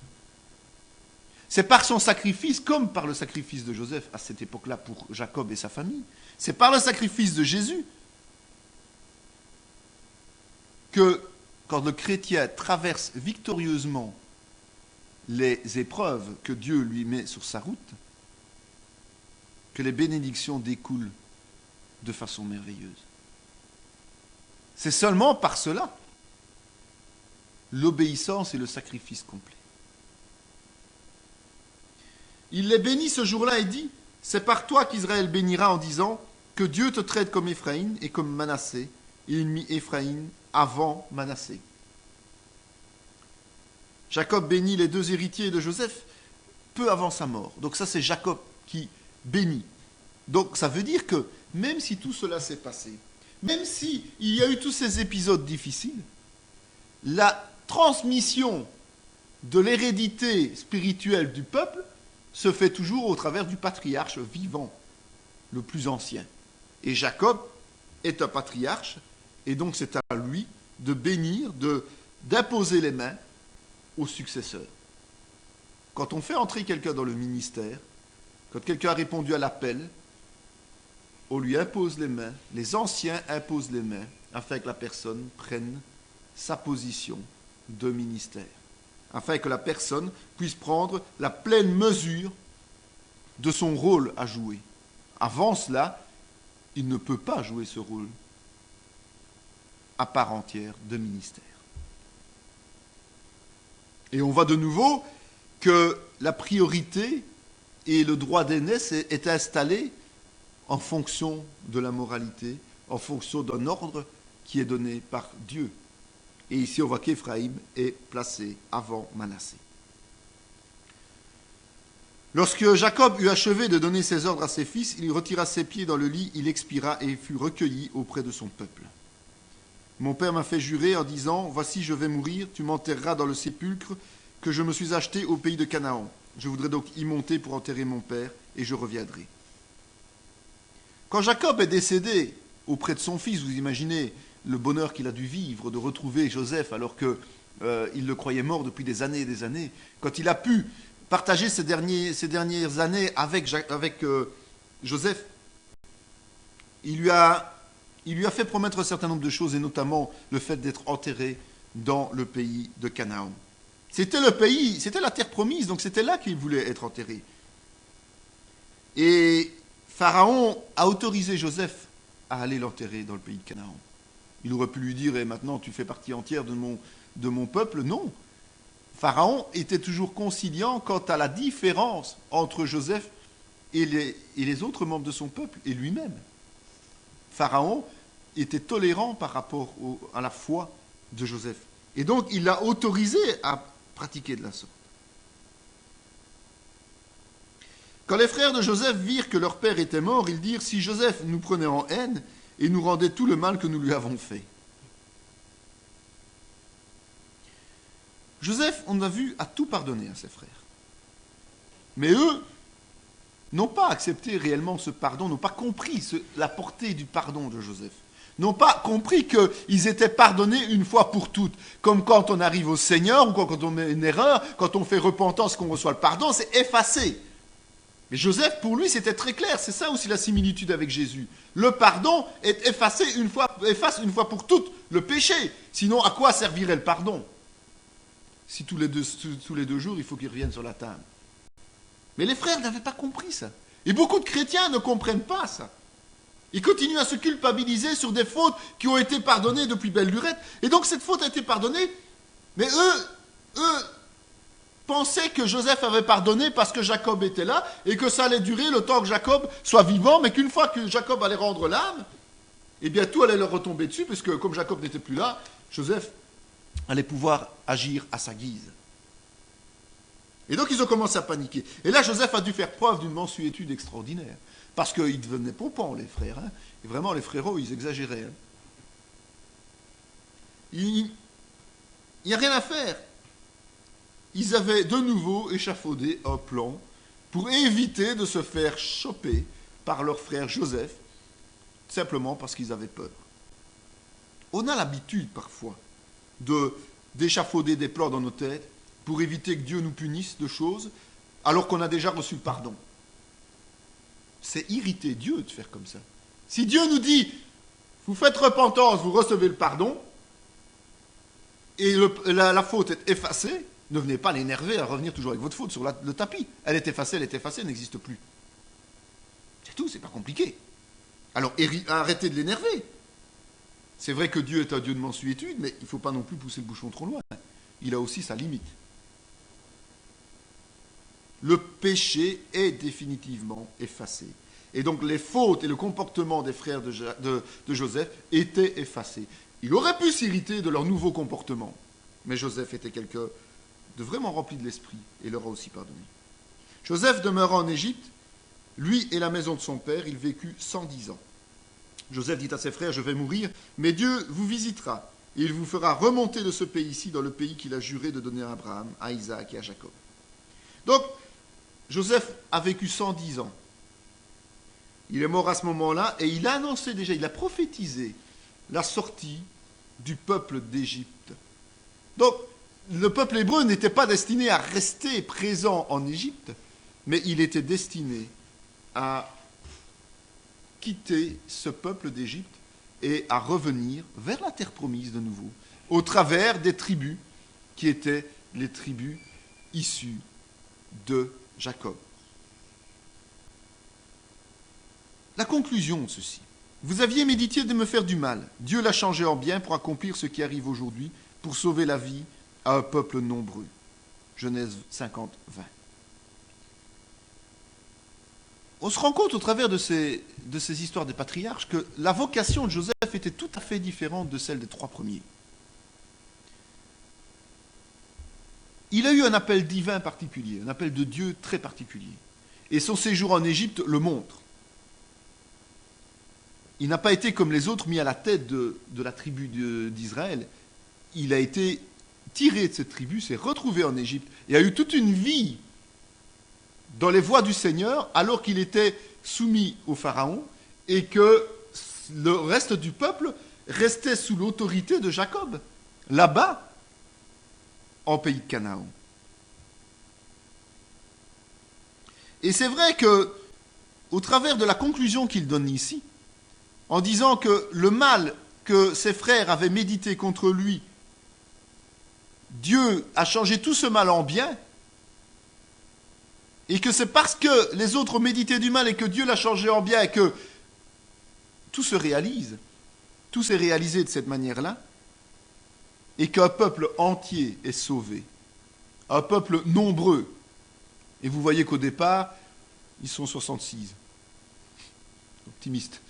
C'est par son sacrifice, comme par le sacrifice de Joseph à cette époque-là pour Jacob et sa famille, c'est par le sacrifice de Jésus que quand le chrétien traverse victorieusement les épreuves que Dieu lui met sur sa route, que les bénédictions découlent de façon merveilleuse. C'est seulement par cela, l'obéissance et le sacrifice complet. Il les bénit ce jour-là et dit, « C'est par toi qu'Israël bénira en disant que Dieu te traite comme Éphraïm et comme Manassé. » Et il mit Éphraïm avant Manassé. Jacob bénit les deux héritiers de Joseph peu avant sa mort. Donc ça, c'est Jacob qui bénit. Donc ça veut dire que même si tout cela s'est passé, même s'il y a eu tous ces épisodes difficiles, la transmission de l'hérédité spirituelle du peuple se fait toujours au travers du patriarche vivant, le plus ancien. Et Jacob est un patriarche, et donc c'est à lui de bénir, d'imposer les mains aux successeurs. Quand on fait entrer quelqu'un dans le ministère, quand quelqu'un a répondu à l'appel, on lui impose les mains, les anciens imposent les mains, afin que la personne prenne sa position de ministère, afin que la personne puisse prendre la pleine mesure de son rôle à jouer. Avant cela, il ne peut pas jouer ce rôle à part entière de ministère. Et on voit de nouveau que la priorité et le droit d'aînesse est installé en fonction de la moralité, en fonction d'un ordre qui est donné par Dieu. Et ici, on voit qu'Éphraïm est placé avant Manassé. Lorsque Jacob eut achevé de donner ses ordres à ses fils, il retira ses pieds dans le lit, il expira et fut recueilli auprès de son peuple. Mon père m'a fait jurer en disant, voici je vais mourir, tu m'enterreras dans le sépulcre que je me suis acheté au pays de Canaan. Je voudrais donc y monter pour enterrer mon père et je reviendrai. Quand Jacob est décédé auprès de son fils, vous imaginez le bonheur qu'il a dû vivre de retrouver Joseph alors qu'il le croyait mort depuis des années et des années. Quand il a pu partager ces dernières années avec Joseph, il lui a fait promettre un certain nombre de choses, et notamment le fait d'être enterré dans le pays de Canaan. C'était le pays, c'était la terre promise, donc c'était là qu'il voulait être enterré. Et Pharaon a autorisé Joseph à aller l'enterrer dans le pays de Canaan. Il aurait pu lui dire, et maintenant tu fais partie entière de mon peuple. Non. Pharaon était toujours conciliant quant à la différence entre Joseph et les autres membres de son peuple et lui-même. Pharaon était tolérant par rapport à la foi de Joseph. Et donc, il l'a autorisé à pratiquer de la sorte. Quand les frères de Joseph virent que leur père était mort, ils dirent, si Joseph nous prenait en haine et nous rendait tout le mal que nous lui avons fait. Joseph, on a vu, a tout pardonné à ses frères. Mais eux n'ont pas accepté réellement ce pardon, n'ont pas compris la portée du pardon de Joseph. N'ont pas compris qu'ils étaient pardonnés une fois pour toutes. Comme quand on arrive au Seigneur, ou quand on met une erreur, quand on fait repentance, qu'on reçoit le pardon, c'est effacé. Mais Joseph, pour lui, c'était très clair. C'est ça aussi la similitude avec Jésus. Le pardon est efface une fois pour toutes le péché. Sinon, à quoi servirait le pardon? Si tous les deux jours, il faut qu'il revienne sur la table. Mais les frères n'avaient pas compris ça. Et beaucoup de chrétiens ne comprennent pas ça. Ils continuent à se culpabiliser sur des fautes qui ont été pardonnées depuis belle lurette. Et donc cette faute a été pardonnée, mais eux pensaient que Joseph avait pardonné parce que Jacob était là et que ça allait durer le temps que Jacob soit vivant, mais qu'une fois que Jacob allait rendre l'âme, eh bien tout allait leur retomber dessus, parce que comme Jacob n'était plus là, Joseph allait pouvoir agir à sa guise. Et donc ils ont commencé à paniquer. Et là, Joseph a dû faire preuve d'une mansuétude extraordinaire. Parce qu'ils devenaient pompants, les frères. Hein. Et vraiment, les frérots, ils exagéraient. Hein. Il n'y a rien à faire. Ils avaient de nouveau échafaudé un plan pour éviter de se faire choper par leur frère Joseph, simplement parce qu'ils avaient peur. On a l'habitude, parfois, d'échafauder des plans dans nos têtes pour éviter que Dieu nous punisse de choses, alors qu'on a déjà reçu le pardon. C'est irriter Dieu de faire comme ça. Si Dieu nous dit, vous faites repentance, vous recevez le pardon, et la faute est effacée, ne venez pas l'énerver à revenir toujours avec votre faute sur le tapis. Elle est effacée, elle n'existe plus. C'est tout, c'est pas compliqué. Alors arrêtez de l'énerver. C'est vrai que Dieu est un Dieu de mansuétude, mais il ne faut pas non plus pousser le bouchon trop loin. Il a aussi sa limite. Le péché est définitivement effacé. Et donc les fautes et le comportement des frères de Joseph étaient effacés. Il aurait pu s'irriter de leur nouveau comportement, mais Joseph était quelqu'un de vraiment rempli de l'esprit et leur a aussi pardonné. Joseph demeura en Égypte, lui et la maison de son père, il vécut 110 ans. Joseph dit à ses frères, je vais mourir, mais Dieu vous visitera et il vous fera remonter de ce pays-ci dans le pays qu'il a juré de donner à Abraham, à Isaac et à Jacob. Donc, Joseph a vécu 110 ans. Il est mort à ce moment-là et il a annoncé déjà, il a prophétisé la sortie du peuple d'Égypte. Donc, le peuple hébreu n'était pas destiné à rester présent en Égypte, mais il était destiné à quitter ce peuple d'Égypte et à revenir vers la terre promise de nouveau, au travers des tribus qui étaient les tribus issues de Jacob. La conclusion de ceci. Vous aviez médité de me faire du mal. Dieu l'a changé en bien pour accomplir ce qui arrive aujourd'hui, pour sauver la vie à un peuple nombreux. Genèse 50, 20. On se rend compte au travers de ces histoires des patriarches que la vocation de Joseph était tout à fait différente de celle des trois premiers. Il a eu un appel divin particulier, un appel de Dieu très particulier. Et son séjour en Égypte le montre. Il n'a pas été comme les autres mis à la tête de la tribu d'Israël. Il a été tiré de cette tribu, s'est retrouvé en Égypte et a eu toute une vie dans les voies du Seigneur alors qu'il était soumis au Pharaon et que le reste du peuple restait sous l'autorité de Jacob, là-bas, en pays de Canaan. Et c'est vrai que, au travers de la conclusion qu'il donne ici, en disant que le mal que ses frères avaient médité contre lui, Dieu a changé tout ce mal en bien, et que c'est parce que les autres méditaient du mal et que Dieu l'a changé en bien et que tout se réalise, tout s'est réalisé de cette manière-là, et qu'un peuple entier est sauvé, un peuple nombreux. Et vous voyez qu'au départ, ils sont 66. Optimiste.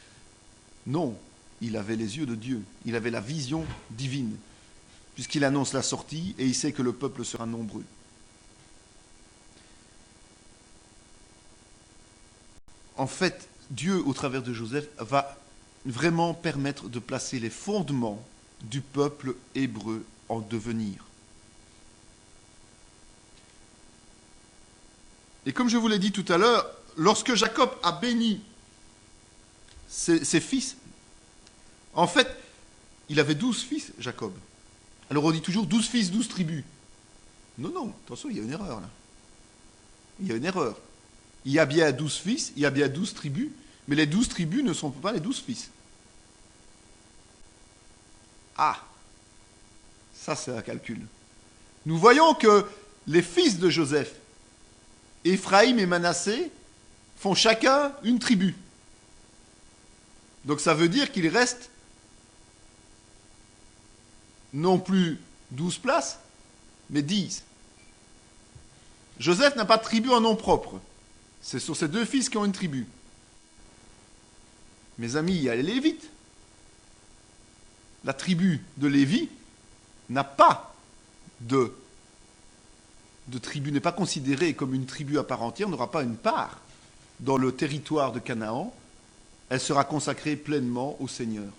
Non, il avait les yeux de Dieu, il avait la vision divine, puisqu'il annonce la sortie et il sait que le peuple sera nombreux. En fait, Dieu, au travers de Joseph, va vraiment permettre de placer les fondements du peuple hébreu en devenir. Et comme je vous l'ai dit tout à l'heure, lorsque Jacob a béni ses fils, en fait, il avait 12 fils, Jacob. Alors on dit toujours 12 fils, 12 tribus. Non, attention, il y a une erreur là. Il y a une erreur. Il y a bien 12 fils, il y a bien 12 tribus, mais les 12 tribus ne sont pas les 12 fils. Ah, ça c'est un calcul. Nous voyons que les fils de Joseph, Éphraïm et Manassé, font chacun une tribu. Donc ça veut dire qu'il reste non plus 12 places, mais 10. Joseph n'a pas de tribu en nom propre. C'est sur ses deux fils qui ont une tribu. Mes amis, il y a les Lévites. La tribu de Lévi n'a pas de tribu, n'est pas considérée comme une tribu à part entière, n'aura pas une part dans le territoire de Canaan. Elle sera consacrée pleinement au Seigneur.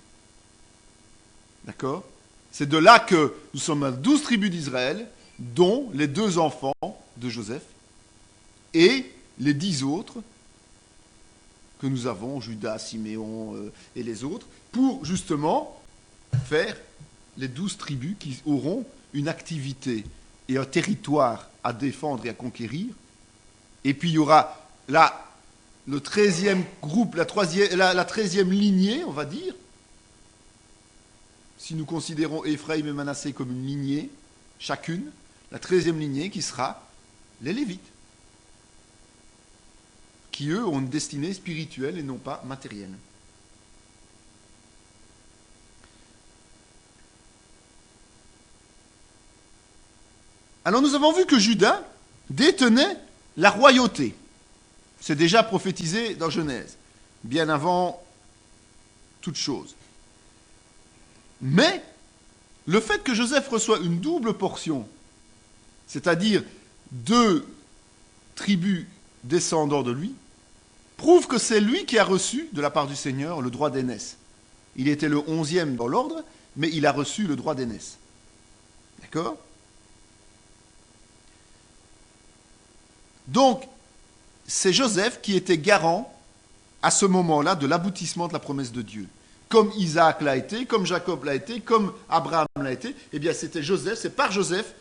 D'accord ? C'est de là que nous sommes à 12 tribus d'Israël, dont les 2 enfants de Joseph, et les 10 autres que nous avons, Judas, Siméon et les autres, pour justement faire les 12 tribus qui auront une activité et un territoire à défendre et à conquérir. Et puis il y aura là le 13e groupe, la 13e lignée, on va dire, si nous considérons Éphraïm et Manassé comme une lignée, chacune, la 13e lignée qui sera les Lévites, qui eux ont une destinée spirituelle et non pas matérielle. Alors nous avons vu que Juda détenait la royauté. C'est déjà prophétisé dans Genèse, bien avant toute chose. Mais le fait que Joseph reçoit une double portion, c'est-à-dire 2 tribus descendant de lui, prouve que c'est lui qui a reçu de la part du Seigneur le droit d'aînesse. Il était le 11e dans l'ordre, mais il a reçu le droit d'aînesse. D'accord ? Donc, c'est Joseph qui était garant à ce moment-là de l'aboutissement de la promesse de Dieu. Comme Isaac l'a été, comme Jacob l'a été, comme Abraham l'a été, eh bien c'était Joseph, c'est par Joseph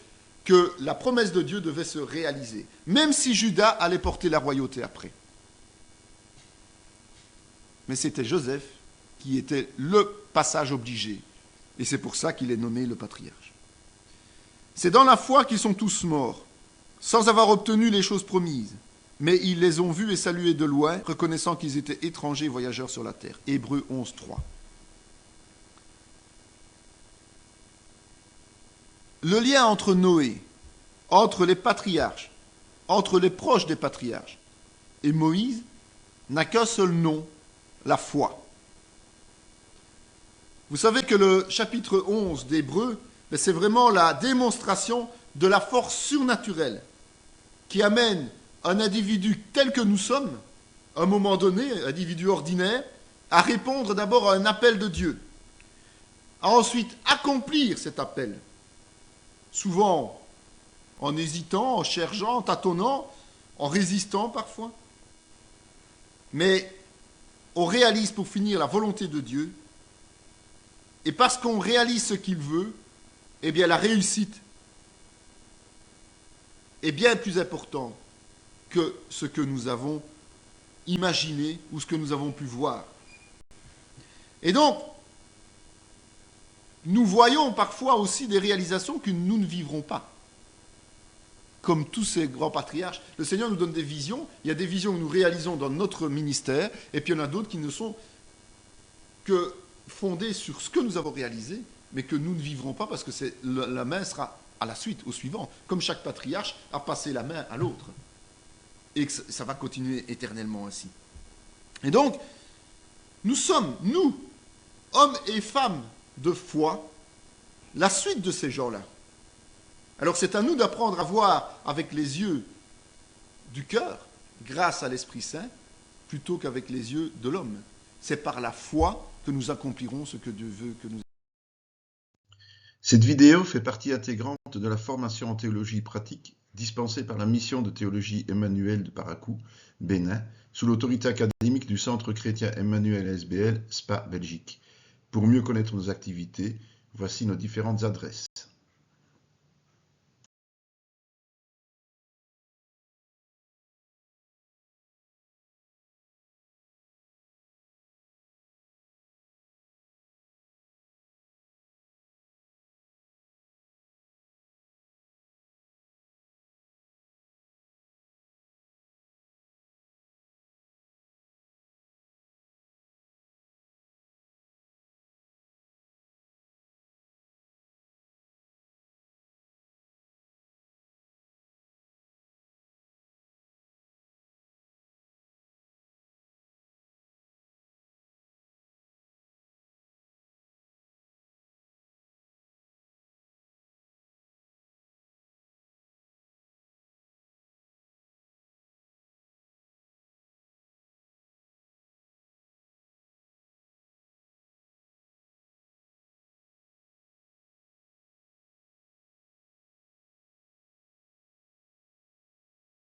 que la promesse de Dieu devait se réaliser, même si Juda allait porter la royauté après. Mais c'était Joseph qui était le passage obligé, et c'est pour ça qu'il est nommé le patriarche. C'est dans la foi qu'ils sont tous morts, sans avoir obtenu les choses promises, mais ils les ont vus et salués de loin, reconnaissant qu'ils étaient étrangers et voyageurs sur la terre. Hébreux 11, 3. Le lien entre Noé entre les patriarches, entre les proches des patriarches. Et Moïse n'a qu'un seul nom, la foi. Vous savez que le chapitre 11 d'Hébreux, c'est vraiment la démonstration de la force surnaturelle qui amène un individu tel que nous sommes, à un moment donné, un individu ordinaire, à répondre d'abord à un appel de Dieu, à ensuite accomplir cet appel, souvent en hésitant, en cherchant, en tâtonnant, en résistant parfois. Mais on réalise pour finir la volonté de Dieu, et parce qu'on réalise ce qu'il veut, eh bien la réussite est bien plus importante que ce que nous avons imaginé ou ce que nous avons pu voir. Et donc, nous voyons parfois aussi des réalisations que nous ne vivrons pas. Comme tous ces grands patriarches, le Seigneur nous donne des visions. Il y a des visions que nous réalisons dans notre ministère, et puis il y en a d'autres qui ne sont que fondées sur ce que nous avons réalisé, mais que nous ne vivrons pas parce que la main sera à la suite, au suivant. Comme chaque patriarche a passé la main à l'autre. Et que ça va continuer éternellement ainsi. Et donc, nous sommes, nous, hommes et femmes de foi, la suite de ces gens-là. Alors c'est à nous d'apprendre à voir avec les yeux du cœur, grâce à l'Esprit Saint, plutôt qu'avec les yeux de l'homme. C'est par la foi que nous accomplirons ce que Dieu veut que nous. Cette vidéo fait partie intégrante de la formation en théologie pratique dispensée par la mission de théologie Emmanuel de Parakou, Bénin, sous l'autorité académique du Centre chrétien Emmanuel SBL, Spa, Belgique. Pour mieux connaître nos activités, voici nos différentes adresses.